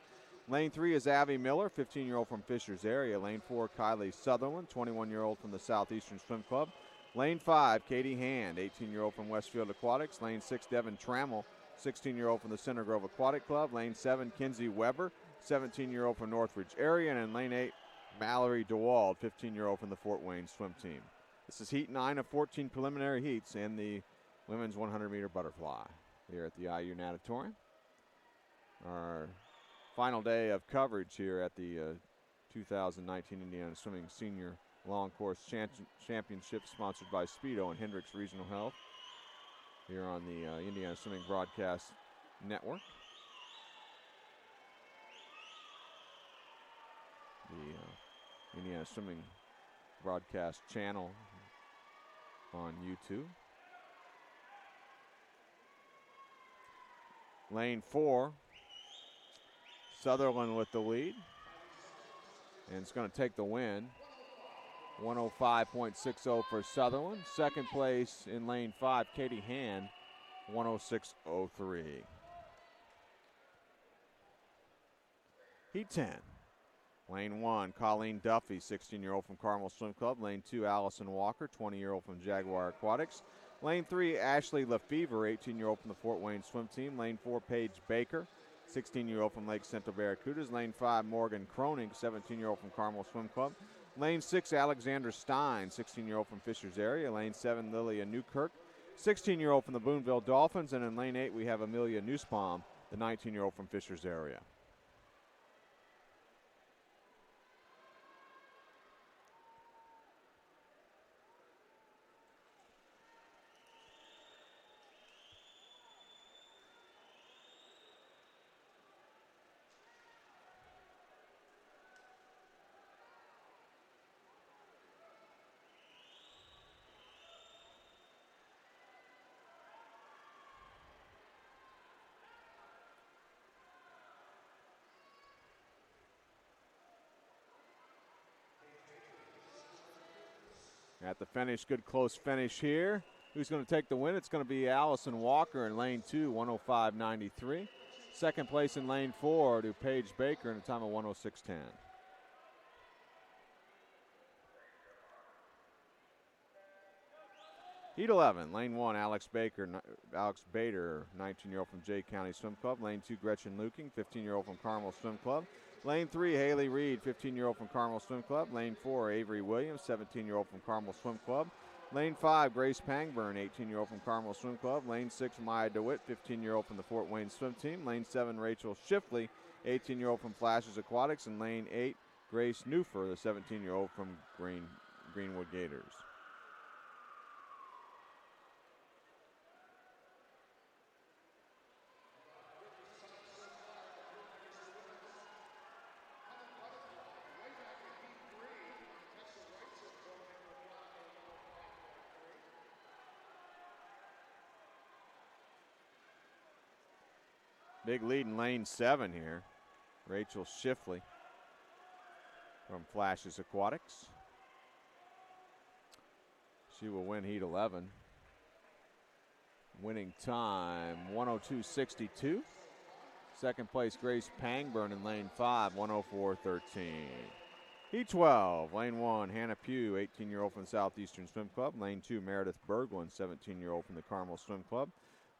Lane 3 is Abby Miller, 15-year-old from Fishers area. Lane 4, Kylie Sutherland, 21-year-old from the Southeastern Swim Club. Lane 5, Katie Hand, 18-year-old from Westfield Aquatics. Lane 6, Devin Trammell, 16-year-old from the Center Grove Aquatic Club. Lane 7, Kinsey Weber, 17-year-old from Northridge area. And in lane 8, Mallory DeWald, 15-year-old from the Fort Wayne swim team. This is heat 9 of 14 preliminary heats in the women's 100-meter butterfly here at the IU Natatorium. Our final day of coverage here at the 2019 Indiana Swimming Senior Long Course Championship, sponsored by Speedo and Hendricks Regional Health here on the Indiana Swimming Broadcast Network. The Indiana Swimming Broadcast channel on YouTube. Lane 4, Sutherland with the lead, and it's going to take the win. 105.60 for Sutherland. Second place in lane 5, Katie Hand, 106.03. Heat 10. Lane 1, Colleen Duffy, 16-year-old from Carmel Swim Club. Lane 2, Allison Walker, 20-year-old from Jaguar Aquatics. Lane 3, Ashley Lefevre, 18-year-old from the Fort Wayne Swim Team. Lane 4, Paige Baker, 16-year-old from Lake Central Barracudas. Lane 5, Morgan Croning, 17-year-old from Carmel Swim Club. Lane 6, Alexander Stein, 16-year-old from Fishers area. Lane 7, Lilia Newkirk, 16-year-old from the Boonville Dolphins. And in lane 8, we have Amelia Nussbaum, the 19-year-old from Fishers area. At the finish, good close finish here. Who's going to take the win? It's going to be Allison Walker in lane 2, 105.93. Second place in lane 4 to Paige Baker in a time of 106.10. Heat 11, lane 1, Alex Bader, 19-year-old from Jay County Swim Club. Lane 2, Gretchen Luking, 15-year-old from Carmel Swim Club. Lane 3, Haley Reed, 15-year-old from Carmel Swim Club. Lane 4, Avery Williams, 17-year-old from Carmel Swim Club. Lane 5, Grace Pangburn, 18-year-old from Carmel Swim Club. Lane 6, Maya DeWitt, 15-year-old from the Fort Wayne Swim Team. Lane 7, Rachel Shifley, 18-year-old from Flashes Aquatics. And lane 8, Grace Newfer, the 17-year-old from Greenwood Gators. Big lead in lane 7 here. Rachel Shifley from Flashes Aquatics. She will win heat 11. Winning time, 102.62. Second place, Grace Pangburn in lane 5, 104.13. Heat 12, lane 1, Hannah Pugh, 18-year-old from Southeastern Swim Club. Lane 2, Meredith Berglund, 17-year-old from the Carmel Swim Club.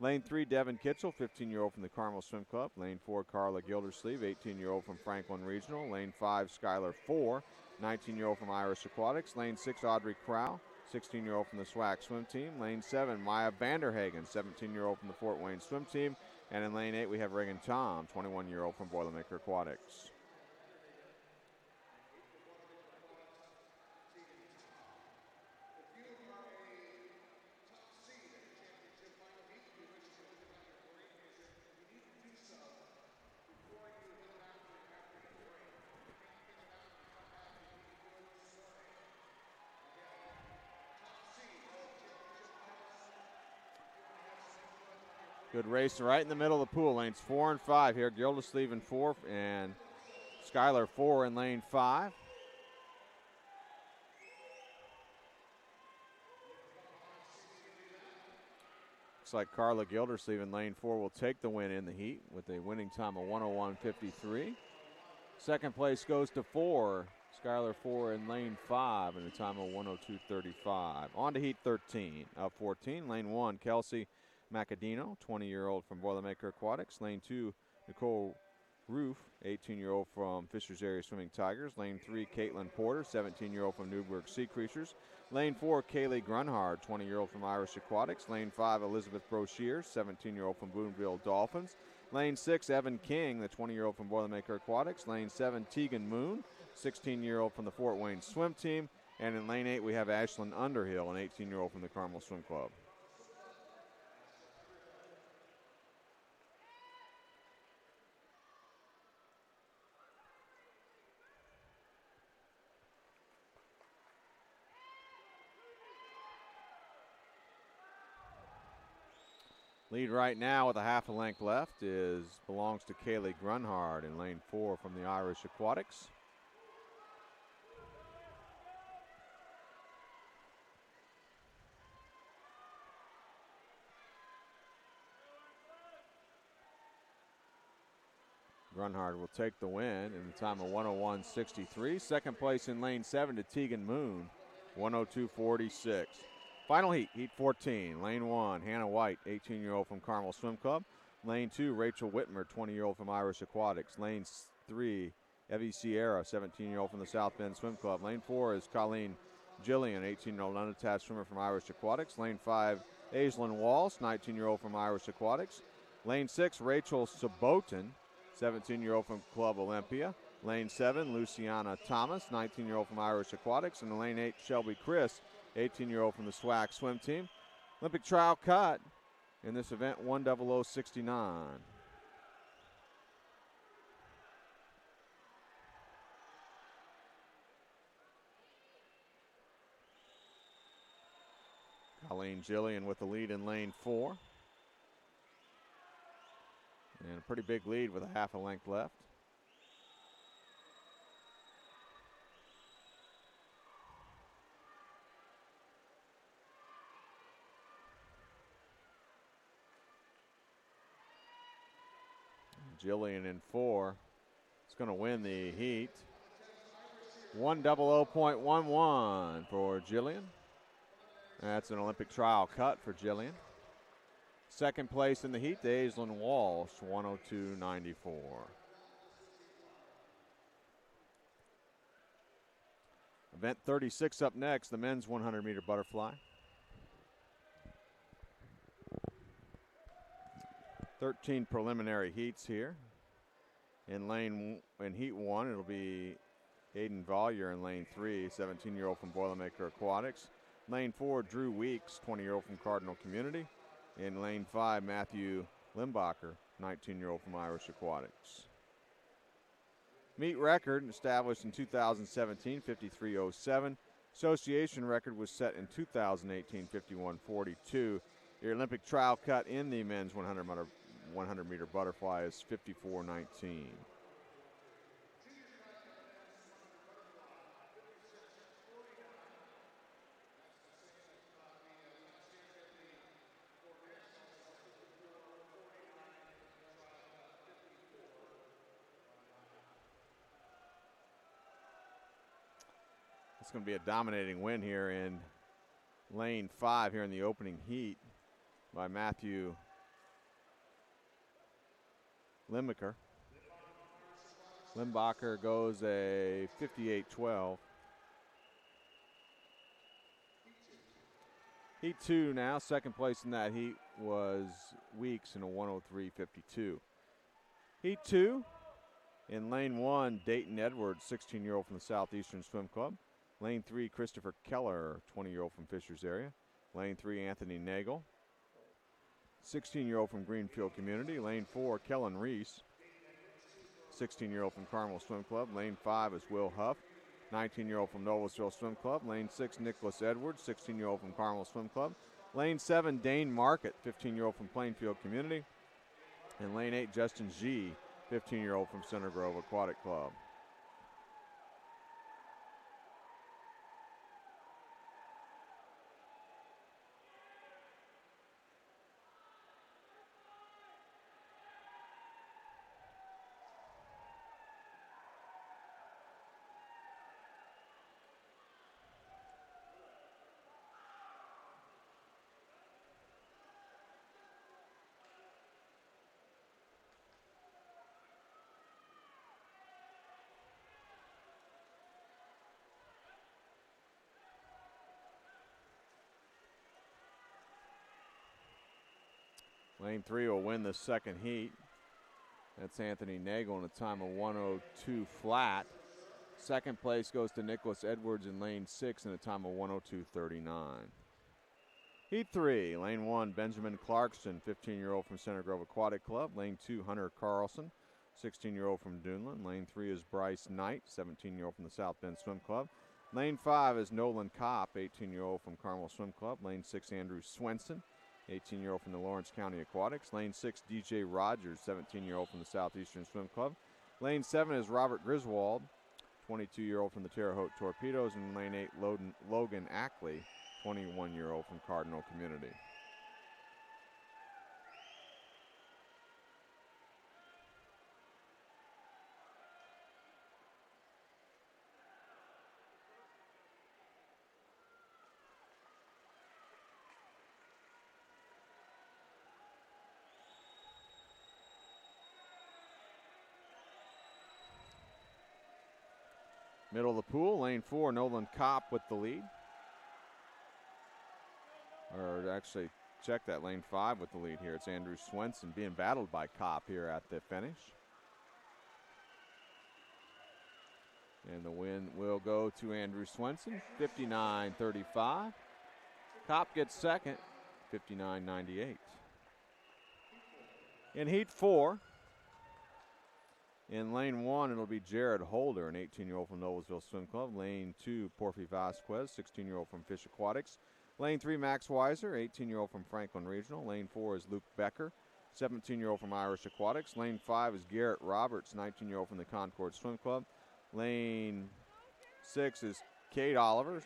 Lane 3, Devin Kitchell, 15-year-old from the Carmel Swim Club. Lane 4, Carla Gildersleeve, 18-year-old from Franklin Regional. Lane 5, Skylar 4, 19-year-old from Irish Aquatics. Lane 6, Audrey Crow, 16-year-old from the SWAC Swim Team. Lane 7, Maya Vanderhagen, 17-year-old from the Fort Wayne Swim Team. And in lane 8, we have Reagan Tom, 21-year-old from Boilermaker Aquatics. Good race right in the middle of the pool. Lanes 4 and 5 here. Gildersleeve in 4 and Skylar 4 in lane 5. Looks like Carla Gildersleeve in lane 4 will take the win in the heat with a winning time of 101.53. Second place goes to 4. Skylar 4 in lane 5 and a time of 102.35. On to heat 13 of 14. Lane 1, Kelsey Macadino, 20-year-old from Boilermaker Aquatics. Lane 2, Nicole Roof, 18-year-old from Fishers Area Swimming Tigers. Lane 3, Caitlin Porter, 17-year-old from Newburgh Sea Creatures. Lane 4, Kaylee Grunhard, 20-year-old from Irish Aquatics. Lane 5, Elizabeth Broshier, 17-year-old from Boonville Dolphins. Lane 6, Evan King, the 20-year-old from Boilermaker Aquatics. Lane 7, Tegan Moon, 16-year-old from the Fort Wayne Swim Team. And in lane 8, we have Ashlyn Underhill, an 18-year-old from the Carmel Swim Club. Lead right now with a half a length left belongs to Kaylee Grunhard in lane 4 from the Irish Aquatics. Grunhard will take the win in the time of 101.63. Second place in lane 7 to Tegan Moon, 102.46. Final heat, heat 14. Lane 1, Hannah White, 18-year-old from Carmel Swim Club. Lane 2, Rachel Whitmer, 20-year-old from Irish Aquatics. Lane 3, Evie Sierra, 17-year-old from the South Bend Swim Club. Lane 4 is Colleen Gillian, 18-year-old unattached swimmer from Irish Aquatics. Lane 5, Aislinn Walsh, 19-year-old from Irish Aquatics. Lane 6, Rachel Sabotin, 17-year-old from Club Olympia. Lane 7, Luciana Thomas, 19-year-old from Irish Aquatics. And in lane 8, Shelby Chris, 18-year-old from the SWAC swim team. Olympic trial cut in this event, 10069. Colleen Gillian with the lead in lane 4. And a pretty big lead with a half a length left. Jillian in 4 is going to win the heat. 100.11 for Jillian. That's an Olympic trial cut for Jillian. Second place in the heat to Aislinn Walsh, 102.94. Event 36 up next, the men's 100-meter butterfly. 13 preliminary heats here. In heat 1, it'll be Aiden Vollier in lane 3, 17-year-old from Boilermaker Aquatics. Lane 4, Drew Weeks, 20-year-old from Cardinal Community. In lane 5, Matthew Limbacher, 19-year-old from Irish Aquatics. Meet record established in 2017, 53.07. Association record was set in 2018, 51.42. Your Olympic trial cut in the men's 100-meter butterfly is 54.19. It's going to be a dominating win here in lane 5 here in the opening heat by Matthew Limbacher. Limbacher goes a 58.12. Heat 2 now. Second place in that heat was Weeks in a 103.52. Heat 2 in lane 1, Dayton Edwards, 16-year-old from the Southeastern Swim Club. Lane 3, Christopher Keller, 20-year-old from Fishers area. Lane 3, Anthony Nagel, 16-year-old from Greenfield Community. Lane 4, Kellen Reese, 16-year-old from Carmel Swim Club. Lane 5 is Will Huff, 19-year-old from Noblesville Swim Club. Lane 6, Nicholas Edwards, 16-year-old from Carmel Swim Club. Lane 7, Dane Market, 15-year-old from Plainfield Community. And lane 8, Justin G., 15-year-old from Center Grove Aquatic Club. Lane 3 will win the second heat. That's Anthony Nagel in a time of 102 flat. Second place goes to Nicholas Edwards in lane 6 in a time of 102.39. Heat 3, lane 1, Benjamin Clarkson, 15-year-old from Center Grove Aquatic Club. Lane 2, Hunter Carlson, 16-year-old from Dunlin. Lane 3 is Bryce Knight, 17-year-old from the South Bend Swim Club. Lane 5 is Nolan Kopp, 18-year-old from Carmel Swim Club. Lane 6, Andrew Swenson, 18-year-old from the Lawrence County Aquatics. Lane 6, DJ Rogers, 17-year-old from the Southeastern Swim Club. Lane 7 is Robert Griswold, 22-year-old from the Terre Haute Torpedoes. And lane 8, Logan Ackley, 21-year-old from Cardinal Community. Middle of the pool, lane 4, Nolan Kopp with the lead. Or actually, check that, lane 5 with the lead here. It's Andrew Swenson being battled by Kopp here at the finish. And the win will go to Andrew Swenson, 59.35. Kopp gets second, 59.98. In Heat 4, in lane 1, it'll be Jared Holder, an 18-year-old from Noblesville Swim Club. Lane 2, Porfi Vasquez, 16-year-old from Fish Aquatics. Lane 3, Max Weiser, 18-year-old from Franklin Regional. Lane 4 is Luke Becker, 17-year-old from Irish Aquatics. Lane 5 is Garrett Roberts, 19-year-old from the Concord Swim Club. Lane 6 is Kate Oliver,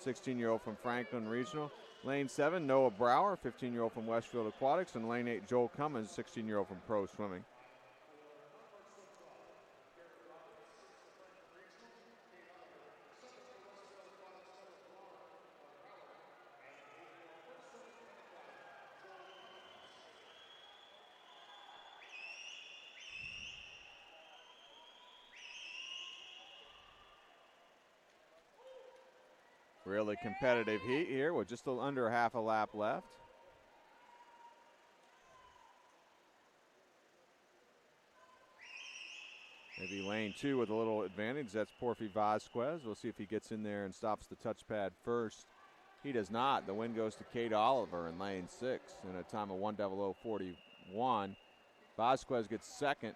16-year-old from Franklin Regional. Lane 7, Noah Brower, 15-year-old from Westfield Aquatics. And lane 8, Joel Cummins, 16-year-old from Pro Swimming. Really competitive heat here with just under half a lap left. Maybe lane 2 with a little advantage. That's Porfi Vasquez. We'll see if he gets in there and stops the touchpad first. He does not. The win goes to Kate Oliver in lane 6 in a time of 1:00.41. Vasquez gets second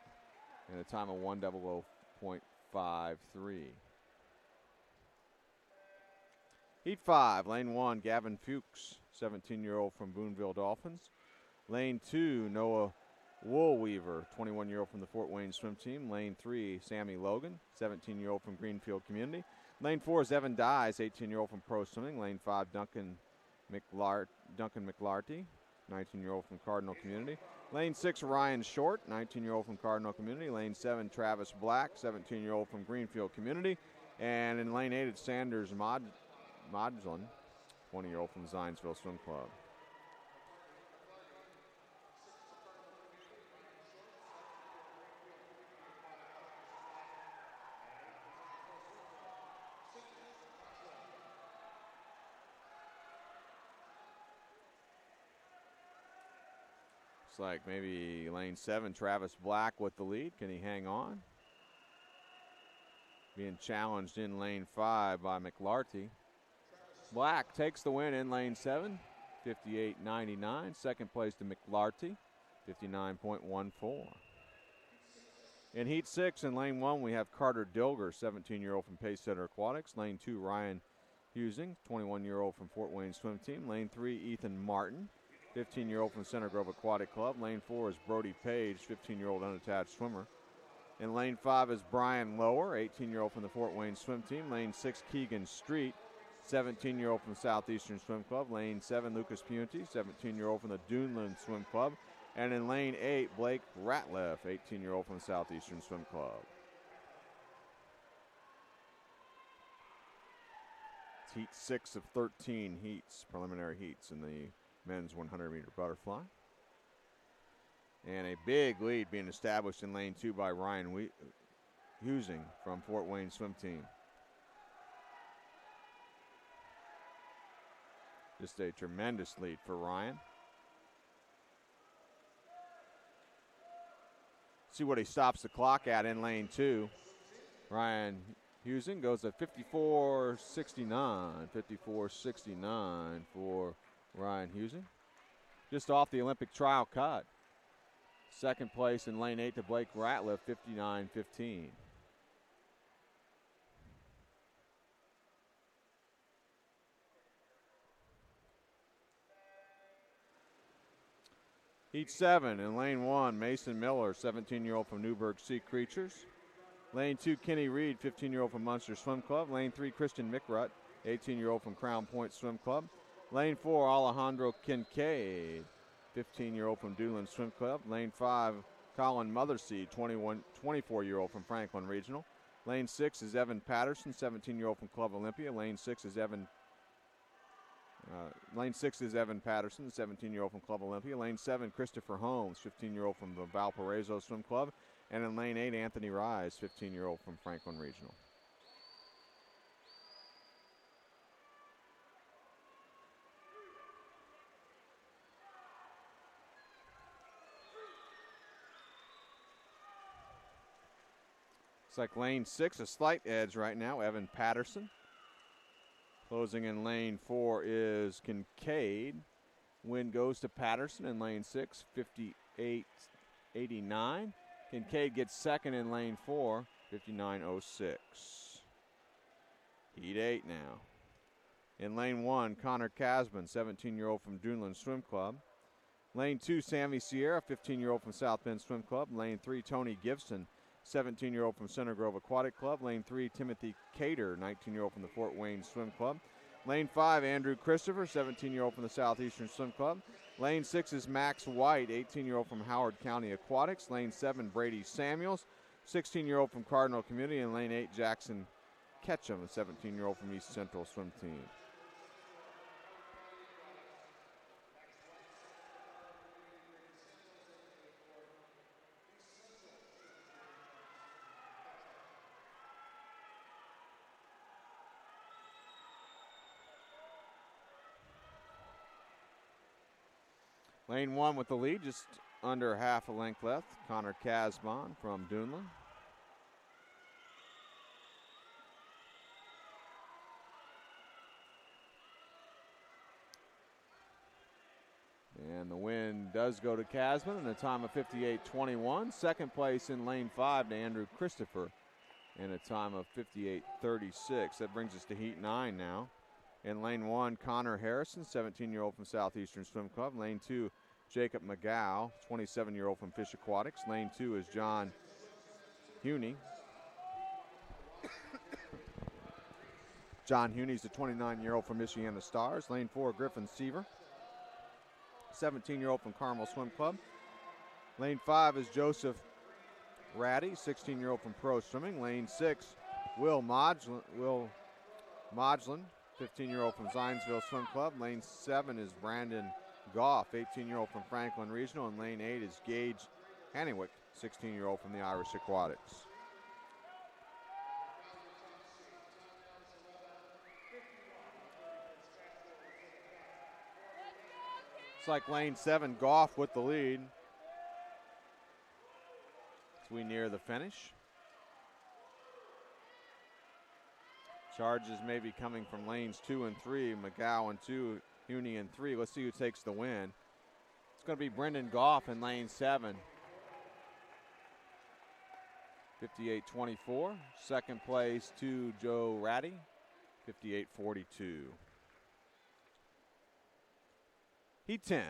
in a time of 1:00.53. Heat 5, lane 1, Gavin Fuchs, 17-year-old from Boonville Dolphins. Lane 2, Noah Woolweaver, 21-year-old from the Fort Wayne Swim Team. Lane 3, Sammy Logan, 17-year-old from Greenfield Community. Lane 4 is Evan Dyes, 18-year-old from Pro Swimming. Lane 5, Duncan McLarty, 19-year-old from Cardinal Community. Lane 6, Ryan Short, 19-year-old from Cardinal Community. Lane 7, Travis Black, 17-year-old from Greenfield Community. And in lane 8, it's Sanders Modlin, 20-year-old from Zionsville Swim Club. Looks like maybe lane 7, Travis Black with the lead. Can he hang on? Being challenged in lane 5 by McLarty. Black takes the win in lane 7, 58.99. Second place to McLarty, 59.14. In Heat 6, in lane 1, we have Carter Dilger, 17-year-old from Pace Center Aquatics. Lane 2, Ryan Husing, 21-year-old from Fort Wayne Swim Team. Lane 3, Ethan Martin, 15-year-old from Center Grove Aquatic Club. Lane 4 is Brody Page, 15-year-old unattached swimmer. In lane 5 is Brian Lower, 18-year-old from the Fort Wayne Swim Team. Lane 6, Keegan Street, 17-year-old from Southeastern Swim Club. Lane 7, Lucas Punty, 17-year-old from the Duneland Swim Club. And in lane 8, Blake Ratliff, 18-year-old from Southeastern Swim Club. It's heat 6 of 13 heats, preliminary heats in the men's 100-meter butterfly. And a big lead being established in lane 2 by Ryan Husing from Fort Wayne Swim Team. Just a tremendous lead for Ryan. See what he stops the clock at in lane 2. Ryan Husing goes at 54.69. 54.69 for Ryan Husing. Just off the Olympic trial cut. Second place in lane 8 to Blake Ratliff, 59.15. Heat 7 in lane 1, Mason Miller, 17-year-old from Newburgh Sea Creatures. Lane 2, Kenny Reed, 15-year-old from Munster Swim Club. Lane 3, Christian Mickrut, 18-year-old from Crown Point Swim Club. Lane 4, Alejandro Kincaid, 15-year-old from Duneland Swim Club. Lane 5, Colin Motherseed, 24-year-old from Franklin Regional. Lane 6 is Evan Patterson, 17-year-old from Club Olympia. Lane 6 is Evan Patterson, 17-year-old from Club Olympia. Lane 7, Christopher Holmes, 15-year-old from the Valparaiso Swim Club. And in lane 8, Anthony Rise, 15-year-old from Franklin Regional. It's like lane 6, a slight edge right now, Evan Patterson. Closing in lane 4 is Kincaid. Win goes to Patterson in lane 6, 58.89. Kincaid gets second in lane 4, 59.06. Heat 8 now. In lane 1, Connor Casman, 17-year-old from Duneland Swim Club. Lane 2, Sammy Sierra, 15-year-old from South Bend Swim Club. Lane 3, Tony Gibson, 17-year-old from Center Grove Aquatic Club. Lane 3, Timothy Cater, 19-year-old from the Fort Wayne Swim Club. Lane 5, Andrew Christopher, 17-year-old from the Southeastern Swim Club. Lane 6 is Max White, 18-year-old from Howard County Aquatics. Lane 7, Brady Samuels, 16-year-old from Cardinal Community. And lane 8, Jackson Ketchum, a 17-year-old from East Central Swim Team. Lane 1 with the lead, just under half a length left. Connor Casbon from Duneland. And the win does go to Casbon in a time of 58.21. Second place in lane 5 to Andrew Christopher in a time of 58.36. That brings us to heat 9 now. In lane 1, Connor Harrison, 17-year-old from Southeastern Swim Club. Lane 2, Jacob McGow, 27-year-old from Fish Aquatics. Lane 2 is John Huney. John Huney's the 29-year-old from Michiana Stars. Lane 4, Griffin Seaver, 17-year-old from Carmel Swim Club. Lane 5 is Joseph Ratty, 16-year-old from Pro Swimming. Lane 6, Will Modlin, 15-year-old from Zionsville Swim Club. Lane 7 is Brandon Goff, 18-year-old from Franklin Regional. And lane 8 is Gage Hannewick, 16-year-old from the Irish Aquatics. It's like lane 7, Goff with the lead as we near the finish. Charges may be coming from lanes 2 and 3. McGow in 2, Huney in 3. Let's see who takes the win. It's going to be Brendan Goff in lane 7. 58.24. Second place to Joe Ratty. 58-42. Heat 10.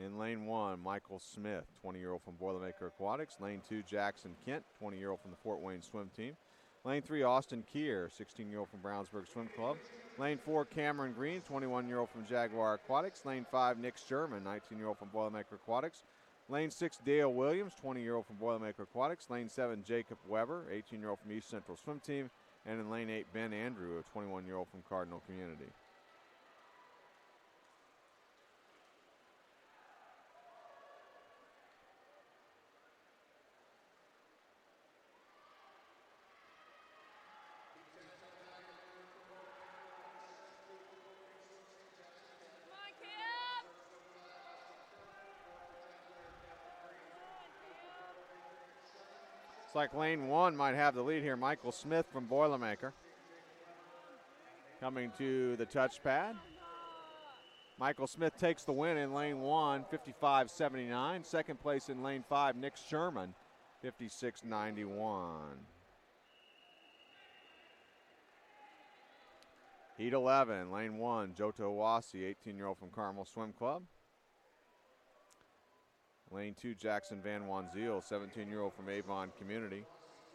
In lane 1, Michael Smith, 20-year-old from Boilermaker Aquatics. Lane 2, Jackson Kent, 20-year-old from the Fort Wayne Swim Team. Lane 3, Austin Keir, 16-year-old from Brownsburg Swim Club. Lane 4, Cameron Green, 21-year-old from Jaguar Aquatics. Lane 5, Nick Sherman, 19-year-old from Boilermaker Aquatics. Lane 6, Dale Williams, 20-year-old from Boilermaker Aquatics. Lane 7, Jacob Weber, 18-year-old from East Central Swim Team. And in lane 8, Ben Andrew, a 21-year-old from Cardinal Community. Looks like lane 1 might have the lead here. Michael Smith from Boilermaker coming to the touchpad. Michael Smith takes the win in lane 1, 55-79. Second place in lane 5, Nick Sherman, 56-91. Heat 11, lane 1, Jota Owasi, 18-year-old from Carmel Swim Club. Lane 2, Jackson Van Wanzeel, 17-year-old from Avon Community.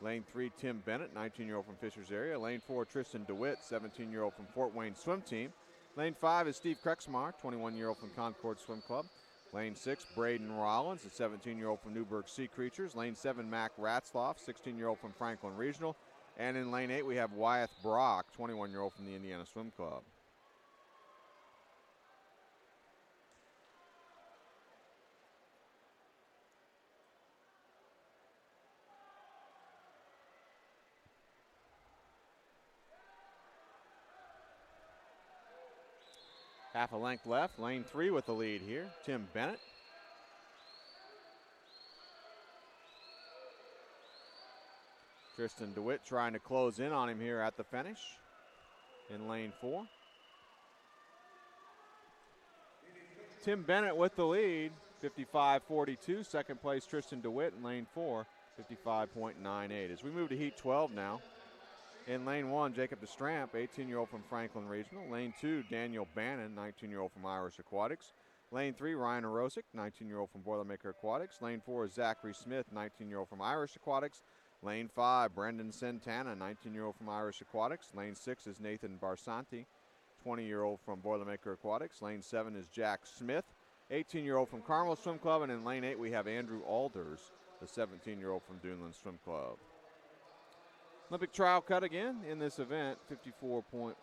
Lane 3, Tim Bennett, 19-year-old from Fishers area. Lane 4, Tristan DeWitt, 17-year-old from Fort Wayne Swim Team. Lane 5 is Steve Krexmar, 21-year-old from Concord Swim Club. Lane 6, Braden Rollins, a 17-year-old from Newburgh Sea Creatures. Lane 7, Mac Ratzloff, 16-year-old from Franklin Regional. And in lane 8, we have Wyeth Brock, 21-year-old from the Indiana Swim Club. Half a length left. Lane 3 with the lead here. Tim Bennett. Tristan DeWitt trying to close in on him here at the finish in lane 4. Tim Bennett with the lead, 55-42. Second place, Tristan DeWitt in lane 4, 55.98. As we move to heat 12 now. In lane 1, Jacob DeStramp, 18-year-old from Franklin Regional. Lane 2, Daniel Bannon, 19-year-old from Irish Aquatics. Lane 3, Ryan Arosic, 19-year-old from Boilermaker Aquatics. Lane 4 is Zachary Smith, 19-year-old from Irish Aquatics. Lane 5, Brendan Santana, 19-year-old from Irish Aquatics. Lane 6 is Nathan Barsanti, 20-year-old from Boilermaker Aquatics. Lane 7 is Jack Smith, 18-year-old from Carmel Swim Club. And in lane 8, we have Andrew Alders, the 17-year-old from Duneland Swim Club. Olympic trial cut again in this event, 54.19.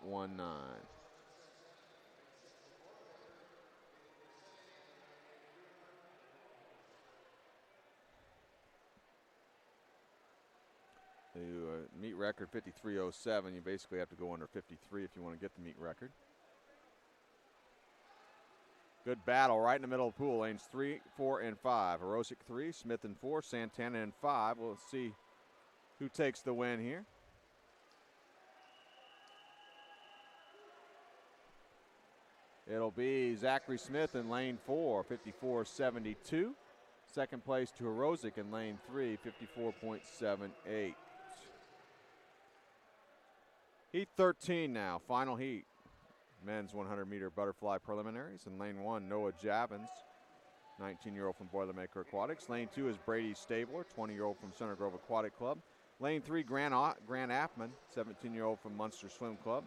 The meet record 53.07. You basically have to go under 53 if you want to get the meet record. Good battle right in the middle of the pool. Lanes 3, 4, and 5. Arosic 3, Smith in 4, Santana in 5. We'll see who takes the win here. It'll be Zachary Smith in lane 4, 54.72. Second place to Arosic in lane 3, 54.78. Heat 13 now, final heat. Men's 100-meter butterfly preliminaries. In lane 1, Noah Javins, 19-year-old from Boilermaker Aquatics. Lane 2 is Brady Stabler, 20-year-old from Center Grove Aquatic Club. Lane 3, Grant Appman, 17-year-old from Munster Swim Club.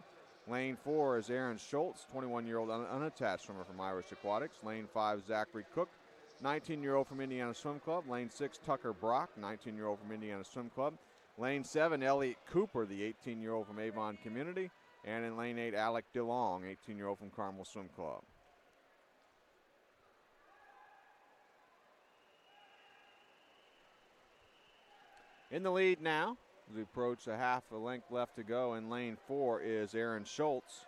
Lane 4 is Aaron Schultz, 21-year-old unattached swimmer from Irish Aquatics. Lane 5, Zachary Cook, 19-year-old from Indiana Swim Club. Lane 6, Tucker Brock, 19-year-old from Indiana Swim Club. Lane 7, Elliot Cooper, the 18-year-old from Avon Community. And in lane 8, Alec DeLong, 18-year-old from Carmel Swim Club. In the lead now, as we approach a half a length left to go, in lane 4 is Aaron Schultz.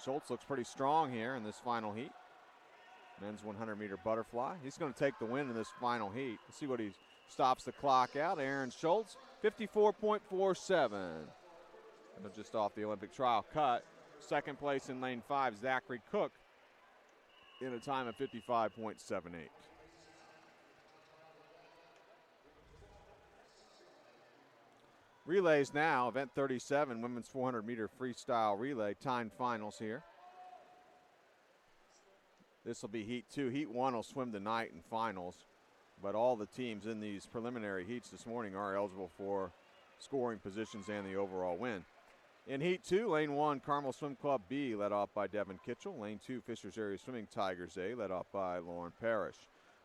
Schultz looks pretty strong here in this final heat. Men's 100-meter butterfly. He's going to take the win in this final heat. Let's see what he stops the clock out. Aaron Schultz, 54.47. Just off the Olympic trial cut. Second place in lane 5, Zachary Cook, in a time of 55.78. Relays now, event 37, women's 400 meter freestyle relay, timed finals here. This will be heat 2. Heat 1 will swim tonight in finals, but all the teams in these preliminary heats this morning are eligible for scoring positions and the overall win. In Heat 2, Lane 1, Carmel Swim Club B, led off by Devin Kitchell. Lane 2, Fishers Area Swimming Tigers A, led off by Lauren Parrish.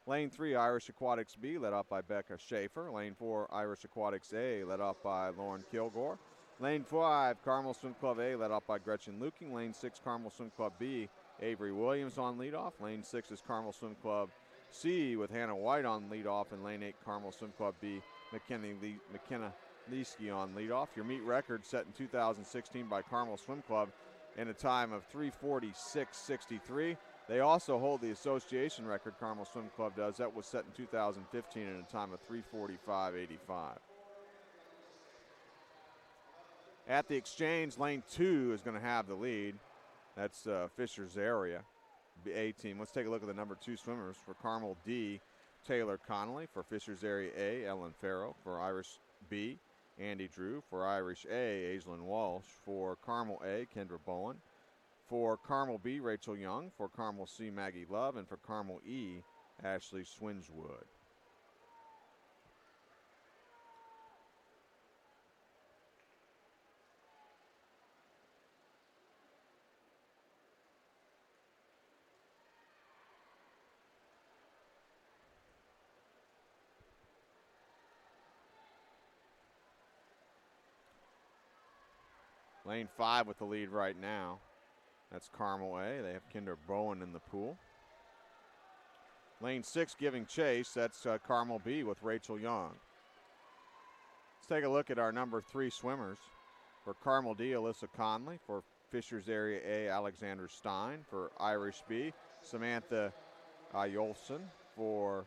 Lane 3, Irish Aquatics B, led off by Becca Schaefer. Lane 4, Irish Aquatics A, led off by Lauren Kilgore. Lane 5, Carmel Swim Club A, led off by Gretchen Luking. Lane 6, Carmel Swim Club B, Avery Williams on leadoff. Lane 6 is Carmel Swim Club C with Hannah White on leadoff. And Lane 8, Carmel Swim Club B, McKenna Leesky on leadoff. Your meet record set in 2016 by Carmel Swim Club in a time of 3:46.63. They also hold the association record, Carmel Swim Club does. That was set in 2015 in a time of 3:45.85. At the exchange, Lane 2 is going to have the lead. That's Fishers Area A team. Let's take a look at the number 2 swimmers. For Carmel D, Taylor Connolly. For Fishers Area A, Ellen Farrow. For Irish B, Andy Drew. For Irish A, Aislinn Walsh. For Carmel A, Kendra Bowen. For Carmel B, Rachel Young. For Carmel C, Maggie Love. And for Carmel E, Ashley Swinswood. Lane 5 with the lead right now. That's Carmel A. They have Kendra Bowen in the pool. Lane 6 giving chase. That's Carmel B with Rachel Young. Let's take a look at our number 3 swimmers. For Carmel D, Alyssa Conley. For Fishers Area A, Alexander Stein. For Irish B, Samantha Yolson. For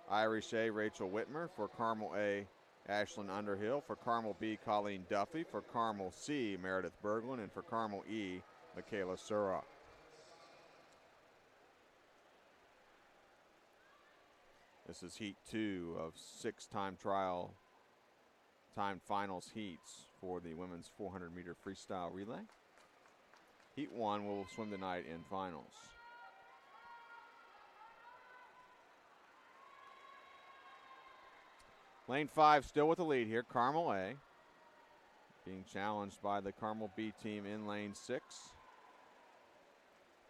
Irish A, Rachel Whitmer. For Carmel A, Ashlyn Underhill. For Carmel B, Colleen Duffy. For Carmel C, Meredith Berglund. And for Carmel E, Michaela Sura. This is Heat 2 of 6 time trial, time finals heats for the women's 400 meter freestyle relay. Heat 1 will swim tonight in finals. Lane 5 still with the lead here. Carmel A being challenged by the Carmel B team in lane 6.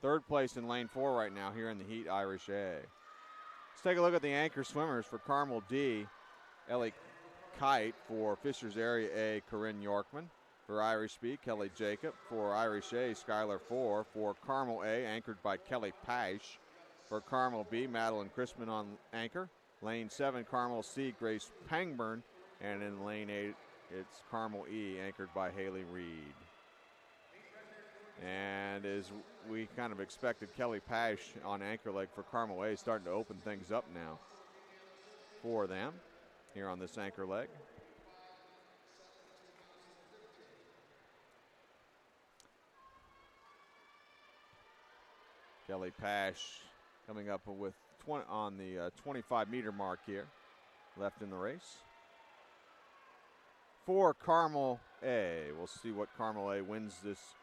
Third place in lane 4 right now here in the heat, Irish A. Let's take a look at the anchor swimmers. For Carmel D, Ellie Kite. For Fishers Area A, Corinne Yorkman. For Irish B, Kelly Jacob. For Irish A, Skylar Four. For Carmel A, anchored by Kelly Pash. For Carmel B, Madeline Chrisman on anchor. Lane 7, Carmel C, Grace Pangburn. And in lane 8, it's Carmel E, anchored by Haley Reed. And as we kind of expected, Kelly Pash on anchor leg for Carmel A starting to open things up now for them here on this anchor leg. Kelly Pash coming up with 20 on the 25-meter mark here, left in the race. For Carmel A, we'll see what Carmel A wins this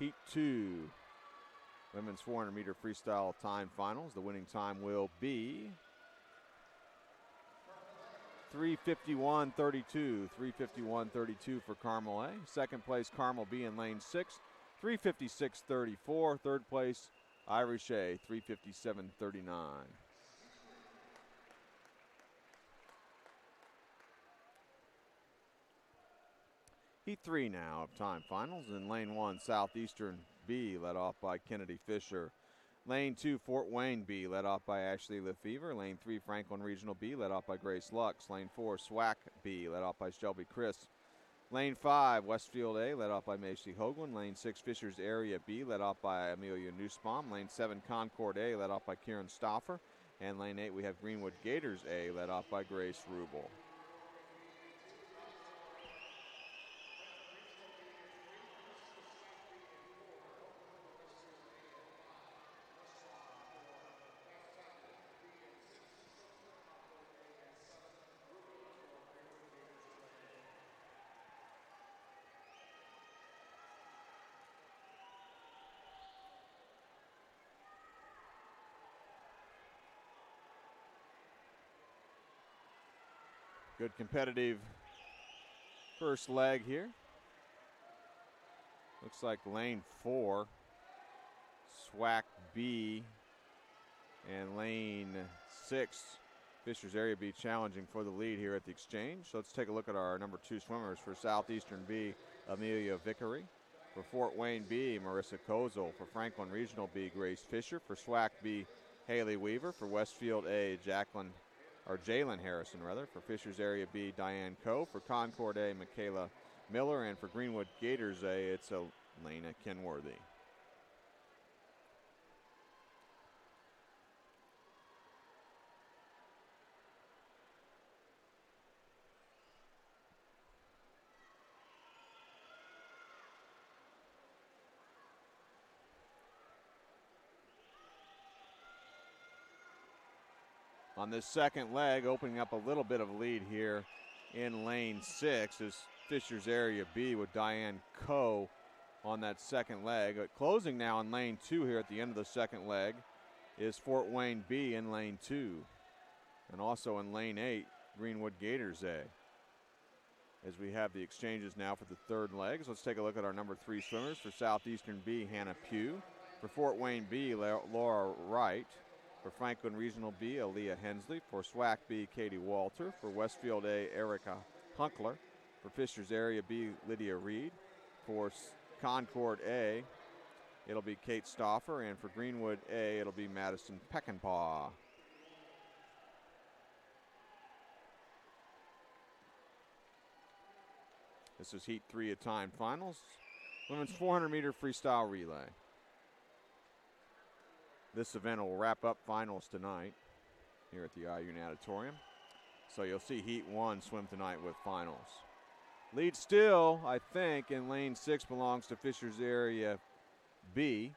Heat 2 women's 400-meter freestyle time finals. The winning time will be 3:51.32. 3:51.32 for Carmel A. Second place, Carmel B in lane 6. 3:56.34. Third place, Irish A. 3:57.39. Heat 3 now of time finals. In lane 1, Southeastern B, led off by Kennedy Fisher. Lane 2, Fort Wayne B, led off by Ashley Lefevre. Lane 3, Franklin Regional B, led off by Grace Lux. Lane 4, SWAC B, led off by Shelby Chris. Lane 5, Westfield A, led off by Macy Hoagland. Lane 6, Fishers Area B, led off by Amelia Nussbaum. Lane 7, Concord A, led off by Kieran Stauffer. And lane 8, we have Greenwood Gators A, led off by Grace Rubel. Good competitive first leg here. Looks like lane 4, SWAC B, and lane 6, Fishers Area B, challenging for the lead here at the exchange. So let's take a look at our number 2 swimmers. For Southeastern B, Amelia Vickery. For Fort Wayne B, Marissa Kozel. For Franklin Regional B, Grace Fisher. For SWAC B, Haley Weaver. For Westfield A, Jalen Harrison. For Fishers Area B, Diane Coe. For Concord A, Michaela Miller. And for Greenwood Gators A, it's Elena Kenworthy. On this second leg, opening up a little bit of a lead here in lane 6 is Fishers Area B with Diane Coe on that second leg. Closing now in lane 2 here at the end of the second leg is Fort Wayne B in lane 2. And also in lane 8, Greenwood Gators A. As we have the exchanges now for the third leg. So let's take a look at our number 3 swimmers. For Southeastern B, Hannah Pugh. For Fort Wayne B, Laura Wright. For Franklin Regional B, Aaliyah Hensley. For SWAC B, Katie Walter. For Westfield A, Erica Hunkler. For Fishers Area B, Lydia Reed. For Concord A, it'll be Kate Stoffer. And for Greenwood A, it'll be Madison Peckinpah. This is Heat 3 of Time Finals. Women's 400-meter freestyle relay. This event will wrap up finals tonight here at the IU Natatorium. So you'll see Heat 1 swim tonight with finals. Lead still, I think, in lane 6 belongs to Fishers Area B.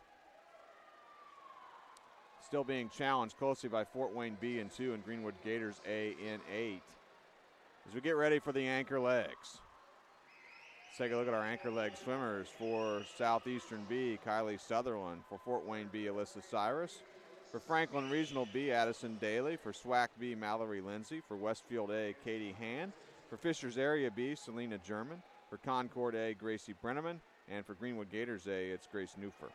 Still being challenged closely by Fort Wayne B in 2 and Greenwood Gators A in 8. As we get ready for the anchor legs. Let's take a look at our anchor leg swimmers. For Southeastern B, Kylie Sutherland. For Fort Wayne B, Alyssa Cyrus. For Franklin Regional B, Addison Daly. For SWAC B, Mallory Lindsay. For Westfield A, Katie Hand. For Fishers Area B, Selena German. For Concord A, Gracie Brenneman. And for Greenwood Gators A, it's Grace Newfer.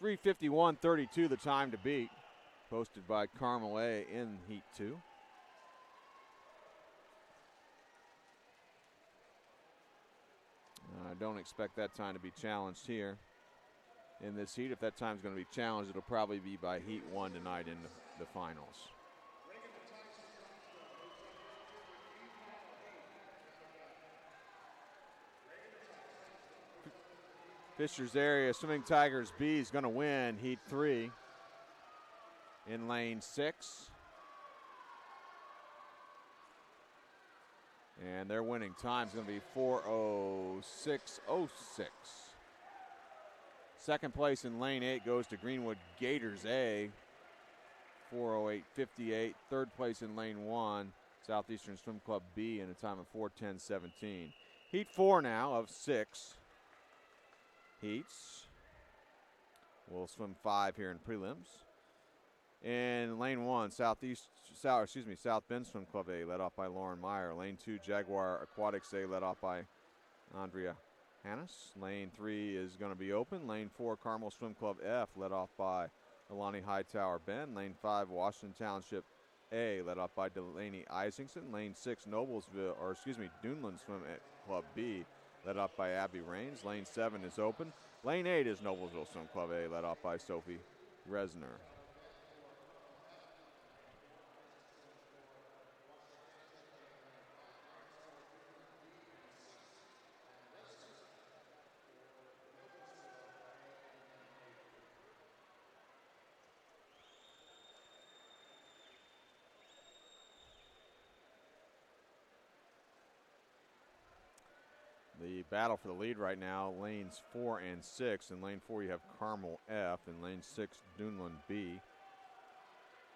3:51:32 the time to beat. Posted by Carmel A in Heat 2. I don't expect that time to be challenged here in this heat. If that time's going to be challenged, it'll probably be by Heat 1 tonight in the finals. Fishers Area Swimming Tigers B is going to win Heat 3 in lane 6. And their winning time is going to be 4:06:06. Second place in lane 8 goes to Greenwood Gators A, 4:08:58. Third place in lane 1, Southeastern Swim Club B, in a time of 4:10:17. Heat 4 now of 6 heats. We'll swim 5 here in prelims. In lane 1, South Bend Swim Club A, led off by Lauren Meyer. Lane 2, Jaguar Aquatics A, led off by Andrea Hannes. Lane 3 is going to be open. Lane 4, Carmel Swim Club F, led off by Alani Hightower Ben. Lane 5, Washington Township A, led off by Delaney Isingson. Lane 6, Duneland Swim Club B, led off by Abby Rains. Lane 7 is open. Lane 8 is Noblesville Swim Club A, led off by Sophie Resner. The battle for the lead right now, lanes 4 and 6. In lane 4, you have Carmel F. In lane 6, Duneland B.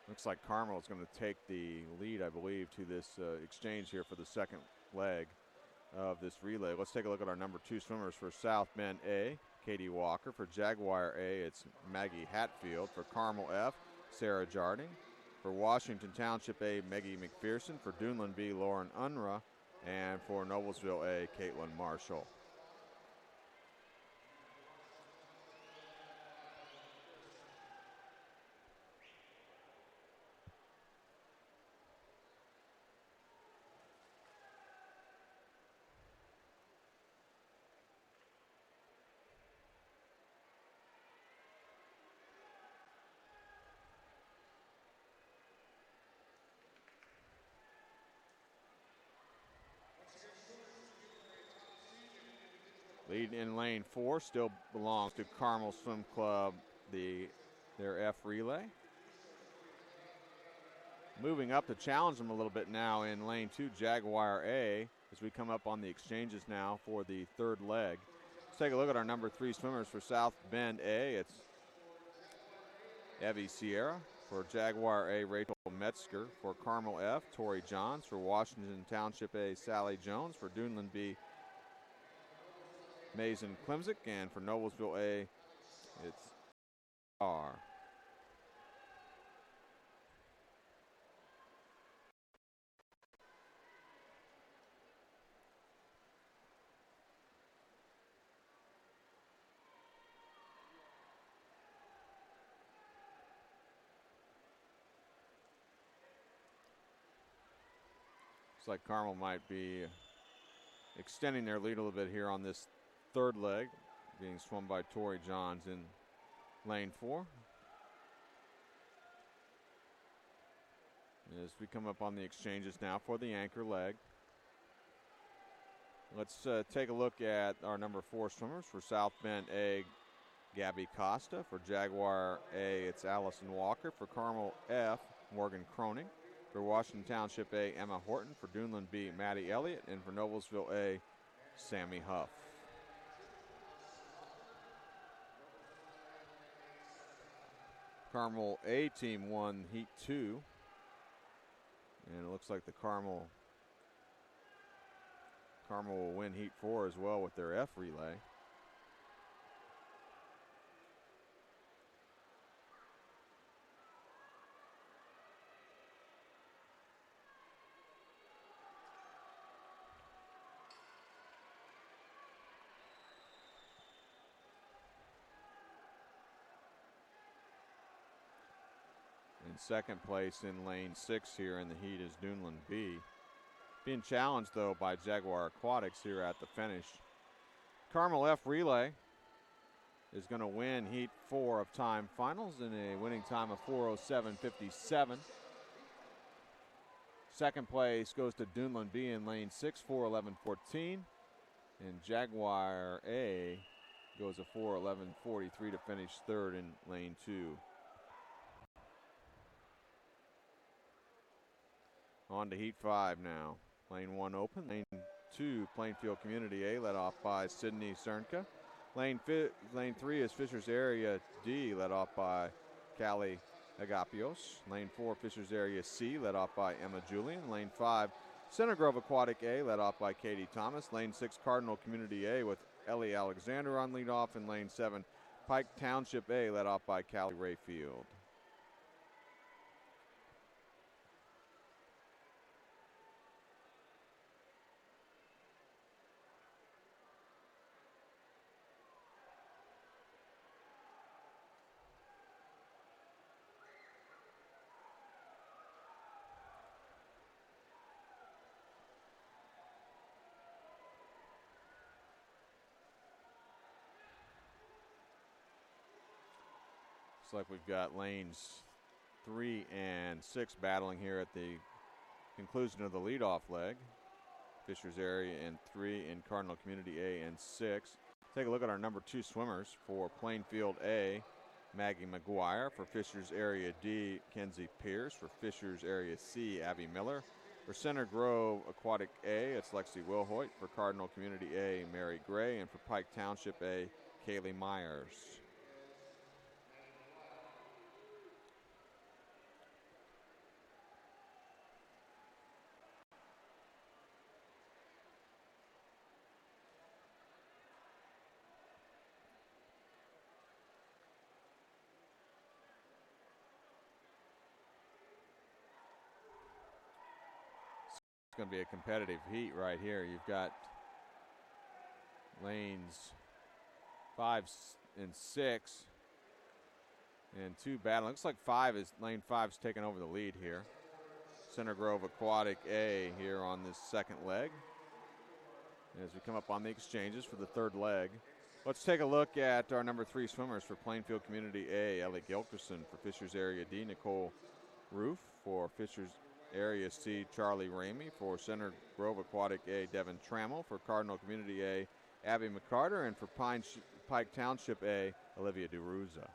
Looks like Carmel is going to take the lead, I believe, to this exchange here for the second leg of this relay. Let's take a look at our number 2 swimmers. For South Bend A, Katie Walker. For Jaguar A, it's Maggie Hatfield. For Carmel F, Sarah Jarding. For Washington Township A, Meggie McPherson. For Dunlin B, Lauren Unruh. And for Noblesville A, Caitlin Marshall. Lead in lane 4 still belongs to Carmel Swim Club, their F relay. Moving up to challenge them a little bit now in lane 2, Jaguar A, as we come up on the exchanges now for the third leg. Let's take a look at our number 3 swimmers for South Bend A. It's Evie Sierra. For Jaguar A, Rachel Metzger. For Carmel F, Tori Johns. For Washington Township A, Sally Jones. For Dunlin B, Mason Klimzik. And for Noblesville A, it's R. Looks like Carmel might be extending their lead a little bit here on this third leg, being swum by Tori Johns in lane 4. As we come up on the exchanges now for the anchor leg. Let's take a look at our number 4 swimmers. For South Bend A, Gabby Costa. For Jaguar A, it's Allison Walker. For Carmel F, Morgan Croning. For Washington Township A, Emma Horton. For Dunlin B, Maddie Elliott. And for Noblesville A, Sammy Huff. Carmel A team won Heat 2. And it looks like the Carmel will win Heat 4 as well with their F relay. In second place in lane 6 here in the heat is Dunlin B. Being challenged, though, by Jaguar Aquatics here at the finish. Carmel F relay is going to win Heat 4 of time finals in a winning time of 4:07.57. Second place goes to Dunlin B in lane 6, 4:11.14. And Jaguar A goes a 4:11.43 to finish third in lane 2. On to Heat 5 now. Lane 1 open. Lane 2, Plainfield Community A, led off by Sydney Cernka. Lane 3 is Fishers Area D, led off by Callie Agapios. Lane 4, Fishers Area C, led off by Emma Julian. Lane 5, Center Grove Aquatic A, led off by Katie Thomas. Lane 6, Cardinal Community A with Ellie Alexander on lead off. In lane 7, Pike Township A, led off by Callie Rayfield. Looks like we've got lanes 3 and 6 battling here at the conclusion of the leadoff leg. Fishers Area in 3 and Cardinal Community A and 6. Take a look at our number 2 swimmers. For Plainfield A, Maggie McGuire. For Fishers Area D, Kenzie Pierce. For Fishers Area C, Abby Miller. For Center Grove Aquatic A, it's Lexi Wilhoit. For Cardinal Community A, Mary Gray. And for Pike Township A, Kaylee Myers. It's going to be a competitive heat right here. You've got lanes 5 and 6 and 2 battling. Looks like lane 5's taking over the lead here. Center Grove Aquatic A here on this second leg. As we come up on the exchanges for the third leg. Let's take a look at our number 3 swimmers for Plainfield Community A. Ellie Gilkerson. For Fishers Area D, Nicole Roof. For Fishers Area C, Charlie Ramey. For Center Grove Aquatic A, Devin Trammell. For Cardinal Community A, Abby McCarter. And for Pike Township A, Olivia DeRuza.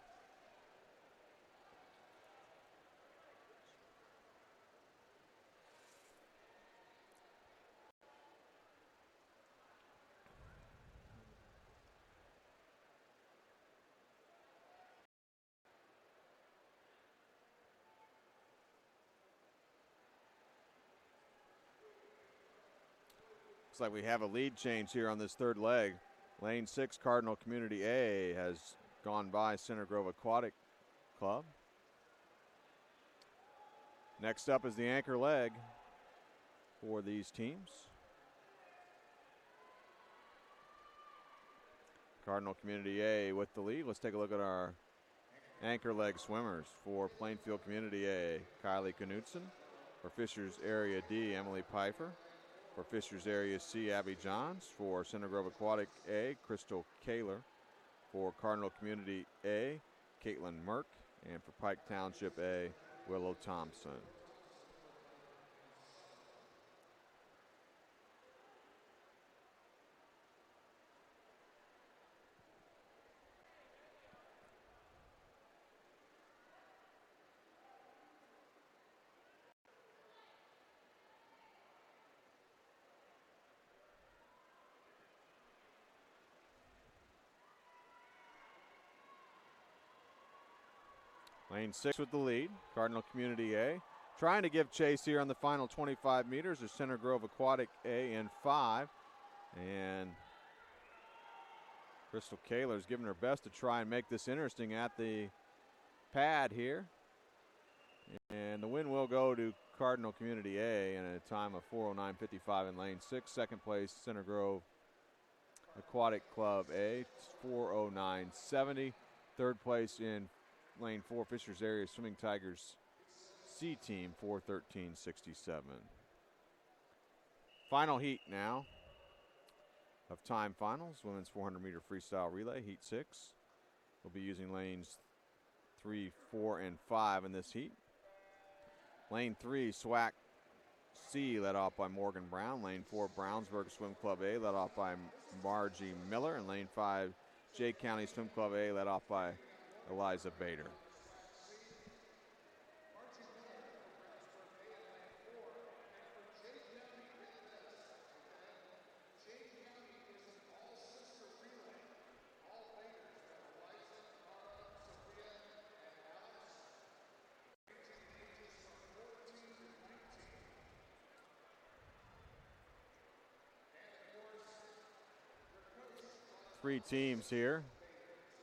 Looks like we have a lead change here on this third leg. Lane 6, Cardinal Community A has gone by Center Grove Aquatic Club. Next up is the anchor leg for these teams. Cardinal Community A with the lead. Let's take a look at our anchor leg swimmers. For Plainfield Community A, Kylie Knutson. For Fishers Area D, Emily Pfeiffer. For Fishers Area C, Abby Johns. For Center Grove Aquatic A, Crystal Kaler. For Cardinal Community A, Caitlin Merck. And for Pike Township A, Willow Thompson. Lane 6 with the lead, Cardinal Community A. Trying to give chase here on the final 25 meters is Center Grove Aquatic A in 5. And Crystal Kaler's giving her best to try and make this interesting at the pad here. And the win will go to Cardinal Community A in a time of 4:09.55 in lane 6. Second place, Center Grove Aquatic Club A, 4:09.70. Third place in lane 4, Fishers Area Swimming Tigers C team, 4:13.67. Final heat now of time finals, women's 400-meter freestyle relay, heat 6. We'll be using lanes 3, 4, and 5 in this heat. Lane 3, SWAC C, led off by Morgan Brown. Lane 4, Brownsburg Swim Club A, led off by Margie Miller. And lane 5, Jay County Swim Club A, led off by Eliza Bader. Three teams here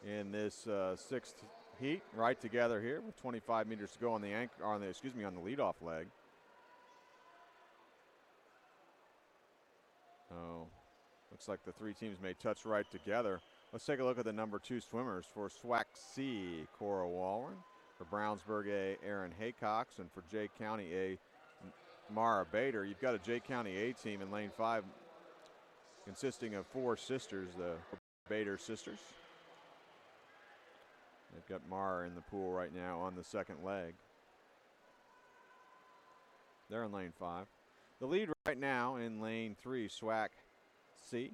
in this sixth heat, right together here with 25 meters to go on the leadoff leg. Oh, looks like the three teams may touch right together. Let's take a look at the number 2 swimmers. For SWAC C, Cora Walren. For Brownsburg A, Aaron Haycox. And for Jay County A, Mara Bader. You've got a Jay County A team in lane 5 consisting of 4 sisters, the Bader sisters. They've got Mara in the pool right now on the second leg. They're in lane 5. The lead right now in lane 3, SWAC C.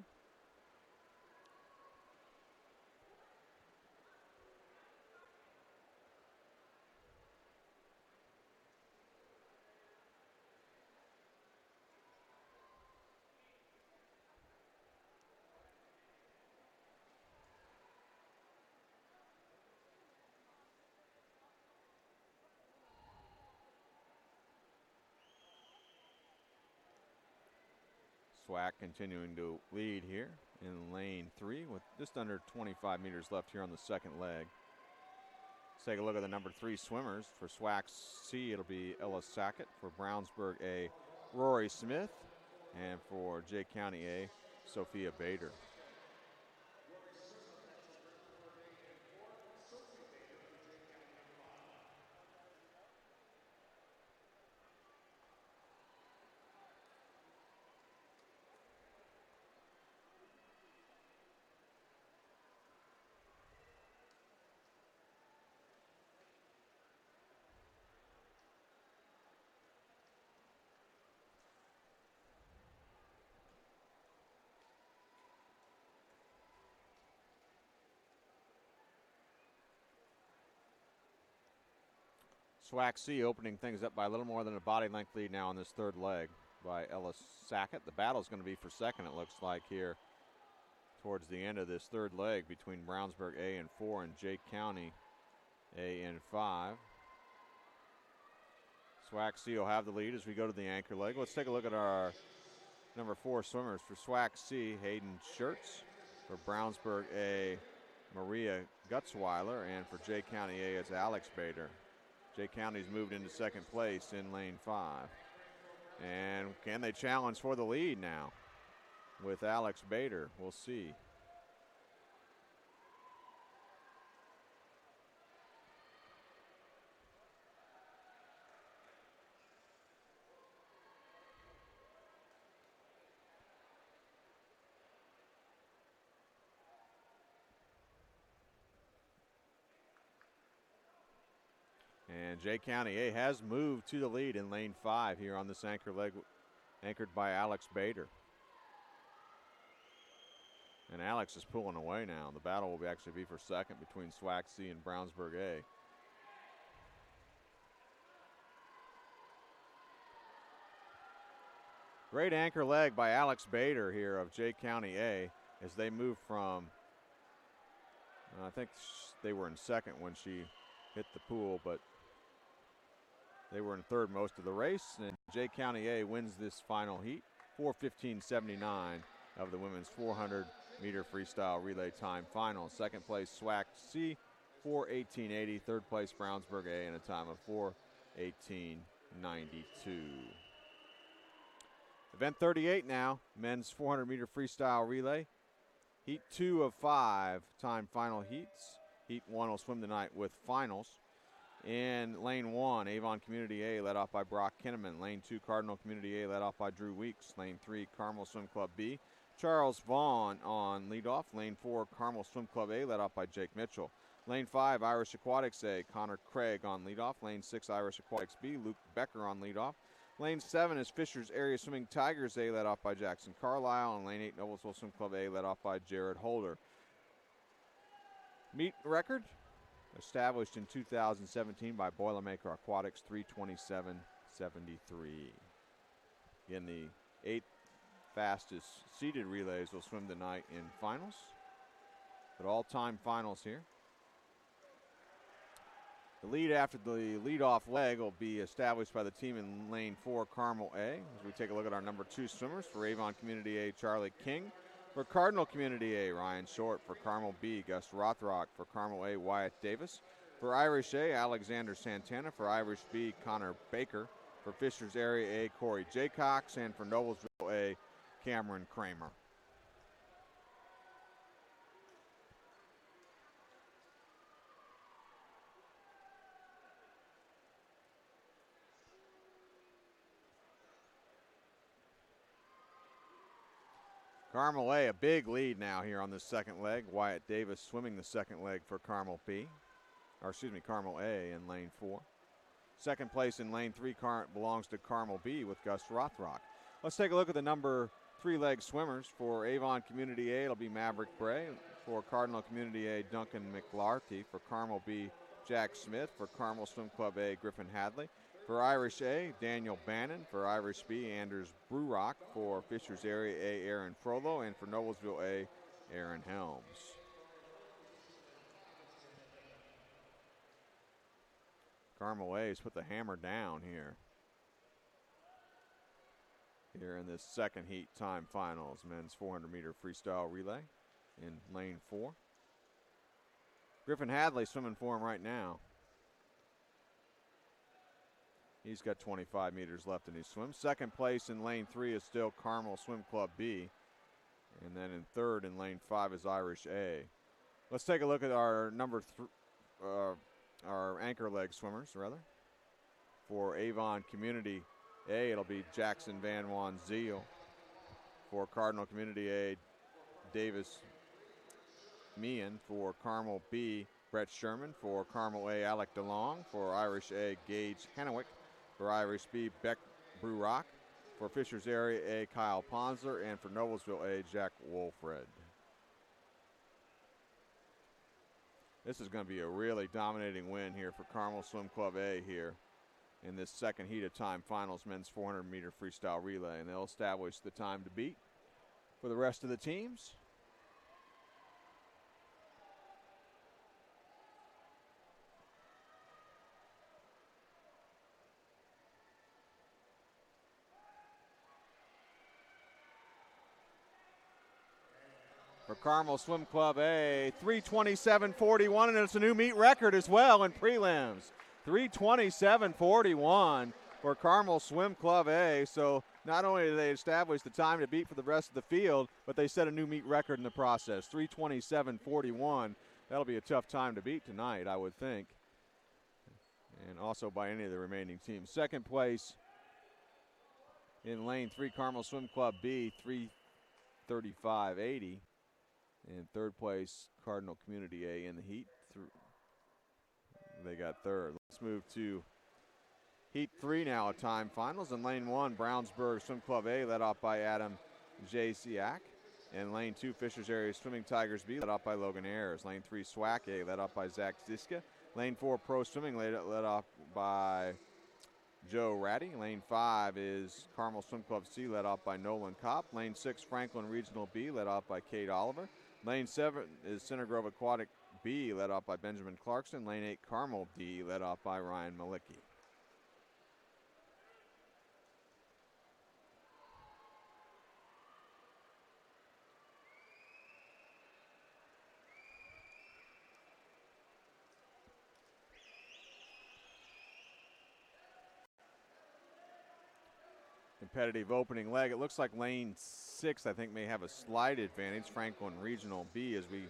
SWAC continuing to lead here in lane 3 with just under 25 meters left here on the second leg. Let's take a look at the number 3 swimmers. For SWAC C, it'll be Ella Sackett. For Brownsburg A, Rory Smith. And for Jay County A, Sophia Bader. SWAC C opening things up by a little more than a body length lead now on this third leg by Ellis Sackett. The battle's going to be for second, it looks like, here towards the end of this third leg between Brownsburg A and 4 and Jake County A and 5. SWAC C will have the lead as we go to the anchor leg. Let's take a look at our number 4 swimmers. For SWAC C, Hayden Schertz. For Brownsburg A, Maria Gutzweiler. And for Jake County A, it's Alex Bader. Jake County's moved into second place in lane 5. And can they challenge for the lead now with Alex Bader? We'll see. And Jay County A has moved to the lead in lane 5 here on this anchor leg, anchored by Alex Bader. And Alex is pulling away now. The battle will actually be for second between SWAC C and Brownsburg A. Great anchor leg by Alex Bader here of Jay County A as they move from, I think they were in second when she hit the pool, but they were in third most of the race, and Jay County A wins this final heat, 4:15.79 of the women's 400-meter freestyle relay time final. Second place, SWAC C, 4:18.80. Third place, Brownsburg A, in a time of 4:18.92. Event 38 now, men's 400-meter freestyle relay. Heat 2 of 5 time final heats. Heat 1 will swim tonight with finals. In lane 1, Avon Community A led off by Brock Kinneman. Lane 2, Cardinal Community A led off by Drew Weeks. Lane 3, Carmel Swim Club B, Charles Vaughn on leadoff. Lane 4, Carmel Swim Club A led off by Jake Mitchell. Lane 5, Irish Aquatics A, Connor Craig on leadoff. Lane 6, Irish Aquatics B, Luke Becker on leadoff. Lane 7 is Fishers Area Swimming Tigers A led off by Jackson Carlisle. And lane 8, Noblesville Swim Club A led off by Jared Holder. Meet record established in 2017 by Boilermaker Aquatics, 3:27.73. Again, the 8 fastest seeded relays will swim tonight in finals, but all-time finals here. The lead after the leadoff leg will be established by the team in lane 4, Carmel A. As we take a look at our number 2 swimmers, for Avon Community A, Charlie King. For Cardinal Community A, Ryan Short. For Carmel B, Gus Rothrock. For Carmel A, Wyatt Davis. For Irish A, Alexander Santana. For Irish B, Connor Baker. For Fishers Area A, Corey Jaycox. And for Noblesville A, Cameron Kramer. Carmel A, a big lead now here on this second leg. Wyatt Davis swimming the second leg for Carmel Carmel A in lane 4. Second place in lane 3 belongs to Carmel B with Gus Rothrock. Let's take a look at the number 3 leg swimmers. For Avon Community A, it'll be Maverick Bray. For Cardinal Community A, Duncan McLarty. For Carmel B, Jack Smith. For Carmel Swim Club A, Griffin Hadley. For Irish A, Daniel Bannon. For Irish B, Anders Brurock. For Fishers Area A, Aaron Frollo. And for Noblesville A, Aaron Helms. Carmel A has put the hammer down here in this second heat time finals, men's 400-meter freestyle relay in lane 4. Griffin Hadley swimming for him right now. He's got 25 meters left in his swim. Second place in lane 3 is still Carmel Swim Club B. And then in third in lane 5 is Irish A. Let's take a look at our our anchor leg swimmers, rather. For Avon Community A, it'll be Jackson Van Wan Zeal. For Cardinal Community A, Davis Meehan. For Carmel B, Brett Sherman. For Carmel A, Alec DeLong. For Irish A, Gage Hennewick. For Irish B, Beck Brurock. For Fishers Area A, Kyle Ponsler. And for Noblesville A, Jack Wolfred. This is going to be a really dominating win here for Carmel Swim Club A here in this second heat of time finals men's 400-meter freestyle relay. And they'll establish the time to beat for the rest of the teams. For Carmel Swim Club A, 3:27.41, and it's a new meet record as well in prelims. 3:27.41 for Carmel Swim Club A. So not only did they establish the time to beat for the rest of the field, but they set a new meet record in the process. 3:27.41. That'll be a tough time to beat tonight, I would think. And also by any of the remaining teams. Second place in lane 3, Carmel Swim Club B, 3:35.80. And third place, Cardinal Community A in the heat. They got third. Let's move to heat 3 now at time finals. In lane 1, Brownsburg Swim Club A, led off by Adam J. Siak. In lane 2, Fishers Area Swimming Tigers B, led off by Logan Ayers. Lane 3, SWAC A, led off by Zach Ziska. Lane 4, Pro Swimming, led off by Joe Ratty. Lane 5 is Carmel Swim Club C, led off by Nolan Kopp. Lane 6, Franklin Regional B, led off by Kate Oliver. Lane 7 is Center Grove Aquatic B, led off by Benjamin Clarkson. Lane 8, Carmel D, led off by Ryan Malicki. Competitive opening leg. It looks like lane 6, I think, may have a slight advantage. Franklin Regional B as we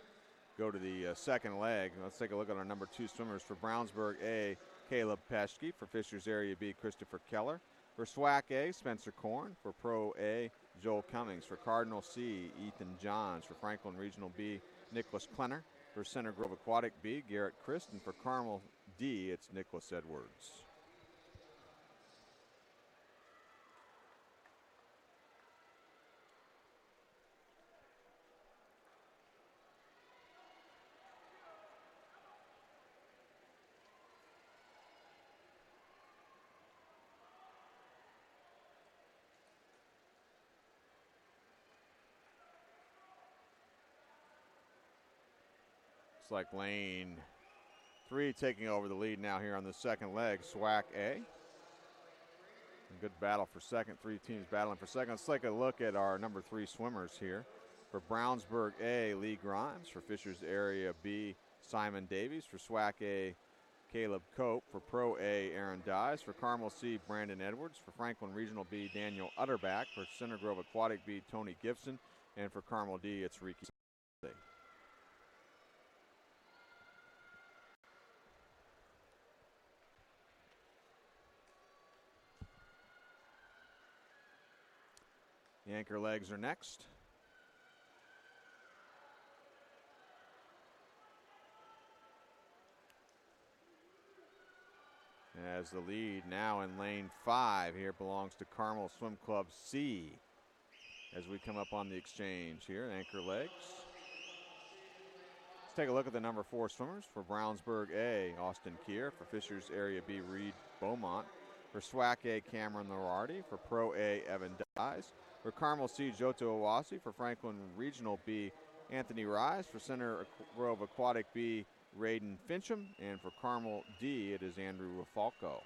go to the second leg. Let's take a look at our number 2 swimmers. For Brownsburg A, Caleb Peschke. For Fishers Area B, Christopher Keller. For SWAC A, Spencer Korn. For Pro A, Joel Cummings. For Cardinal C, Ethan Johns. For Franklin Regional B, Nicholas Klenner. For Center Grove Aquatic B, Garrett Christ. And for Carmel D, it's Nicholas Edwards. Like lane 3 taking over the lead now here on the second leg. SWAC A. A good battle for second. 3 teams battling for second. Let's take a look at our number 3 swimmers here. For Brownsburg A, Lee Grimes. For Fishers Area B, Simon Davies. For SWAC A, Caleb Cope. For Pro A, Aaron Dyes. For Carmel C, Brandon Edwards. For Franklin Regional B, Daniel Utterback. For Center Grove Aquatic B, Tony Gibson. And for Carmel D, it's Ricky. The anchor legs are next. As the lead now in lane 5 here belongs to Carmel Swim Club C. As we come up on the exchange here, anchor legs. Let's take a look at the number 4 swimmers. For Brownsburg A, Austin Keir. For Fishers Area B, Reed Beaumont. For SWAC A, Cameron Lorardi. For Pro A, Evan Dyes. For Carmel C, Joto Owasi. For Franklin Regional B, Anthony Rise. For Center Grove Aquatic B, Raiden Fincham. And for Carmel D, it is Andrew Rafalco.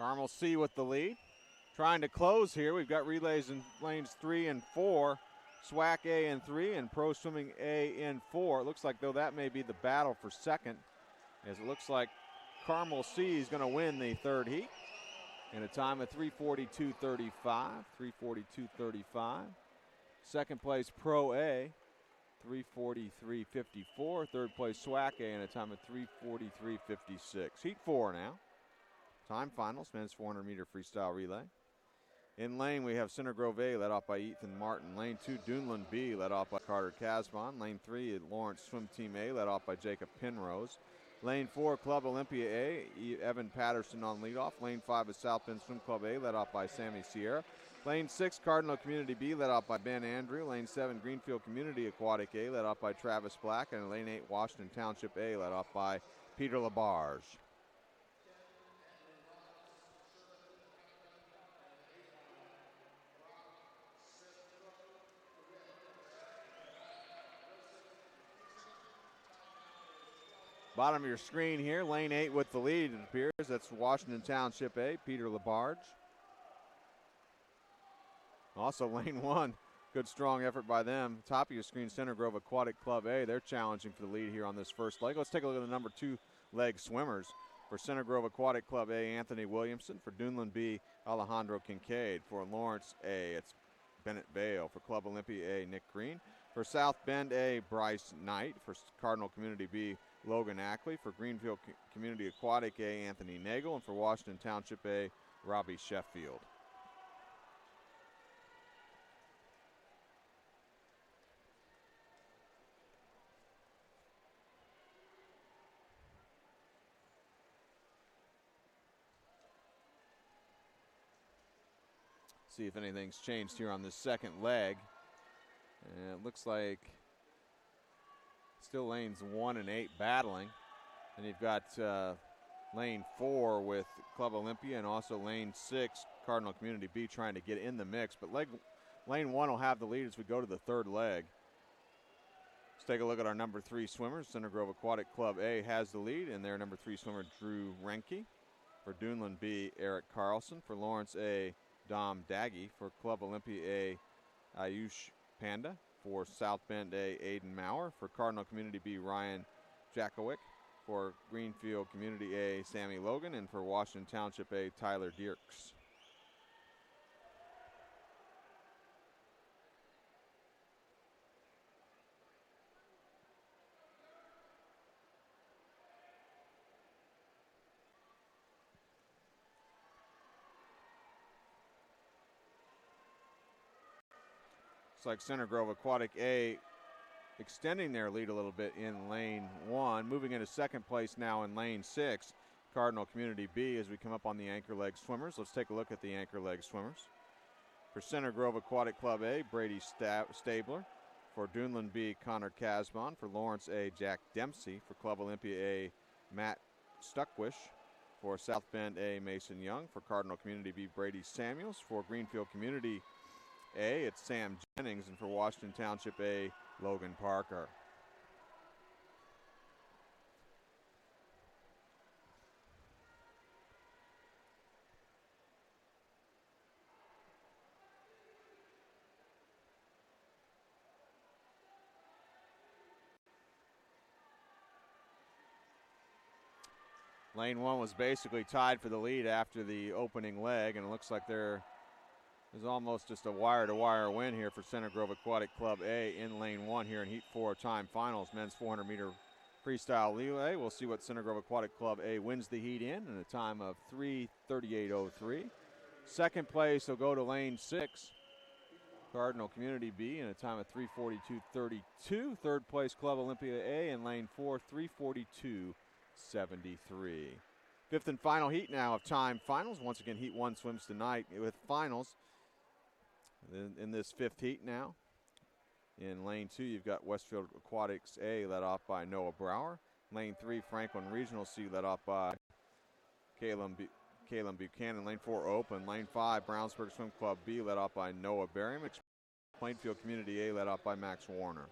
Carmel C with the lead. Trying to close here. We've got relays in lanes 3 and 4. SWAC A in 3 and Pro Swimming A in 4. It looks like, though, that may be the battle for second, as it looks like Carmel C is going to win the third heat in a time of 3:42.35. 3:42.35. Second place Pro A, 3:43.54. Third place SWAC A in a time of 3:43.56. Heat 4 now. Time finals, men's 400-meter freestyle relay. In lane, we have Center Grove A led off by Ethan Martin. Lane 2, Dunlin B led off by Carter Casbon. Lane 3, Lawrence Swim Team A led off by Jacob Penrose. Lane 4, Club Olympia A, Evan Patterson on leadoff. Lane 5 is South Bend Swim Club A led off by Sammy Sierra. Lane 6, Cardinal Community B led off by Ben Andrew. Lane 7, Greenfield Community Aquatic A led off by Travis Black. And Lane 8, Washington Township A led off by Peter Labarge. Bottom of your screen here, lane 8 with the lead, it appears. That's Washington Township A, Peter Labarge. Also lane 1, good strong effort by them. Top of your screen, Center Grove Aquatic Club A. They're challenging for the lead here on this first leg. Let's take a look at the number 2 leg swimmers. For Center Grove Aquatic Club A, Anthony Williamson. For Dunlin B, Alejandro Kincaid. For Lawrence A, it's Bennett Bale. For Club Olympia A, Nick Green. For South Bend A, Bryce Knight. For Cardinal Community B, Logan Ackley. For Greenfield Community Aquatic A, Anthony Nagel. And for Washington Township A, Robbie Sheffield. See if anything's changed here on this second leg. And it looks like still lanes 1 and 8 battling. And you've got lane 4 with Club Olympia and also lane 6, Cardinal Community B, trying to get in the mix. But lane 1 will have the lead as we go to the third leg. Let's take a look at our number 3 swimmers. Center Grove Aquatic Club A has the lead, and their number 3 swimmer, Drew Renke. For Dunlin B, Eric Carlson. For Lawrence A, Dom Daggy. For Club Olympia A, Ayush Panda. For South Bend A, Aiden Maurer. For Cardinal Community B, Ryan Jakowick. For Greenfield Community A, Sammy Logan. And for Washington Township A, Tyler Dierks. Looks like Center Grove Aquatic A extending their lead a little bit in lane 1. Moving into second place now in lane 6, Cardinal Community B, as we come up on the anchor leg swimmers. Let's take a look at the anchor leg swimmers. For Center Grove Aquatic Club A, Brady Stabler. For Dunlin B, Connor Casbon. For Lawrence A, Jack Dempsey. For Club Olympia A, Matt Stuckwish. For South Bend A, Mason Young. For Cardinal Community B, Brady Samuels. For Greenfield Community A, it's Sam Jennings. And for Washington Township A, Logan Parker. Lane 1 was basically tied for the lead after the opening leg, and it looks like there is almost just a wire-to-wire win here for Center Grove Aquatic Club A in lane 1 here in Heat 4 time finals, men's 400-meter freestyle relay. We'll see what Center Grove Aquatic Club A wins the heat in a time of 3:38.03. Second place will go to lane 6, Cardinal Community B, in a time of 3:42.32. Third place, Club Olympia A in lane 4, 3:42.73. Fifth and final heat now of time finals. Once again, Heat 1 swims tonight with finals. In this fifth heat now, in lane 2, you've got Westfield Aquatics A led off by Noah Brower. Lane 3, Franklin Regional C led off by Caleb Buchanan. Lane 4, open. Lane 5, Brownsburg Swim Club B led off by Noah Berriam. Plainfield Community A led off by Max Warner.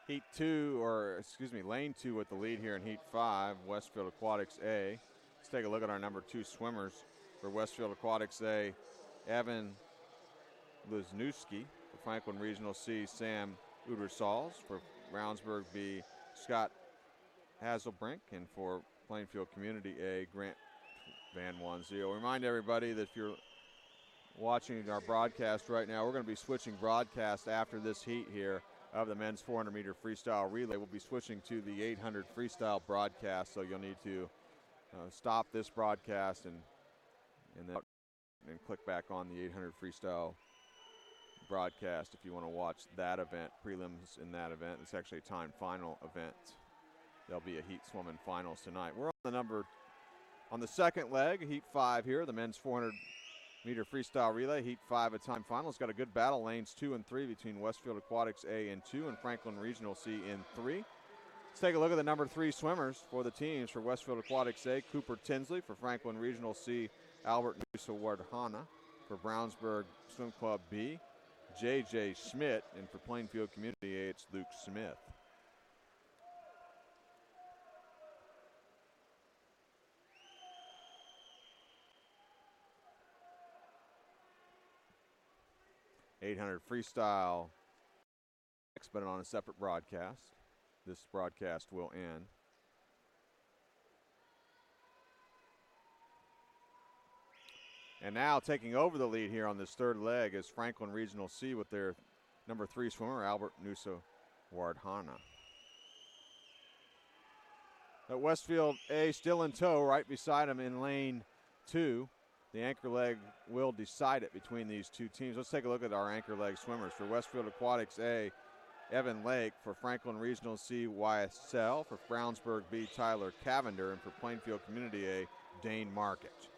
Heat 2, or excuse me, lane 2 with the lead here in Heat 5, Westfield Aquatics A. Let's take a look at our number 2 swimmers for Westfield Aquatics A. Evan Lizniewski. For Franklin Regional C, Sam Udersals. For Brownsburg B, Scott Hazelbrink. And for Plainfield Community A, Grant Van Wanzio. Remind everybody that if you're watching our broadcast right now, we're going to be switching broadcast after this heat here of the men's 400-meter freestyle relay. We'll be switching to the 800 freestyle broadcast, so you'll need to stop this broadcast and then click back on the 800 freestyle broadcast if you want to watch that event, prelims in that event. It's actually a time final event. There'll be a heat swimming finals tonight. We're on the second leg, Heat 5 here, the men's 400-meter freestyle relay, Heat 5 a time final. It's got a good battle, lanes 2 and 3 between Westfield Aquatics A and 2 and Franklin Regional C in 3. Let's take a look at the number 3 swimmers for the teams. For Westfield Aquatics A, Cooper Tinsley. For Franklin Regional C, Albert Nusa-Wardhana. For Brownsburg Swim Club B, J.J. Schmidt. And for Plainfield Community A, it's Luke Smith. .800 freestyle, but on a separate broadcast. This broadcast will end. And now taking over the lead here on this third leg is Franklin Regional C with their number 3 swimmer, Albert Nusa-Wardhana. At Westfield A still in tow, right beside him in lane 2. The anchor leg will decide it between these two teams. Let's take a look at our anchor leg swimmers. For Westfield Aquatics A, Evan Lake. For Franklin Regional C, YSL. For Brownsburg B, Tyler Cavender. And for Plainfield Community A, Dane Market.